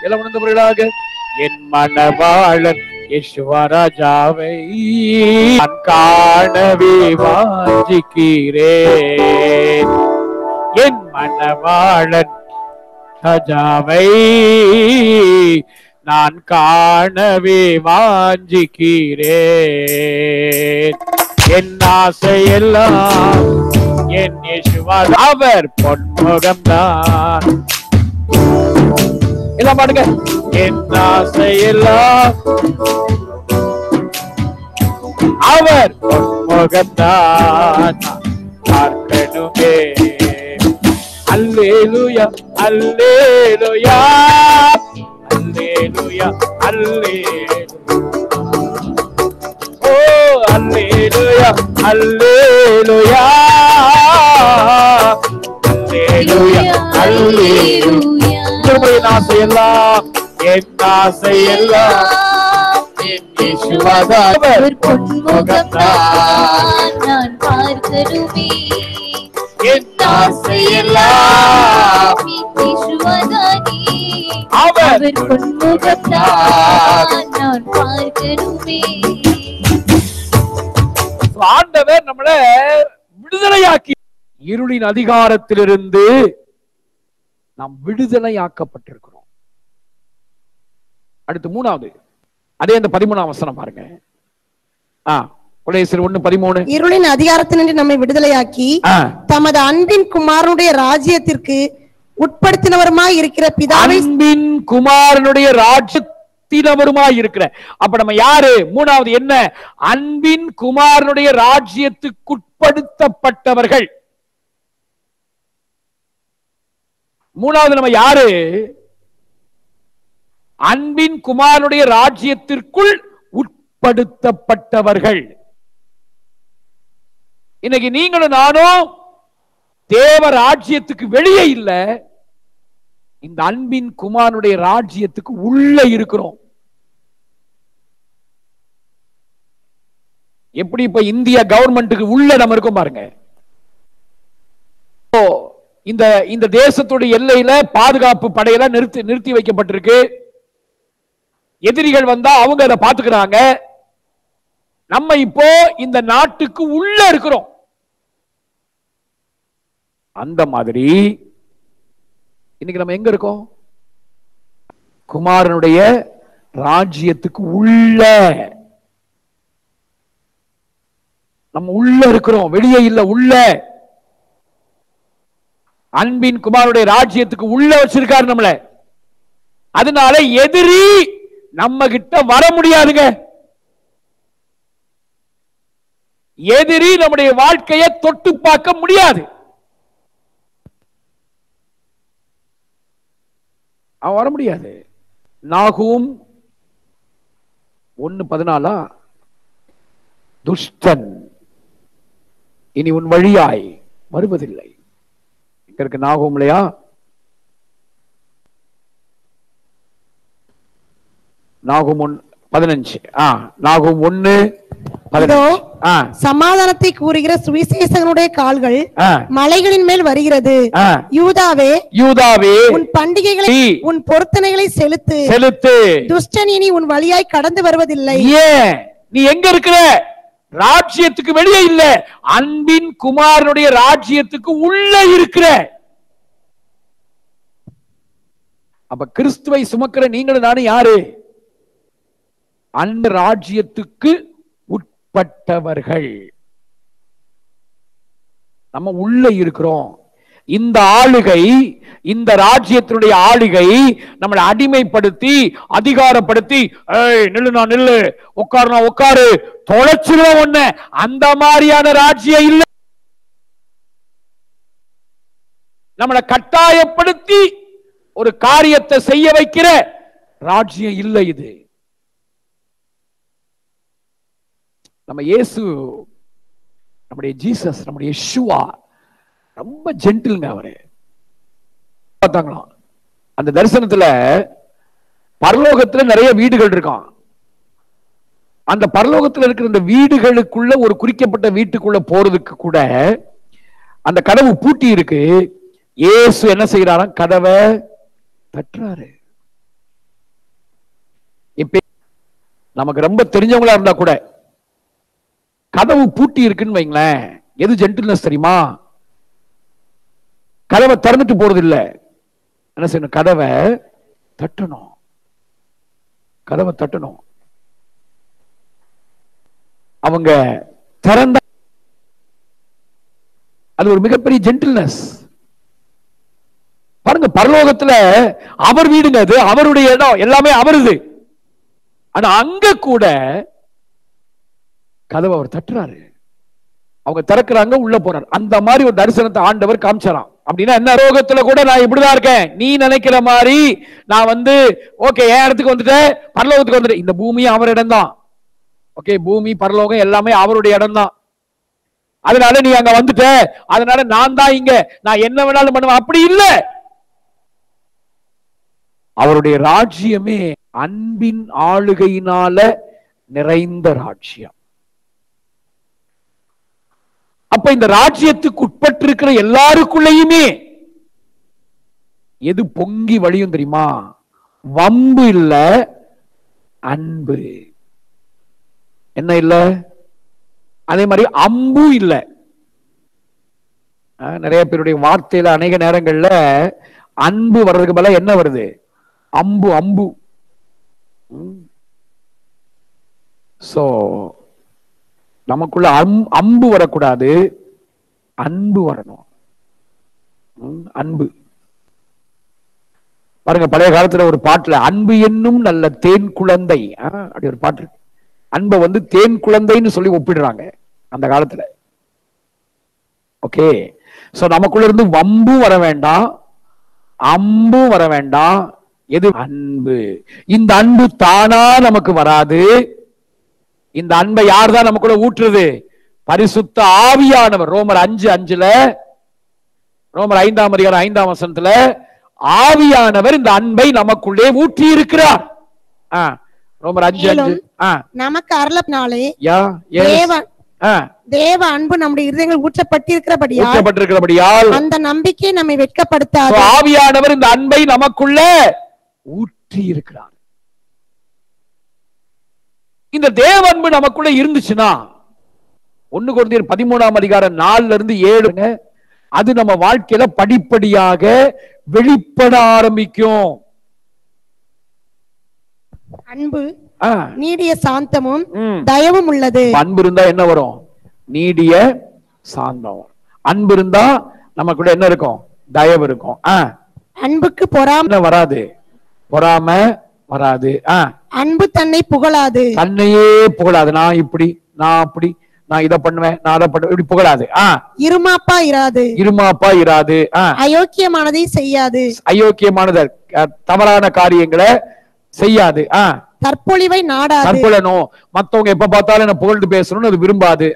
எல்லாம் உணர்ந்தவர்களாக என் மணவாளன் யேசுவராஜாவை நான் காணவே வாஞ்சிக்கிறேன். என் மணவாளன் ராஜாவை நான் காணவே வாஞ்சிக்கிறேன். என் ஆசையெல்லாம் என் இயேசுவா, அவர் பொன்முகம்தான். எல்லாம் பாடுங்க. என் ஆசையெல்லாம் அவர் பொன்முகம்தான் பார்க்கணுமே. அல்லேலூயா அல்லேலூயா அல்லேலூயா அல்லேலூயா, ஓ அல்லேலூயா அல்லேலூயா அல்லேலூயா அல்லேலூயா. என் ஆசையெல்லாம் என் ஆசையெல்லாம் என் இயேசுவாதான், அவர் பொன்முகம்தான் நான் பார்க்கணுமே. என் ஆசையெல்லாம் அவர் பொன்முகம்தான் நான் பார்க்கணுமே. ஆண்டவர் நம்மளை விடுதலையாக்கி, இருளின் அதிகாரத்திலிருந்து நாம் விடுதலையாக்கப்பட்டிருக்கிறோம். அடுத்து மூணாவது, அதே அந்த 13ஆம் வசனம் பாருங்க. கொலோசியர் 1:13. இருளின் அதிகாரத்தினின்று நம்மை விடுதலையாக்கி தமது அன்பின் குமாரனுடைய ராஜ்யத்திற்கு உட்படுத்தினவருமாய் இருக்கிற பிதாவை, அன்பின் குமாரனுடைய ராஜ்யத்தினவருமாய் இருக்கிற. அப்ப நம்ம யாரு? மூணாவது என்ன? அன்பின் குமாரனுடைய ராஜ்யத்துக்குட்படுத்தப்பட்டவர்கள். மூணாவது நம்ம யாரு? அன்பின் குமாரனுடைய ராஜ்யத்திற்குள் உட்படுத்தப்பட்டவர்கள். இன்னைக்கு நீங்களும் நானும் தேவ ராஜ்யத்துக்கு வெளியே இல்ல, இந்த அன்பின் குமாரனுடைய ராஜ்யத்துக்கு உள்ள இருக்கிறோம். எப்படி இப்ப இந்திய கவர்மெண்ட்டுக்கு உள்ள நம்ம இருக்கோம் பாருங்க. இந்த தேசத்துடைய எல்லையில பாதுகாப்பு படையெல்லாம் நிறுத்தி வைக்கப்பட்டிருக்கு. எதிரிகள் வந்தா அவங்க அதை பாத்துக்கிறாங்க. நம்ம இப்போ இந்த நாட்டுக்கு உள்ள இருக்கிறோம். அந்த மாதிரி இன்னைக்கு நம்ம எங்க இருக்கோம்? குமாரனுடைய ராஜ்யத்துக்கு உள்ள நம்ம உள்ள இருக்கிறோம், வெளியே இல்ல, உள்ள. அன்பின் குமாரனுடைய ராஜ்யத்துக்கு உள்ள வச்சிருக்காரு நம்மள. அதனால எதிரி நம்ம கிட்ட வர முடியாதுங்க. எதிரி நம்முடைய வாழ்க்கையை தொட்டு பார்க்க முடியாது. அவன் வர முடியாது. நாகூம் 1:14, துஷ்டன் இனி உன் வழியாய் வருவதில்லை. இங்க இருக்கு நாகூம் இல்லையா? நாகூம் 1:15. நாகூம் 1:15. சமாதானத்தை கூறுகிற சுவிசேஷகனுடைய கால்கள் மலைகளின் மேல் வருகிறது. யூதாவே யூதாவே, உன் பண்டிகைகளை உன் பொருத்தனைகளை செலுத்து. துஷ்டன் இனி உன் வழியாய் கடந்து வருவதில்லை. ஏன் நீ எங்க இருக்கிற? ராஜ்யத்துக்கு வெளியே இல்ல, அன்பின் குமாரனுடைய ராஜ்யத்துக்கு உள்ள இருக்கிற. அப்ப கிறிஸ்துவை சுமக்கிற நீங்களும் நானும் யாரு? அந்த ராஜ்யத்துக்கு உட்பட்டவர்கள். நம்ம உள்ள இருக்கிறோம். இந்த ஆளுகை, இந்த ராஜ்யத்தினுடைய ஆளுகை நம்மளை அடிமைப்படுத்தி அதிகாரப்படுத்தி, நில்லுனா நில்லு, உட்காருனா உட்காரு, தொலைச்சிருவோம் ஒண்ண, அந்த மாதிரியான ராஜ்யம் இல்ல. நம்மளை கட்டாயப்படுத்தி ஒரு காரியத்தை செய்ய வைக்கிற ராஜ்யம் இல்லை இது. நம்ம இயேசு, நம்முடைய ஜீசஸ், நம்முடைய யெஷுவா ரொம்ப ஜென்டில்ங்க. அவரு பார்த்தாங்களாம் அந்த தரிசனத்துல, பரலோகத்துல நிறைய வீடுகள் இருக்கான். அந்த பரலோகத்துல இருக்கிற இந்த வீடுகளுக்குள்ள ஒரு குறிக்கப்பட்ட வீட்டுக்குள்ள போறதுக்கு கூட அந்த கதவு பூட்டி இருக்கு. இயேசு என்ன செய்யறாராம்? கதவை தட்டுறாரு. இப்ப நமக்கு ரொம்ப தெரிஞ்சவங்களா இருந்தா கூட கதவு பூட்டி இருக்குன்னு வைங்களேன், எது ஜென்டில்னஸ் தெரியுமா? கதவை திறந்துட்டு போறது இல்ல, என்ன செய்யணும்? கதவை தட்டணும். கதவை தட்டணும். அவங்க திறந்த, அது ஒரு மிகப்பெரிய ஜென்டில்னஸ். பாருங்க, பரலோகத்துல அவர் வீடுங்க, அது அவருடைய இடம், எல்லாமே அவருது. ஆனா அங்க கூட கதவை அவர் தட்டுறாரு. அவங்க திறக்கிறாங்க, உள்ள போறாரு. அந்த மாதிரி ஒரு தரிசனத்தை ஆண்டவர் காமிச்சாராம். அப்படின்னா என்ன? ரோகத்துல கூட நான் இப்படிதான் இருக்கேன், நீ நினைக்கிற மாதிரி நான் ஓகே என் இடத்துக்கு வந்துட்டேன், பரலோகத்துக்கு வந்துட்டேன். இந்த பூமி அவர் இடம் தான். ஓகே, பூமி பரலோகம் எல்லாமே அவருடைய இடம் தான். அதனால நீ அங்க வந்துட்ட, அதனால நான் தான் இங்க, நான் என்ன வேணாலும் பண்ணுவேன், அப்படி இல்ல. அவருடைய ராஜ்யமே அன்பின் ஆளுகையினால நிறைந்த ராஜ்யம். அப்ப இந்த ராஜ்யத்துக்கு உட்பட்டிருக்கிற எல்லாருக்குள்ளேயுமே எது பொங்கி வழியும் தெரியுமா? வம்பு இல்ல, அன்பு. என்ன இல்ல? அதே மாதிரி அம்பு இல்ல. நிறைய பேருடைய வார்த்தையில அநேக நேரங்கள்ல அன்பு வர்றதுக்கு பதிலா என்ன வருது? அம்பு. அம்பு. சோ நமக்குள்ள அம்பு வரக்கூடாது, அன்பு வரணும். அன்பு. பாருங்க, பழைய காலத்துல ஒரு பாட்டுல அன்பு என்னும் நல்ல தேன் குழந்தை அப்படி ஒரு பாட்டு இருக்கு. அன்பை தேன் குழந்தைன்னு சொல்லி ஒப்பிடுறாங்க அந்த காலத்துல. ஓகே, சோ நமக்குள்ள இருந்து வம்பு வர வேண்டாம், அம்பு வர வேண்டாம். எது? அன்பு. இந்த அன்பு தானா நமக்கு வராது. இந்த அன்பை யார் தான் நமக்குள்ள ஊற்றுறது? பரிசுத்த ஆவியானவர். ரோமர் 5:5, ரோமர் 5ஆம் அதிகாரம் 5ஆம் வசனத்துல ஆவியானவர் இந்த அன்பை நமக்குள்ளே ஊற்றி இருக்கிறார். ரோமர் 5:5 நமக்கு அருளனாலே தேவ அன்பு நம்முடைய இருதயங்கள் ஊற்றப்பட்டிருக்கிறபடியால் அந்த நம்பிக்கை நம்மை வெட்கப்படுத்தாது. ஆவியானவர் இந்த அன்பை நமக்குள்ள ஊற்றி இருக்கிறார். இந்த தேவ அன்பு நமக்குள்ள இருந்துச்சுன்னா 1 கொரிந்தியர் 13ஆம் அதிகாரம் 4-7 அது நம்ம வாழ்க்கையில படிப்படியாக வெளிப்பட ஆரம்பிக்கும். அன்பு நீடிய சாந்தமும் தயவும் உள்ளது. அன்பு இருந்தா என்ன வரும்? நீடிய சாந்தம். அன்பு இருந்தா நமக்குள்ள என்ன இருக்கும்? தயவு இருக்கும். அன்புக்கு பொறாமை வராது, பொறாமை வராது. அன்பு தன்னை புகழாது, தன்னையே புகழாது. நான் இப்படி, நான் அப்படி, நான் இதை பண்ணுவேன், நான் அதை பண்ணுவேன், இப்படி புகழாது. இருமாப்பா இராது, இருமாப்பா இராது. அயோக்கியமானதை செய்யாது, அயோக்கியமானது தவறான காரியங்களை செய்யாது. தற்பொழிவை நாடாது, தற்பொழணும். மத்தவங்க எப்ப பார்த்தாலும் என்ன புகழ்ந்து பேசணும்னு அது விரும்பாது.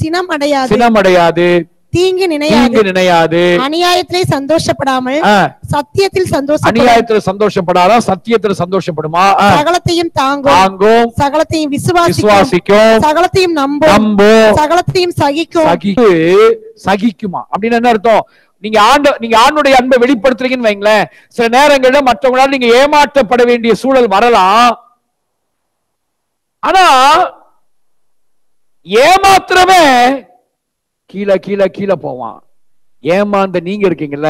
சினம் அடையாது, சினம் அடையாது, தீங்கு நினையாது, அநியாயத்திலே சந்தோஷப்படாமல் சத்தியத்தில் சந்தோஷம், அநியாயத்தில் சந்தோஷப்படாத சத்தியத்தில் சந்தோஷப்படுமா, சகலத்தையும் தாங்கும், சகலத்தையும் விசுவாசிக்கும், சகலத்தையும் நம்பும், சகலத்தையும் சகிக்குமா. அப்படின்னு என்ன அர்த்தம்? நீங்க ஆண்டுடைய அன்பை வெளிப்படுத்துறீங்கன்னு வைங்களேன், சில நேரங்கள்ல மற்றவங்களால நீங்க ஏமாற்றப்பட வேண்டிய சூழல் வரலாம். ஆனா ஏமாத்துறவன் கீழே கீழே கீழே போவான். ஏமாந்த நீங்க இருக்கீங்கல்ல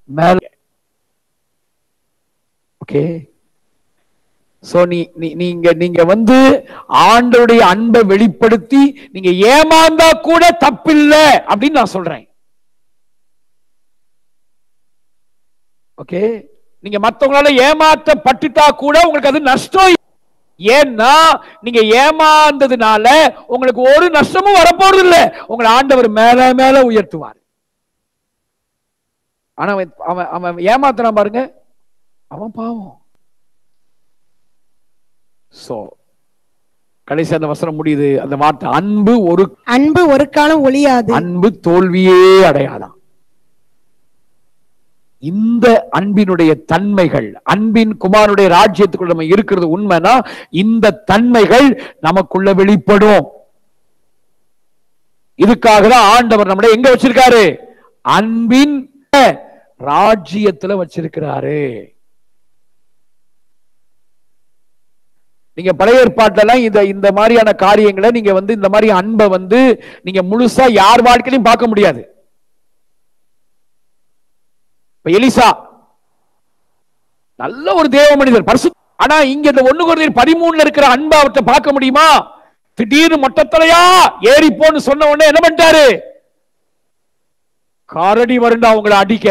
மேல. ஓகே, சோ நீங்க ஆண்டவருடைய அன்பை வெளிப்படுத்தி நீங்க ஏமாந்தா கூட தப்பில்லை அப்படின்னு நான் சொல்றேன். ஓகே, நீங்க மத்தவங்களால ஏமாற்றப்பட்டுட்டா கூட உங்களுக்கு அது நஷ்டம். ஏன்னா நீங்க ஏமாந்ததுனால உங்களுக்கு ஒரு நஷ்டமும் வரப்போறது இல்லை. உங்களை ஆண்டவர் மேல மேல உயர்த்துவார். ஆனா அவன் ஏமாத்துறான் பாருங்க, அவன் பாவம். சோ கடைசி அந்த வசனம் முடியுது, அந்த வார்த்தை அன்பு ஒரு காலம் ஒளியாது, அன்பு தோல்வியே அடையாதான். இந்த அன்பினுடைய தன்மைகள், அன்பின் குமாரனுடைய ராஜ்யத்துக்குள்ள நம்ம இருக்கிறது உண்மைனா இந்த தன்மைகள் நமக்குள்ள வெளிப்படும். இதுக்காக தான் ஆண்டவர் நம்மளை எங்க வச்சிருக்காரு? அன்பின் ராஜ்யத்துல வச்சிருக்கிறாரு. நீங்க பழைய ஏற்பாட்டுல இந்த மாதிரியான காரியங்களை நீங்க இந்த மாதிரி அன்பை நீங்க முழுசா யார் வாழ்க்கையிலும் பார்க்க முடியாது. இப்ப எலிசா நல்ல ஒரு தேவ மனிதர், ஆனா இங்க இந்த 1 கொரிந்தியர் 13 இருக்கிற அன்பை அவர்கிட்ட பார்க்க முடியுமா? திடீர்னு மொட்டத்தலையா ஏறி போன்னு சொன்ன உடனே என்ன பண்ணிட்டாரு? காரடி வருண்டா உங்களை அடிக்க.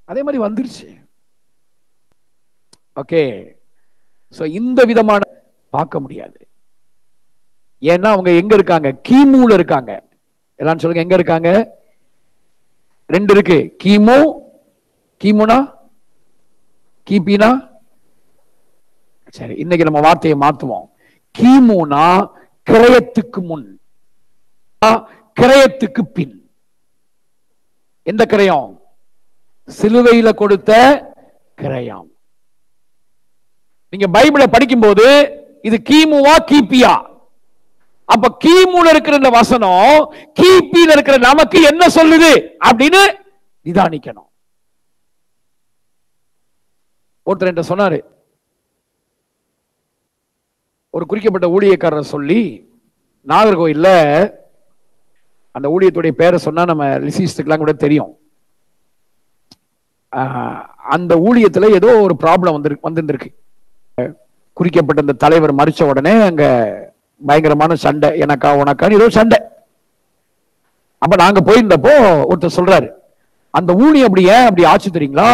அதே மாதிரி வந்துருச்சு. ஓகே, சோ இந்த விதமான பார்க்க முடியாது. ஏன்னா அவங்க எங்க இருக்காங்க? கிமுல இருக்காங்க. எல்லாம் சொல்லுங்க, எங்க இருக்காங்க? 2 இருக்கு. கிமுனா கிபினா. சரி, இன்னைக்கு நம்ம வார்த்தையை மாத்துவோம். கிமுனா கிரயத்துக்கு முன், கிரயத்துக்கு பின். எந்த கிரயம்? சிலுவையில கொடுத்த கிரயம். நீங்க பைபிளை படிக்கும் போது இது கிமுவா கிபியா? அப்ப கிமுல இருக்கிற இந்த வசனம் கிபில இருக்கிற நமக்கு என்ன சொல்லுது அப்படின்னு நிதானிக்கணும். ஒருத்தர் என்கிட்ட சொன்னாரு, ஒரு குறிக்கப்பட்ட ஊழியக்காரர் சொல்லி, நாகர்கோயில்ல அந்த ஊழியத்துடைய பேரை சொன்னா நம்ம லிசிஸ்டுக்கெல்லாம் கூட தெரியும். அந்த ஊழியத்துல ஏதோ ஒரு ப்ராப்ளம் வந்திருக்கு. குறிக்கப்பட்ட அந்த தலைவர் மறிச்ச உடனே அங்க பயங்கரமான சண்டை, எனக்கா உனக்கான்னு ஏதோ சண்டை. அப்ப நாங்க போயிருந்தப்போ ஒருத்தர் சொல்றாரு, அந்த ஊழியம் அப்படி ஆச்சு தெரியுங்களா,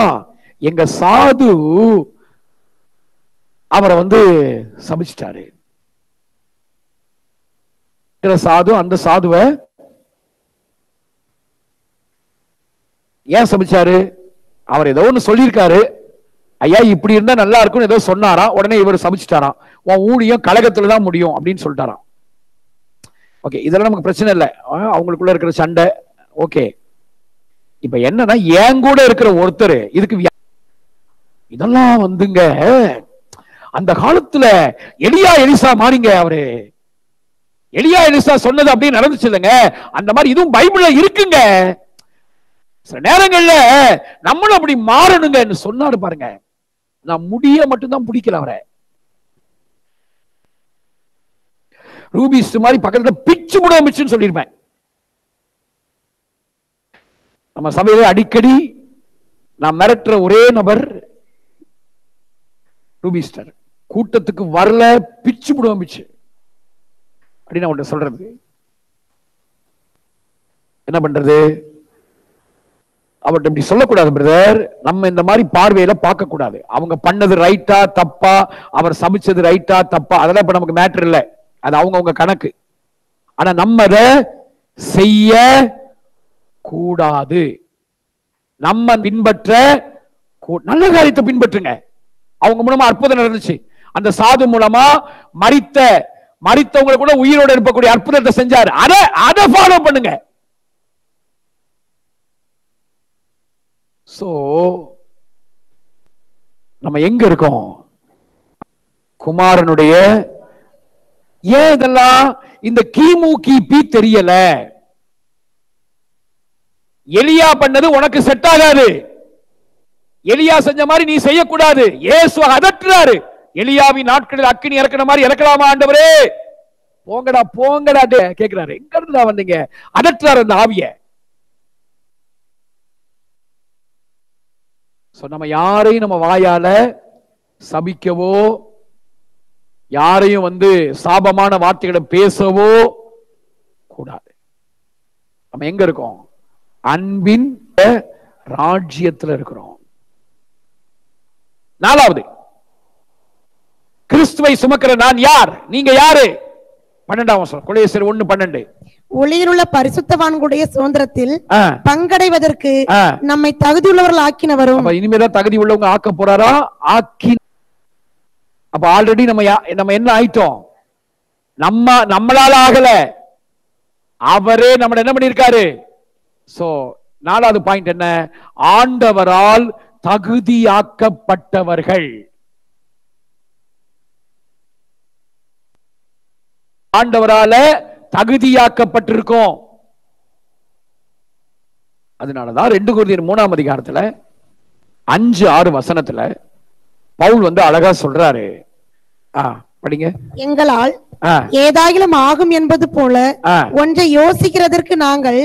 எங்க சாது அவரை சபிச்சிட்டாரு. சாது அந்த சாதுவை ஏன் சபிச்சாரு? அவர் ஏதோ ஒண்ணு சொல்லியிருக்காரு, ஐயா இப்படி இருந்தா நல்லா இருக்கும் ஏதோ சொன்னாராம். உடனே இவர் சபிச்சிட்டாராம், உன் ஊழியம் கழகத்துல தான் முடியும் அப்படின்னு சொல்லிட்டாராம். ஓகே, இதெல்லாம் நமக்கு பிரச்சனை இல்லை, அவங்களுக்குள்ள இருக்கிற சண்டை. ஓகே, இப்ப என்னன்னா என் கூட இருக்கிற ஒருத்தர் இதுக்கு இதெல்லாம் அந்த காலத்துல எலிசா மாறிங்க. அவரு எலியா எலிசா சொன்னது அப்படியே நடந்துச்சு இல்லைங்க. அந்த மாதிரி இதுவும் பைபிள்ல இருக்குங்க. சில நேரங்கள்ல நம்மளும் அப்படி மாறணுங்க சொன்னாரு பாருங்க. நான் முடிய மட்டும்தான் பிடிக்கல அவரை. ரூபிஸ் மாதிரி பக்கத்துல பிச்சு முடிச்சுன்னு சொல்லிருப்பேன். நம்ம சபையில அடிக்கடி நான் மிரட்டுற ஒரே நபர் ரூபிஸ்டர். கூட்டத்துக்கு வரல, பிச்சு முடிச்சு அப்படின்னு அவன்கிட்ட சொல்றது. என்ன பண்றது? அவர்கிட்ட இப்படி சொல்லக்கூடாது பிரதர். நம்ம இந்த மாதிரி பார்வையில பார்க்க கூடாது. அவங்க பண்ணது ரைட்டா தப்பா, அவர் சமைச்சது ரைட்டா தப்பா, அதெல்லாம் இப்ப நமக்கு மேட்டர் இல்லை. அது அவங்க கணக்கு. ஆனா நம்ம அதை செய்ய கூடாது. நம்ம பின்பற்ற நல்ல காரியத்தை பின்பற்றுங்க. அவங்க மூலமா அற்புதம் நடந்துச்சு. அந்த சாது மூலமா மரித்தவங்களை கூட உயிரோடு எழுப்பக்கூடிய அற்புதத்தை செஞ்சாரு. அதை ஃபாலோ பண்ணுங்க. சோ நம்ம எங்க இருக்கோம்? குமாரனுடைய ஏன் இதெல்லாம் இந்த கிமு கிபி தெரியல? எலியா பண்ணது உனக்கு செட் ஆகாது. எலியா செஞ்ச மாதிரி நீ செய்யக்கூடாது. இயேசு அதட்டுறாரு. எலியாவின் நாட்களில் அக்கினி இறக்குற மாதிரி இறக்கலாமா ஆண்டவரே? போங்கடா போங்கடா கேக்குறாரு. எங்க இருந்து வந்தீங்க? அதட்டுறாரு அந்த ஆவிய. நம்ம யாரையும் நம்ம வாயால சபிக்கவோ, யாரையும் சாபமான வார்த்தைகளை பேசவோ கூடாது. நம்ம எங்க இருக்கோம்? அன்பின் ராஜ்யத்தில் இருக்கிறோம். 4வது, கிறிஸ்துவை சுமக்கிற நான் யார்? நீங்க யாரு? 12ஆம் வசனம், கொலோசியர் 1:12. ஒளியிலுள்ள பரிசுத்தவான்களுடைய சுதந்திரத்தில் பங்கடைவதற்கு நம்மை தகுதியுள்ளவர்கள் ஆக்கினவரும். இனிமேதான் தகுதி உள்ளவங்க ஆக்க போறாரா? அப்ப ஆல்ரெடி நம்ம என்ன ஆயிட்டோம்? நம்மளால ஆகல, அவரே நம்ம என்ன பண்ணிருக்காரு. சோ 4வது பாயிண்ட் என்ன? ஆண்டவரால் தகுதியாக்கப்பட்டவர்கள். ஆண்டவரால தகுதியாக்கப்பட்டிருக்கோம். அதனாலதான் 2 கொரிந்தியர் 3ஆம் அதிகாரத்துல 5-6 வசனத்துல பவுல் அழகா சொல்றாரு. படிங்க. எங்களால் ஏதாயிலும் ஆகும் என்பது போல ஒன்றை யோசிக்கிறதற்கு நாங்கள்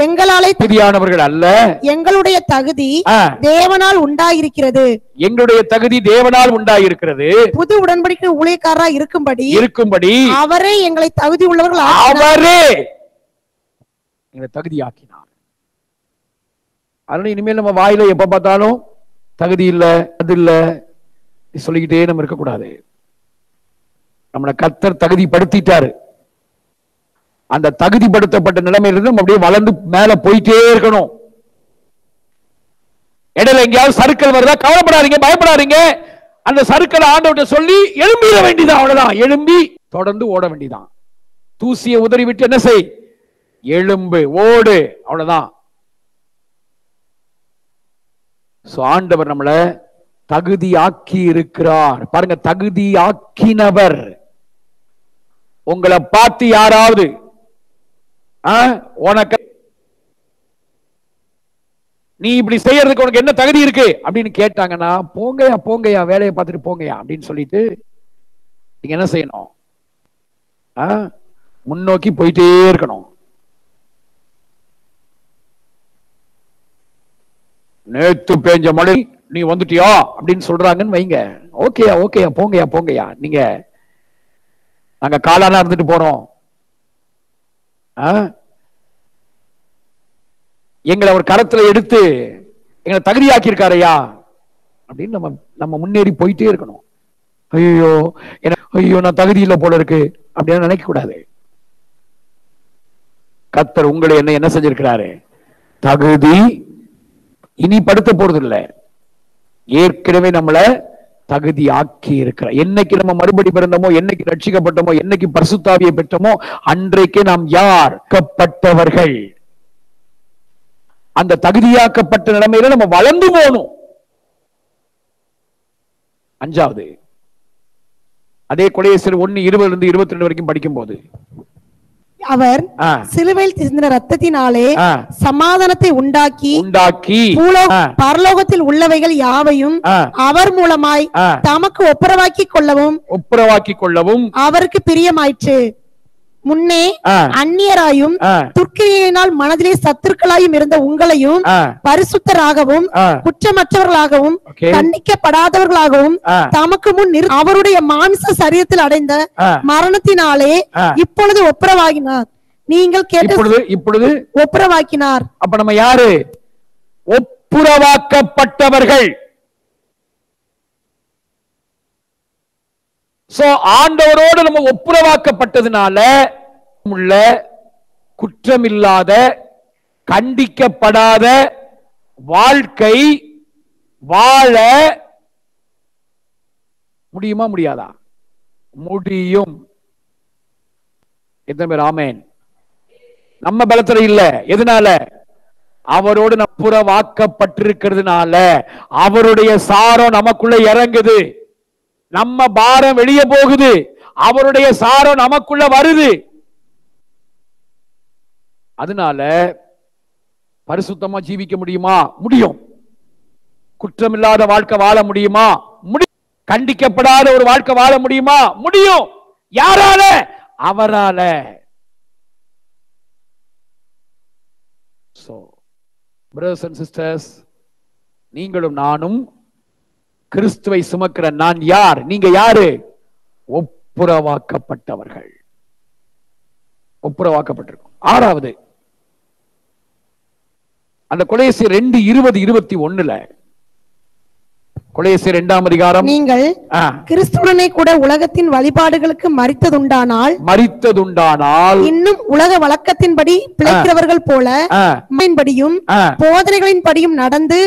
எங்களாலே தகுதியானவர்கள் அல்ல. எங்களுடைய தகுதி தேவனால் உண்டாயிருக்கிறது. எங்களுடைய தகுதி தேவனால் உண்டாயிருக்கிறது. புது உடன்படிக்கை ஊழியக்காரராய் இருக்கும்படி அவரே எங்களை தகுதி உள்ளவர்கள், அவரே எங்களை தகுதியாக்கினார். அதனால இனிமேல் நம்ம வாயில எப்ப பார்த்தாலும் தகுதி இல்ல, அது இல்ல சொல்லிக்கிட்டே நம்ம இருக்கக்கூடாது. நம்மளை கர்த்தர் தகுதிப்படுத்திட்டாரு. அந்த தகுதிப்படுத்தப்பட்ட நிலைமையிலிருந்து நம்ம அப்படியே வளர்ந்து மேல போயிட்டே இருக்கணும். இடையில எங்கேயாவது சறுக்கல் வருதா, கவலைப்படாதீங்க, பயப்படாதீங்க. அந்த சறுக்கல் ஆண்டவர்கிட்ட சொல்லி எழும்பிட வேண்டியதான். அவ்வளவுதான். எழும்பி தொடர்ந்து ஓட வேண்டியதான். தூசியை உதறி விட்டு என்ன செய்? எழும்பு, ஓடு. அவ்வளவுதான். ஆண்டவர் நம்மளை தகுதியாக்கி இருக்கிறார். பாருங்க, தகுதியாக்கினவர். உங்களை பார்த்து யாராவது உனக்கு நீ இப்படி செய்யறதுக்கு உனக்கு என்ன தகுதி இருக்கு அப்படின்னு கேட்டாங்கன்னா, போங்கயா வேலையை பார்த்துட்டு போங்கயா அப்படின்னு சொல்லிட்டு நீங்க என்ன செய்யணும்? முன்னோக்கி போயிட்டே இருக்கணும். நேத்து பேஞ்ச மழை நீ வந்துட்டியா அப்படின்னு சொல்றாங்கன்னு வைங்க. ஓகேயா போங்கயா நீங்க நாங்க காலானா இருந்துட்டு போறோம். எங்களை ஒரு கரத்துல எடுத்து எங்களை தகுதியாக்கி இருக்காரையா அப்படின்னு நம்ம முன்னேறி போயிட்டே இருக்கணும். ஐயோ நான் தகுதி இல்லை போல இருக்கு அப்படின்னு நினைக்க கூடாது. கர்த்தர் உங்களை என்ன செஞ்சிருக்கிறாரு? தகுதி இனி படுத்த போறது இல்லை, ஏற்கனவே நம்மளை தகுதி ஆக்கி இருக்கிறார். என்னைக்கு நம்ம மறுபடி பிறந்தோமோ, என்னைக்கு ரட்சிக்கப்பட்டோமோ, என்னைக்கு பரிசுத்தாவியை பெற்றோமோ, அன்றைக்கே நாம் யார்க்கப்பட்டவர்கள். அந்த தகுதியாக்கப்பட்ட நிலைமையில நம்ம வளர்ந்து போகணும். 5வது, அதே கொலையேசர் 1:20-22 வரைக்கும் படிக்கும் போது, அவர் சிலுவையில் சிந்தின ரத்தத்தினாலே சமாதானத்தை உண்டாக்கி பரலோகத்தில் உள்ளவைகள் யாவையும் அவர் மூலமாய் தமக்கு ஒப்புரவாக்கி கொள்ளவும் அவருக்கு பிரியமாயிற்று. முன்னே அந்நியராயும் துர்க்கிரியினால் மனதிலே சத்துருக்களாயும் இருந்த உங்களையும் பரிசுத்தராகவும் குற்றமற்றவர்களாகவும் தண்டிக்கப்படாதவர்களாகவும் தமக்கு முன் அவருடைய மாமிச சரீரத்தில் அடைந்த மரணத்தினாலே இப்பொழுது ஒப்புரவாகினார். நீங்கள் கேட்ட இப்பொழுது ஒப்புரவாக்கினார். அப்ப நம்ம யாரு? ஒப்புரவாக்கப்பட்டவர்கள். ஆண்டவரோடு நம்ம ஒப்புரவாக்கப்பட்டதுனால உள்ள குற்றமில்லாத கண்டிக்கப்படாத வாழ்க்கை வாழ முடியுமா? முடியாதா? முடியும். எத்தனை பேர் ஆமென்? நம்ம பலத்துல இல்ல. எதனால? அவரோடு நம்ம புறவாக்கப்பட்டிருக்கிறதுனால. அவருடைய சாரம் நமக்குள்ள இறங்குது, நம்ம பாரம் வெளியே போகுது, அவருடைய சாரம் நமக்குள்ள வருது. அதனால பரிசுத்தமா ஜீவிக்க முடியுமா? முடியும். குற்றமில்லாத வாழ்க்கை வாழ முடியுமா? முடியும். கண்டிக்கப்படாத ஒரு வாழ்க்கை வாழ முடியுமா? முடியும். யாரால? அவரால. brothers and sisters, நீங்களும் நானும் கிறிஸ்துவை சுமக்கிற நான் யார்? நீங்க யாரு? ஒப்புரவாக்கப்பட்டவர்கள். ஒப்புரவாக்கப்பட்டிருக்கும். 6வது, அந்த கொலையேசியர் 2:20-21 கொலோசியர் 2ஆம் அதிகாரம். நீங்கள் கிறிஸ்துவுடனே கூட உலகத்தின் வழிபாடுகளுக்கு மரித்ததுண்டானால் இன்னும் உலக வழக்கத்தின்படி பிழைக்கிறவர்கள் போல படியும் போதனைகளின் படியும் நடந்து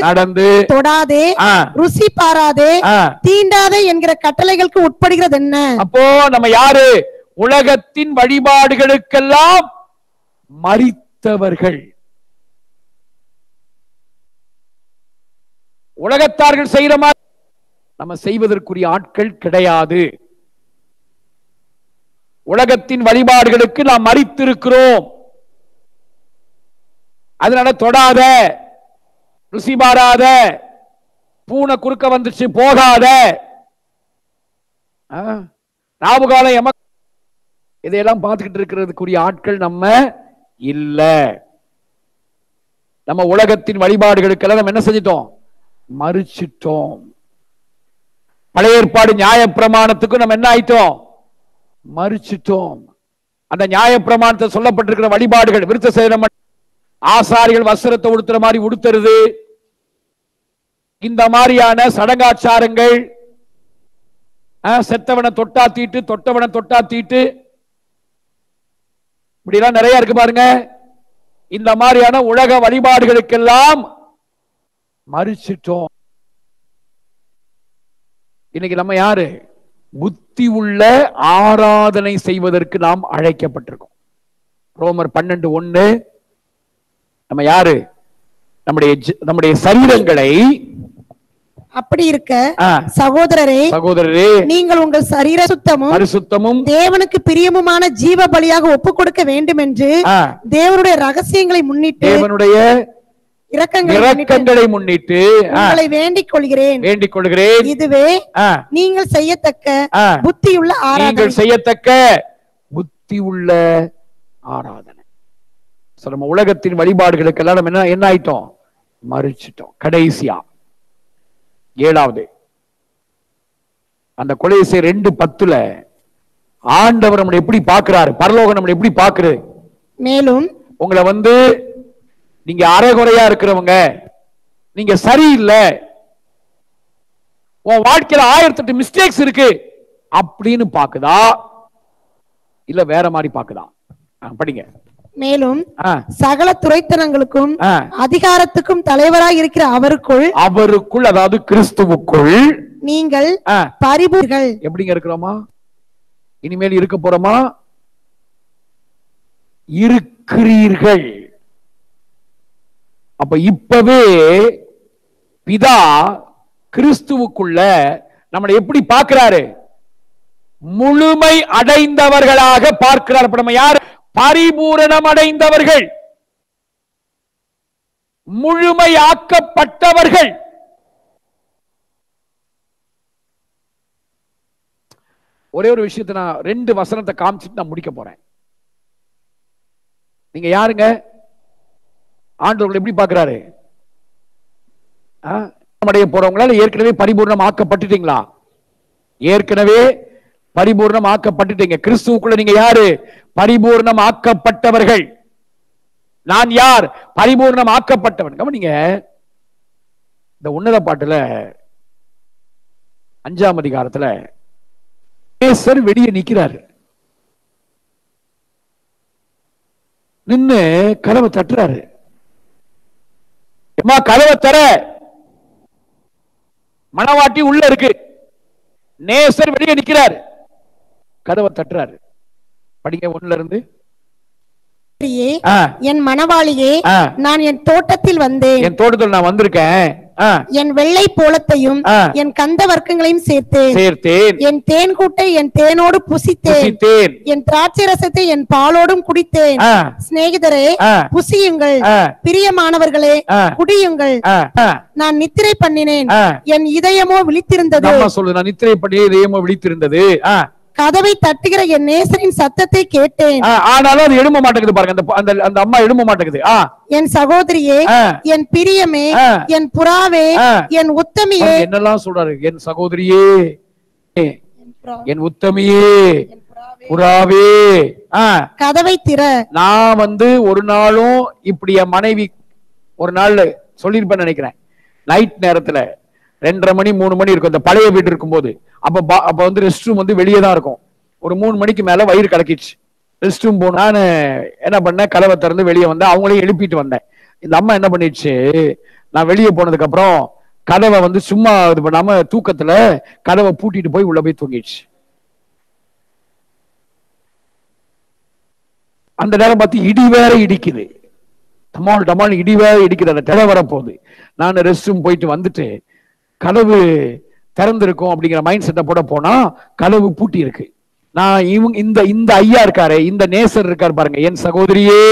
தொடாதே, ருசி பாராதே, தீண்டாதே என்கிற கட்டளைகளுக்கு உட்படுகிறது என்ன? அப்போ நம்ம யாரு? உலகத்தின் வழிபாடுகளுக்கெல்லாம் மரித்தவர்கள். உலகத்தார்கள் செய்யற மாதிரி நம்ம செய்வதற்குரிய ஆட்கள் கிடையாது. உலகத்தின் வழிபாடுகளுக்கு நாம் மரித்திருக்கிறோம். அதனால தொடாத, ருசி பாராத, பூனை குறுக்க வந்துச்சு போகாத, ராவுகாலம் இதையெல்லாம் பார்த்துக்கிட்டு இருக்கிறதுக்குரிய ஆட்கள் நம்ம இல்ல. நம்ம உலகத்தின் வழிபாடுகளுக்கெல்லாம் நம்ம என்ன செஞ்சிட்டோம்? மறிச்சிட்டோம். பழைய ஏற்பாடு நியாயப்பிரமாணத்துக்கு நம்ம என்ன ஆயிட்டோம்? மறிச்சிட்டோம். அந்த நியாயப்பிரமாணத்தை சொல்லப்பட்டிருக்கிற வழிபாடுகள், விருத்த சேதனம், ஆசாரிகள் வஸ்திரத்தை உடுத்துற மாதிரி உடுத்துறது, இந்த மாதிரியான சடங்காச்சாரங்கள், செத்தவனை தொட்டா தீட்டு, தொட்டவனை தொட்டா தீட்டு, இப்படி எல்லாம் நிறைய இருக்கு பாருங்க. இந்த மாதிரியான உலக வழிபாடுகளுக்கெல்லாம் மறிச்சிட்டோம். இன்னைக்கு நம்ம யாரு? புத்தி உள்ள ஆராதனை செய்வதற்கு நாம் அழைக்கப்பட்டிருக்கோம். ரோமர் 12:1. நம்ம யாரு? நம்முடைய சரீரங்களை அப்படி இருக்க சகோதரரே நீங்கள் உங்கள் சரீர சுத்தமும் தேவனுக்கு பிரியமுமான ஜீவ பலியாக ஒப்புக் கொடுக்க வேண்டும் என்று தேவனுடைய ரகசியங்களை முன்னிட்டு, தேவனுடைய இரக்கங்களை முன்னிட்டு உங்களை வேண்டிக் கொள்கிறேன். இதுவே நீங்கள் செய்யத்தக்க புத்தியுள்ள ஆராதனை. நம்ம உலகத்தின் வழிபாடுகளுக்கெல்லாம் நம்ம என்ன ஆயிட்டோம்? மறிச்சிட்டோம். கடைசியா 7வது அந்த கொலோசியர் 2:10 ஆண்டவர் நம்மளை எப்படி பார்க்கிறாரு? பரலோகம் நம்மளை எப்படி பார்க்கிறது? மேலும் உங்களை நீங்க அரைகுறையா இருக்கிறவங்க, நீங்க சரியில்லை, உன் வாழ்க்கையில 1008 மிஸ்டேக்ஸ் இருக்கு அப்படின்னு பாக்குதா, இல்ல வேற மாதிரி பாக்குதா? படிங்க. மேலும் சகல துரைத்தனங்களுக்கும் அதிகாரத்துக்கும் தலைவராய் இருக்கிற அவருக்குள், அதாவது கிறிஸ்துவுக்குள் நீங்கள் பரிபூரணர்கள். எப்படிங்க இருக்கிறோமா? இனிமேல் இருக்க போறோமா? இருக்கிறீர்கள். அப்ப இப்பவே பிதா கிறிஸ்துவுக்குள்ள நம்மளை எப்படி பார்க்கிறாரு? முழுமை அடைந்தவர்களாக பார்க்கிறார். அப்ப நம்ம யார்? பரிபூரணம் அடைந்தவர்கள், முழுமையாக்கப்பட்டவர்கள். ஒரே ஒரு விஷயத்தை நான் 2 வசனத்தை காமிச்சிட்டு நான் முடிக்க போறேன். நீங்க யாருங்க? ஆண்டவர்கள் எப்படி பார்க்கிறாரு? அடைய போறவங்களால ஏற்கனவே பரிபூர்ணம் ஆக்கப்பட்டுட்டீங்களா? ஏற்கனவே பரிபூர்ணம் ஆக்கப்பட்டுட்டீங்க. கிறிஸ்துவுக்குள்ள நீங்க யாரு? பரிபூர்ணம் ஆக்கப்பட்டவர்கள். நான் யார்? பரிபூர்ணம் ஆக்கப்பட்டவன். கவனிங்க, இந்த உன்னத பாட்டுல 5ஆம் அதிகாரத்துல நேசர் வெளியே நிக்கிறாரு. நின்னு கதவை தட்டுறாரு. கதவை தர, மணவாட்டி உள்ள இருக்கு, நேசர் வெளியே நிக்கிறார், கதவை தட்டுறாரு. படிங்க 1ல இருந்து. என் மணவாளியே, நான் என் தோட்டத்தில் வந்தேன், என் தோட்டத்தில் நான் வந்திருக்கேன், என் வெள்ளை போலத்தையும் என் கந்த வர்க்கங்களையும் சேர்த்தேன், என் தேன் கூட்டை என் தேனோடு புசித்தேன், என் திராட்சை ரசத்தை என் பாலோடும் குடித்தேன். சிநேகிதரே, புசியுங்கள், பிரியமானவர்களே குடியுங்கள். நான் நித்திரை பண்ணினேன், என் இதயமோ விழித்திருந்தது. நான் நித்திரை பண்ணி இதயமோ விழித்திருந்தது. கதவை தட்டுகிற என் நேசரின் சத்தத்தை கேட்டேன், ஆனாலும் அது எழும்ப மாட்டேங்குது. பாருங்க, அந்த அம்மா எழும்ப மாட்டேங்குது. என் சகோதரியே, என் பிரியமே, என் புறாவே, என் உத்தமியே. என்னெல்லாம் சொல்றாரு? என் சகோதரியே, என் உத்தமியே, புறாவே, கதவை திற. நான் ஒரு நாளும் இப்படி என் மனைவி ஒரு நாள் சொல்லிருப்பேன் நினைக்கிறேன். நைட் நேரத்துல 2:30 மணி 3 மணி இருக்கும். இந்த பழைய வீடு இருக்கும்போது அப்ப வந்து ரெஸ்ட் ரூம் வந்து வெளியே தான் இருக்கும். ஒரு 3 மணிக்கு மேல வயிறு கலக்கிடுச்சு. ரெஸ்ட் ரூம் போன நான் என்ன பண்ணேன், கதவை திறந்து வெளியே வந்தேன். அவங்களையும் எழுப்பிட்டு வந்தேன். இந்த அம்மா என்ன பண்ணிடுச்சு, நான் வெளியே போனதுக்கு அப்புறம் கதவை வந்து சும்மா இது பண்ணாம தூக்கத்துல கதவை பூட்டிட்டு போய் உள்ள போய் தூங்கிடுச்சு. அந்த நேரம் பார்த்து இடி வேற இடிக்குது, டமால் டமால் இடி வேற இடிக்குது. அந்த திரை வரப்போகுது. நான் ரெஸ்ட் ரூம் போயிட்டு வந்துட்டு கதவு திறந்திருக்கும் அப்படிங்கிற மைண்ட் செட்டப்போட போனா கதவு பூட்டி இருக்கு. நான் இந்த ஐயா இருக்காரு, இந்த நேசர் இருக்காரு பாருங்க, என் சகோதரியே,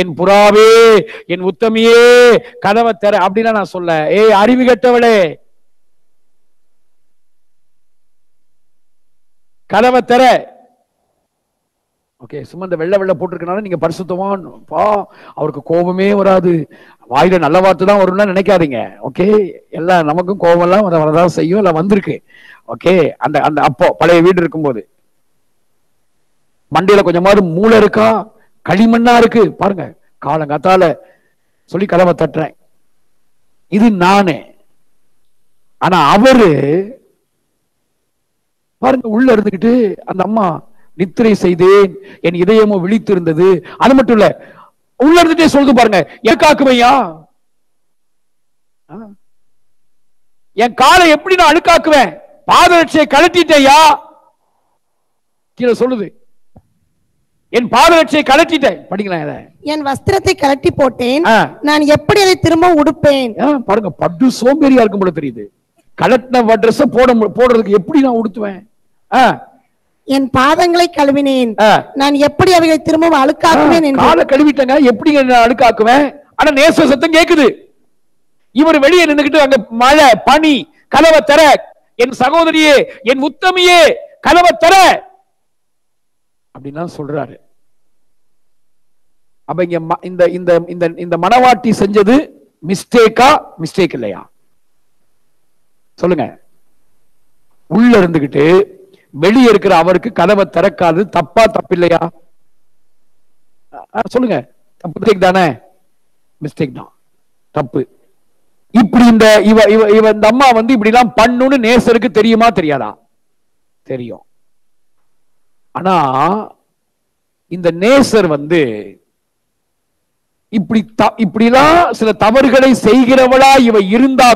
என் புறாவே, என் உத்தமியே, கதவை திற அப்படின்னா நான் சொல்ல, ஏய் அறிவு கெட்டவளே, கதவை திற. ஓகே, சும்மா இந்த வெள்ளை வெள்ளை போட்டிருக்கனால நீங்க பரிசுத்தவான் பா, அவருக்கு கோபமே வராது, வாயில நல்ல வார்த்தை தான் வரும்னா நினைக்காதீங்க. ஓகே, எல்லாம் நமக்கும் கோபம் எல்லாம் வரதான் செய்யும், எல்லாம் வந்திருக்கு. ஓகே, அந்த அந்த அப்போ பழைய வீடு இருக்கும்போது மண்டையில கொஞ்சமாவது மூளை இருக்கா, களிமண்ணா இருக்கு பாருங்க. காலங்காத்தால சொல்லி கதவை தட்டுறேன், இது நானே. ஆனா அவரு பாருங்க உள்ள இருந்துகிட்டு, அந்த அம்மா நித்திரை செய்தேன், என் இதயமோ விழித்திருந்தது. அது மட்டும் இல்ல, உள்ள இருந்துட்டே சொல்லுது பாருங்க, எதுக்காக்குவையா, என் காலை எப்படி நான் அழுக்காக்குவேன், பாதரட்சையை கழட்டிட்டேயா, கீழே சொல்லுது, என் பாதரட்சையை கழட்டிட்டேன். படிங்களா, என் வஸ்திரத்தை கழட்டி போட்டேன், நான் எப்படி அதை திரும்ப உடுப்பேன். பாருங்க, பட்டு சோம்பேறியா இருக்கும் போல தெரியுது. கலட்டின ட்ரெஸ் போடுறதுக்கு எப்படி நான் உடுத்துவேன். என் பாதங்களை கழுவினேன், நான் எப்படி அவைகளை திரும்ப அழுக்காக்குவேன். காலை கழுவிட்டங்க, எப்படி அழுக்காக்குவேன். ஆனா நேச சத்தம் கேக்குது. இவர் வெளியே நின்றுகிட்டு அங்க மழை பனி, கதவை தர, என் சகோதரியே, என் உத்தமியே, கதவை தர அப்படின்னா சொல்றாரு. அப்ப இங்க இந்த மனவாட்டி செஞ்சது மிஸ்டேக்கா, மிஸ்டேக் இல்லையா சொல்லுங்க. உள்ள இருந்துகிட்டு வெளியே இருக்கிற அவருக்கு கதவை திறக்காது தப்பா, தப்பு இல்லையா சொல்லுங்க. தப்பு தானே, மிஸ்டேக் தான், தப்பு. இப்படி இந்த இந்த அம்மா வந்து இப்படி எல்லாம் பண்ணுன்னு நேசருக்கு தெரியுமா தெரியாதா? தெரியும். ஆனா இந்த நேசர் வந்து இப்படிலாம் சில தவறுகளை செய்கிறவளா இவ இருந்தா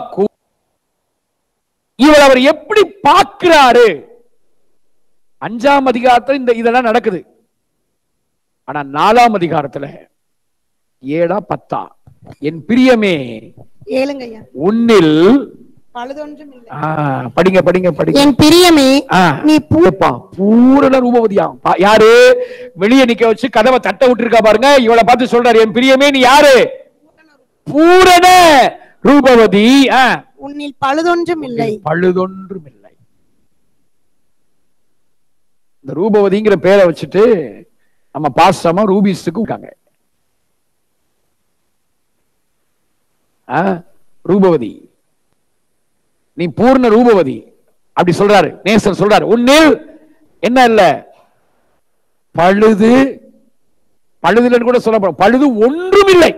இவள் அவர் எப்படி பார்க்கிறாரு? 5ஆம் அதிகாரத்துல இதெல்லாம் நடக்குது. ஆனா 4ஆம் அதிகாரத்துல 7 10 என் பிரியமே உன்னில் படிங்க படிங்க படிங்க. என் பிரியமே நீ பூரண ரூபவதியா. யாரு வெளியே நிக்க வச்சு கதவை தட்ட விட்டு இருக்கா பாருங்க, இவளை பார்த்து சொல்றாரு, என் பிரியமே நீ யாரு? பூரண ரூபவதி, உன்னில் பழுதொன்றும் இல்லை, பழுதொன்றும் இல்லை. இந்த ரூபவதிங்கிற பேரை வச்சுட்டு நம்ம பாஸ்டமா ரூபிஸ்டுக்கு இருக்காங்க. ரூபவதி, நீ பூர்ண ரூபவதி அப்படி சொல்றாரு நேசர். சொல்றாரு உன்னில் என்ன இல்ல, பழுது, பழுதுன்னு கூட சொல்ல, பழுது ஒன்றும் இல்லை.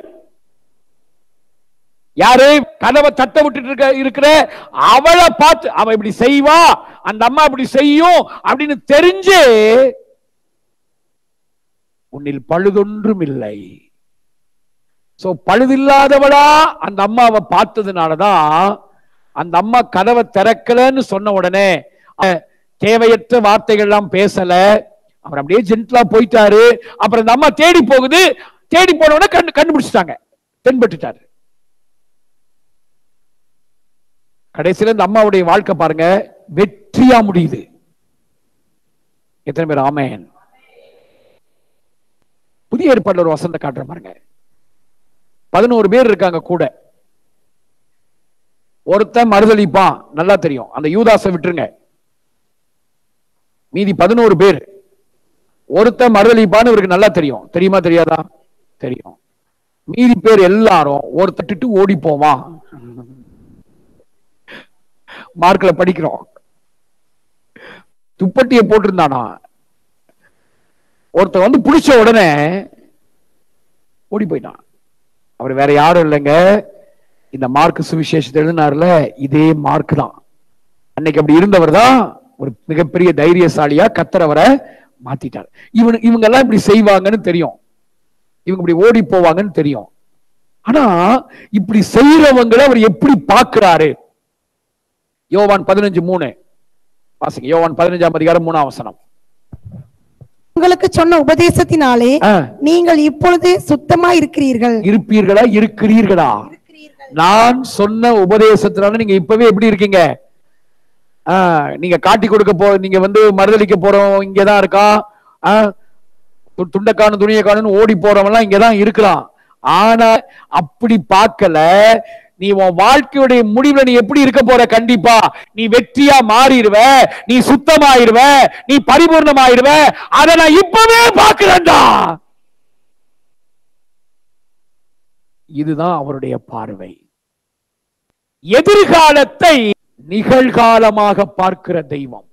யாரு கதவை தட்ட விட்டு இருக்கிற அவளை பார்த்து, அவ இப்படி செய்வா, அந்த அம்மா இப்படி செய்யும் அப்படின்னு தெரிஞ்சு உன்னில் பழுதொன்றும் இல்லை. சோ பழுதில்லாதவளா அந்த அம்மாவை பார்த்ததுனாலதான் அந்த அம்மா கதவை திறக்கலன்னு சொன்ன உடனே தேவையற்ற வார்த்தைகள் எல்லாம் பேசல, அவர் அப்படியே ஜென்ட்லா போயிட்டாரு. அப்புறம் அந்த அம்மா தேடி போகுது, தேடி போன உடனே கண்டுபிடிச்சிட்டாங்க, தென்பட்டுட்டாரு. கடைசியில இந்த அம்மாவுடைய வாழ்க்கை பாருங்க வெற்றியா முடியுது. எத்தனை பேர் ஆமென்? புதிய ஏற்பாடுல ஒரு வசனத்தை காட்டுற பாருங்க. 11 பேர் இருக்காங்க கூட. ஒருத்தன் மறுதளிப்பான், நல்லா தெரியும், அந்த யூதாசை விட்டுருங்க. மீதி 11 பேர். ஒருத்தன் மறுதளிப்பான்னு இவருக்கு நல்லா தெரியும், தெரியுமா தெரியாதா? தெரியும். மீதி பேர் எல்லாரும் ஒருத்தட்டு ஓடி போவான். மார்க்ல படிக்கிறோம். துப்பட்டியை போட்டிருந்தானா, ஒருத்தர் வந்து பிடிச்ச உடனே ஓடி போயிட்டான். அவர் வேற யாரும் இல்லைங்க, இந்த மார்க் சுவிசேஷத்தை எழுதினார்ல, இதே மார்க் தான். அன்னைக்கு அப்படி இருந்தவர் தான் ஒரு மிகப்பெரிய தைரியசாலியா கர்த்தர் அவரை மாத்திட்டார். இவங்க எல்லாம் இப்படி செய்வாங்கன்னு தெரியும், இவங்க இப்படி ஓடி போவாங்கன்னு தெரியும். ஆனா இப்படி செய்யறவங்களை அவர் எப்படி பார்க்கிறாரு? யோவான் 15:3 வாசிங்க. யோவான் 15:3 உங்களுக்கு சொன்ன உபதேசத்தினாலே நீங்கள் இப்பொழுது சுத்தமா இருக்கிறீர்களா? நான் சொன்ன உபதேசத்தினால நீங்க இப்பவே எப்படி இருக்கீங்க? நீங்க காட்டி கொடுக்க நீங்க மறுதளிக்க போறோம் இங்கதான் இருக்கான், துண்டக்கானு துணியக்கானு ஓடி போறவெல்லாம் இங்கதான் இருக்கலாம். ஆனா அப்படி பார்க்கல. நீ உன் வாழ்க்கையுடைய முடிவுல நீ எப்படி இருக்க போற? கண்டிப்பா நீ வெற்றியா மாறிடுவ, நீ சுத்தமாயிருவ, நீ பரிபூர்ணமாயிருவ. அதை நான் இப்பவே பார்க்கிறேன்டா. இதுதான் அவருடைய பார்வை. எதிர்காலத்தை நிகழ்காலமாக பார்க்கிற தெய்வம்.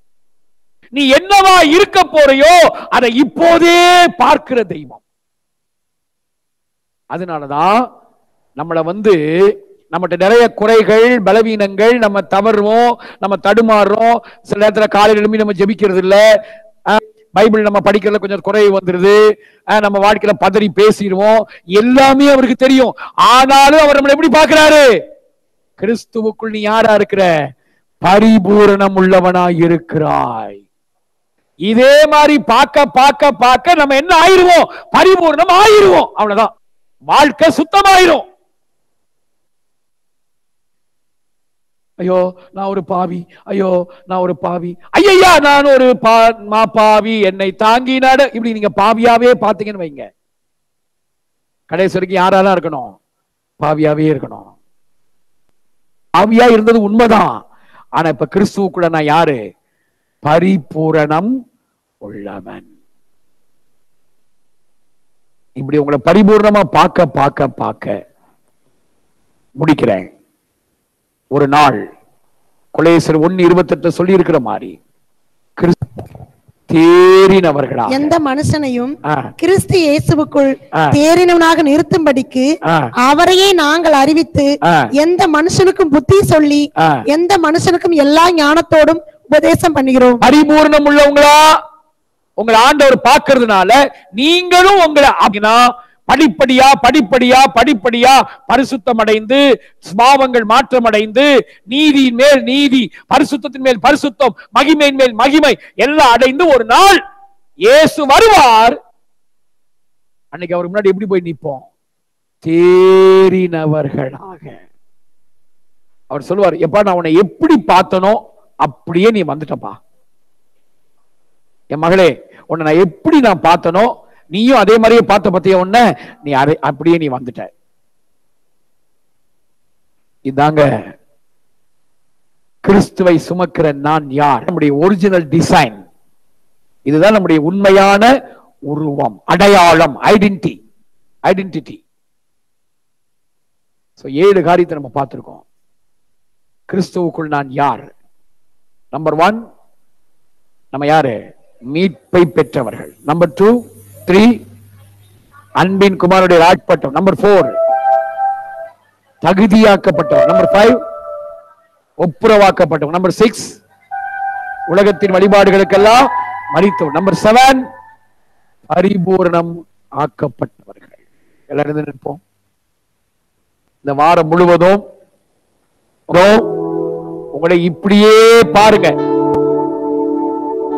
நீ என்னவா இருக்க போறையோ அதை இப்போதே பார்க்கிற தெய்வம். அதனாலதான் நம்மள நம்மகிட்ட நிறைய குறைகள், பலவீனங்கள், நம்ம தவறுவோம், நம்ம தடுமாறுறோம். சில நேரத்துல காலையில் எழுப்பி நம்ம ஜெபிக்கிறது இல்ல, பைபிள் நம்ம படிக்கிறதுல கொஞ்சம் குறை வந்துருது, நம்ம வாழ்க்கையில பதறி பேசிடுவோம். எல்லாமே அவருக்கு தெரியும். ஆனாலும் அவர் நம்மளை எப்படி பார்க்கிறாரு? கிறிஸ்துவுக்குள் நீ யாரா இருக்கிற? பரிபூரணம் உள்ளவனா இருக்கிறாய். இதே மாதிரி பார்க்க நம்ம என்ன ஆயிருவோம்? பரிபூரணம் ஆயிருவோம். அவ்வளவுதான், வாழ்க்கை சுத்தமாயிரும். ஐயோ நான் ஒரு பாவி, ஐயோ நான் ஒரு பாவி, ஐயா நான் ஒரு பாவி, என்னை தாங்கி நட. இப்படி நீங்க பாவியாவே பாத்தீங்கன்னு வைங்க, கடைசி வரைக்கும் யாராதான் இருக்கணும்? பாவியாவே இருக்கணும். பாவியா இருந்தது உண்மைதான். ஆனா இப்ப கிறிஸ்துவுக்குள்ள நான் யாரு? பரிபூரணம் உள்ளவன். இப்படி உங்களை பரிபூர்ணமா பார்க்க முடிக்கிறேன். ஒரு நாள் கொலேசர் 1:28 சொல்லி இருக்கிற மாதிரி தேறினவர்களா எந்த மனுஷனையும் கிறிஸ்து இயேசுவுக்குள் தேறினவனாக நிறுத்தும்படிக்கு அவரையே நாங்கள் அறிவித்து எந்த மனுஷனுக்கும் புத்தி சொல்லி எந்த மனுஷனுக்கும் எல்லா ஞானத்தோடும் உபதேசம் பண்ணுகிறோம். பரிபூர்ணம் உள்ளவங்களா உங்களை ஆண்டவர் பார்க்கிறதுனால நீங்களும் உங்களை படிப்படியா பரிசுத்தம் அடைந்து, ஸ்பாவங்கள் மாற்றம் அடைந்து, நீதியின் மேல் நீதி, பரிசுத்தத்தின் மேல் பரிசுத்தம், மகிமையின் மேல் மகிமை எல்லாம் அடைந்து ஒரு நாள் இயேசு வருவார். அன்னைக்கு அவர் முன்னாடி எப்படி போய் நிற்போம்? தேறினவர்களாக. அவர் சொல்லுவார், எப்பா நான் உன்னை எப்படி பார்த்தனோ அப்படியே நீ வந்துட்டப்பா. என் மகளே, உன்னை நான் எப்படி நான் பார்த்தனோ நீயும் அதே மாதிரியே பார்த்த பத்திய உடனே நீ அப்படியே நீ வந்துட்ட. இதாங்க கிறிஸ்துவை சுமக்கிற நான் யார், நம்முடைய ஒரிஜினல் டிசைன். இதுதான் நம்முடைய உண்மையான உருவம், அடையாளம், ஐடென்டிட்டி. 7 காரியத்தை நம்ம பார்த்திருக்கோம். கிறிஸ்துவுக்குள் நான் யார்? நம்பர் 1 நம்ம யாரு? மீட்பை பெற்றவர்கள். நம்பர் 2 3 அன்பின் குமாரனுடைய ராஜ்பட்டம். நம்பர் 4 தகுதியாக்கப்பட்டவர். நம்பர் 5 ஒப்புரவாக்கப்பட்டவர். நம்பர் 6 உலகத்தின் வழிபாடுகளுக்கெல்லாம் மரித்தவர். நம்பர் 7 பரிபூரணம் ஆக்கப்பட்டவர்கள். எல்லாரும் நிற்போம். இந்த வாரம் முழுவதும் உங்களை இப்படியே பாருங்க.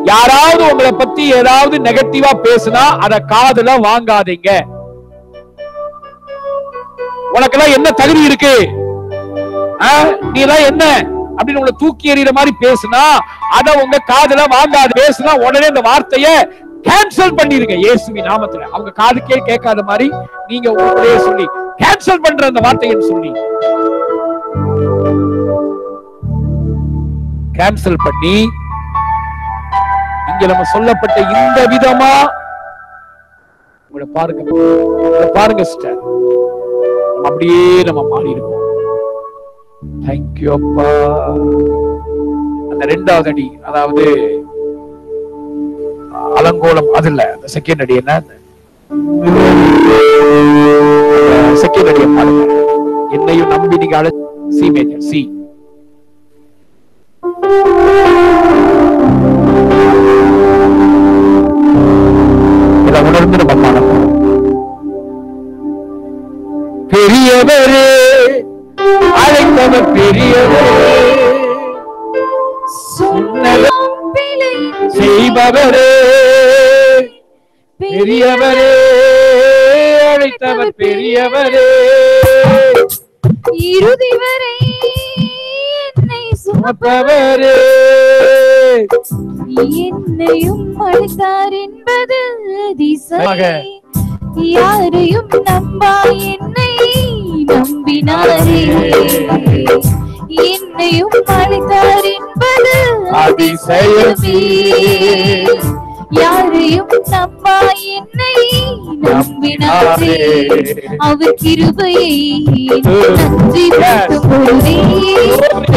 யாராவது உங்களை பத்தி ஏதாவது நெகட்டிவா பேசினா அத காதுல வாங்காதீங்க. உனக்கெல்லாம் என்ன தகுதி இருக்கு, நீ எல்லாம் என்ன அப்படின்னு உங்களை தூக்கி எறிகிற மாதிரி பேசினா அத உங்க காதுல வாங்காது. பேசினா உடனே இந்த வார்த்தைய கேன்சல் பண்ணிருங்க இயேசுவின் நாமத்துல. அவங்க காதுக்கே கேட்காத மாதிரி நீங்க உங்களுடைய சொல்லி கேன்சல் பண்ற அந்த வார்த்தையை சொல்லி கேன்சல் பண்ணி இங்க நம்ம சொல்லப்பட்ட இந்த விதமா உங்களை பாருங்க சிஸ்டர், அப்படியே நம்ம மாறி இருக்கோம். தேங்க்யூ அப்பா. அந்த 2வது அடி, அதாவது அலங்கோலம், அது இல்ல, அந்த செகண்ட் அடி என்ன? செகண்ட் அடியை பாருங்க. என்னையும் நம்பி நீங்க சி மேஜர் சி. இதை உணர்ந்து நம்ம பாடணும். பெரியவரே அழைத்தவர் பெரியவரே, சொன்னதை செய்பவரே, பெரியவரே அழைத்தவர் பெரியவரே, இறுதி வரை என்னை சுமப்பவரே, என்னையும் அழைத்தார் என்பது அதிசயம். யாரையும் நம்பா என்னை நம்பினாரே, என்னையும் அழைத்தார் என்பது அதிசயமே. யாரையும் நம்பா என்னை நம்பினாரே, அவர் கிருபையை நன்றி செலுத்தும் பொழுதே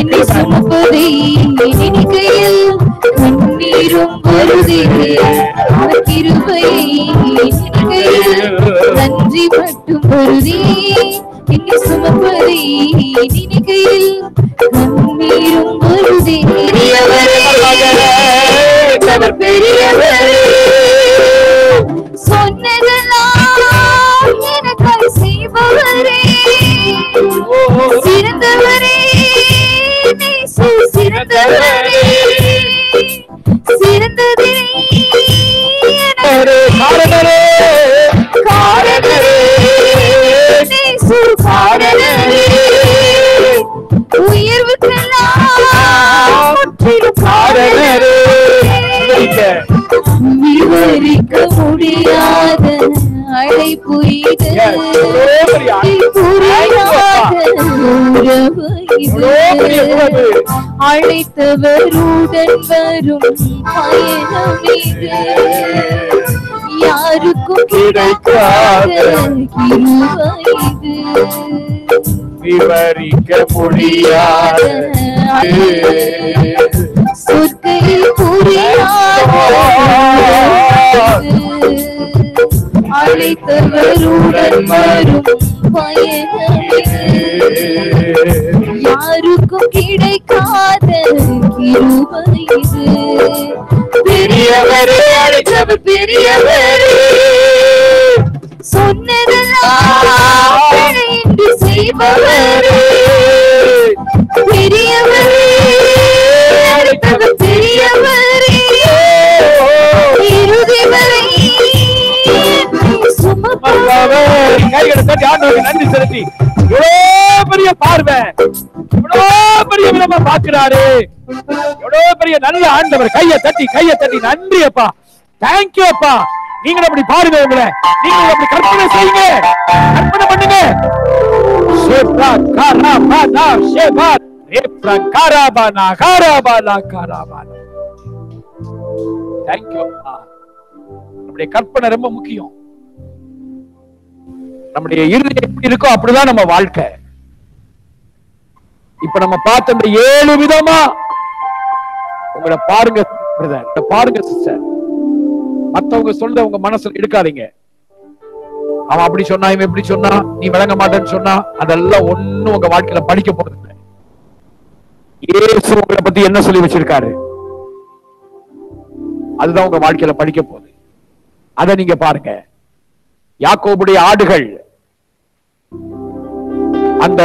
என்னை சுமப்பதை நினைக்கையில் கண்ணீரும் பொழுதே, அவர் கிருபையை நினைக்கையில் நன்றி மட்டும் பொழுதே என்னை சுமப்பதை நினைக்கையில் கண்ணீரும் பொழுதே. சொன்னதெல்லாம் எனக்காக செய்பவரே, சிறந்தவரே, சிறந்தவரே, சிறந்ததே காரணரே, காரணரே, காரணரே, உயர்வுக்கெல்லாம் காரணரே, விவரிக்க முடியாத அழைப்பு இது, புரியாத உறவு இது, அழைத்தவருடன் வரும் பயணம் இது, யாருக்கும் கிடைக்காத கிருபை இது, விவரிக்க முடியாத சொற்களில் புரியாத அழைத்தவருடன் வரும் பயணம் இது, யாருக்கும் கிடைக்காத கிருபை இது, பெரியவரே அழைத்தவர் பெரியவரே, சொன்னதெல்லாம் என்று செய்பவரே, பெரியவரே அழைத்தவர் பெரியவரே, இறுதி வரை சுமப்பவர். கைகளை தட்டி ஆண்டவருக்கு நன்றி செலுத்தி, எவ்வளவு பெரிய பார்வை, எவ்வளவு பெரிய விதமா பார்க்கிறாரு, எவ்வளவு பெரிய நல்ல ஆண்டவர். கையை தட்டி நன்றி அப்பா, தேங்க்யூ அப்பா. நீங்க அப்படி பாருங்க, உங்களை நீங்க அப்படி கற்பனை செய்யுங்க, கற்பனை பண்ணுங்க. நம்முடைய கற்பனை ரொம்ப முக்கியம். நம்முடைய இருதயம் எப்படி இருக்கோ அப்படிதான் நம்ம வாழ்க்கை. இப்ப நம்ம பார்த்த இந்த 7 விதமா உங்களை பாருங்க பிரதர், பாருங்க சிஸ்டர். மத்தவங்க சொல்றத உங்க மனசுல எடுக்காதீங்க. அவன் அப்படி சொன்னா, இவன் எப்படி சொன்னா, நீ விளங்க மாட்டேன்னு சொன்னா, அதெல்லாம் ஒண்ணும் உங்க வாழ்க்கையில படிக்க போறது இல்லை. இயேசு உங்களை பத்தி என்ன சொல்லி வச்சிருக்காரு, அதுதான் உங்க வாழ்க்கையில படிக்க போகுது. அதை நீங்க பாருங்க. யாக்கோபுடைய ஆடுகள் அந்த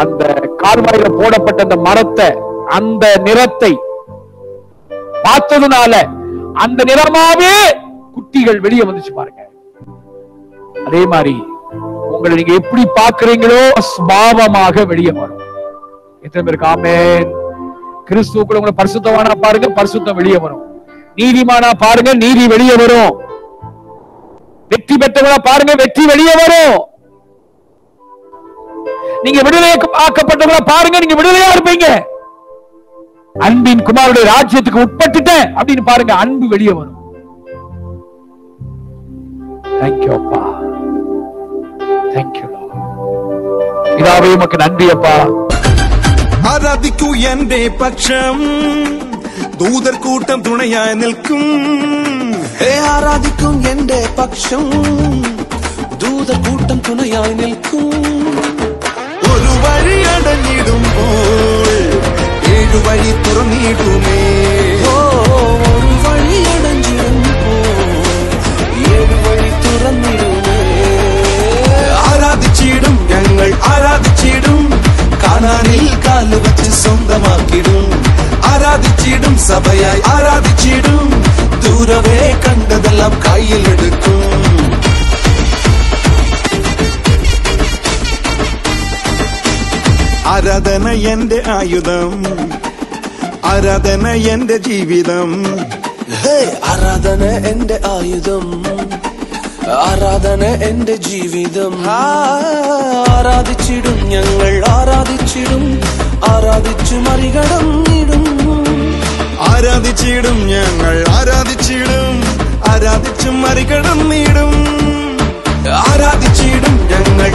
அந்த கால்வாயில போடப்பட்ட அந்த மரத்தை, அந்த நிறத்தை பார்த்ததுனால அந்த நிறமாவே குட்டிகள் வெளியே வந்துச்சு பாருங்க. அதே மாதிரி உங்களை நீங்க எப்படி பாக்குறீங்களோ சுபாவமாக வெளியே வரும். எத்தனை பேருக்கு ஆமென்? கிறிஸ்துவுக்குள்ள உங்களை பரிசுத்தமானா பாருங்க, பரிசுத்தம் வெளியே வரும். நீதிமானா பாருங்க, நீதி வெளியே வரும். வெற்றி பெற்றவங்களா பாருங்க, வெற்றி வெளியே வரும். நீங்க விடுதலை ஆக்கப்பட்டவங்களா பாருங்க, நீங்க விடுதலையா இருப்பீங்க. அன்பின் குமாரனுடைய ராஜ்யத்துக்கு உட்பட்டுட்டேன் அப்படின்னு பாருங்க, அன்பு வெளியே வரும். தேங்க்யூ அப்பா, தேங்க்யூ பிதாவே, உமக்கு நன்றி அப்பா. ஆராதிக்கும் என்ற பட்சம் தூதர் கூட்டம் துணையாய் நிற்கும். ஆராதிக்கும் என்ற பட்சம் தூதர் கூட்டம் துணையாய் நிற்கும். വഴി അടഞ്ഞിടുമ്പോൾ 7 വഴി തുറന്നിടുമേ. ഒരു വഴി അടഞ്ഞിടുമ്പോൾ 7 വഴി തുറന്നിടുമേ. ആരാധിച്ചിടും ഞങ്ങൾ ആരാധിച്ചിടും, കാനാനിൽ കാലുവച്ച് സ്വന്തമാക്കിടും. ആരാധിച്ചിടും സഭയായി ആരാധിച്ചിടും, ദൂരവേ കണ്ടതെല്ലാം കയ്യിലെടുക്കും. ആരാധന എന്റെ ആയുധം, ആരാധന എന്റെ ജീവിതം. ആരാധന എന്റെ ആയുധം, ആരാധന എന്റെ ജീവിതം. ആരാധിച്ചിടും ഞങ്ങൾ ആരാധിച്ചിടും, ആരാധിച്ചു മറികടന്നിടും. ആരാധിച്ചിടും ഞങ്ങൾ ആരാധിച്ചിടും, ആരാധിച്ചു മറികടന്നിടും. ആരാധിച്ചിടും ഞങ്ങൾ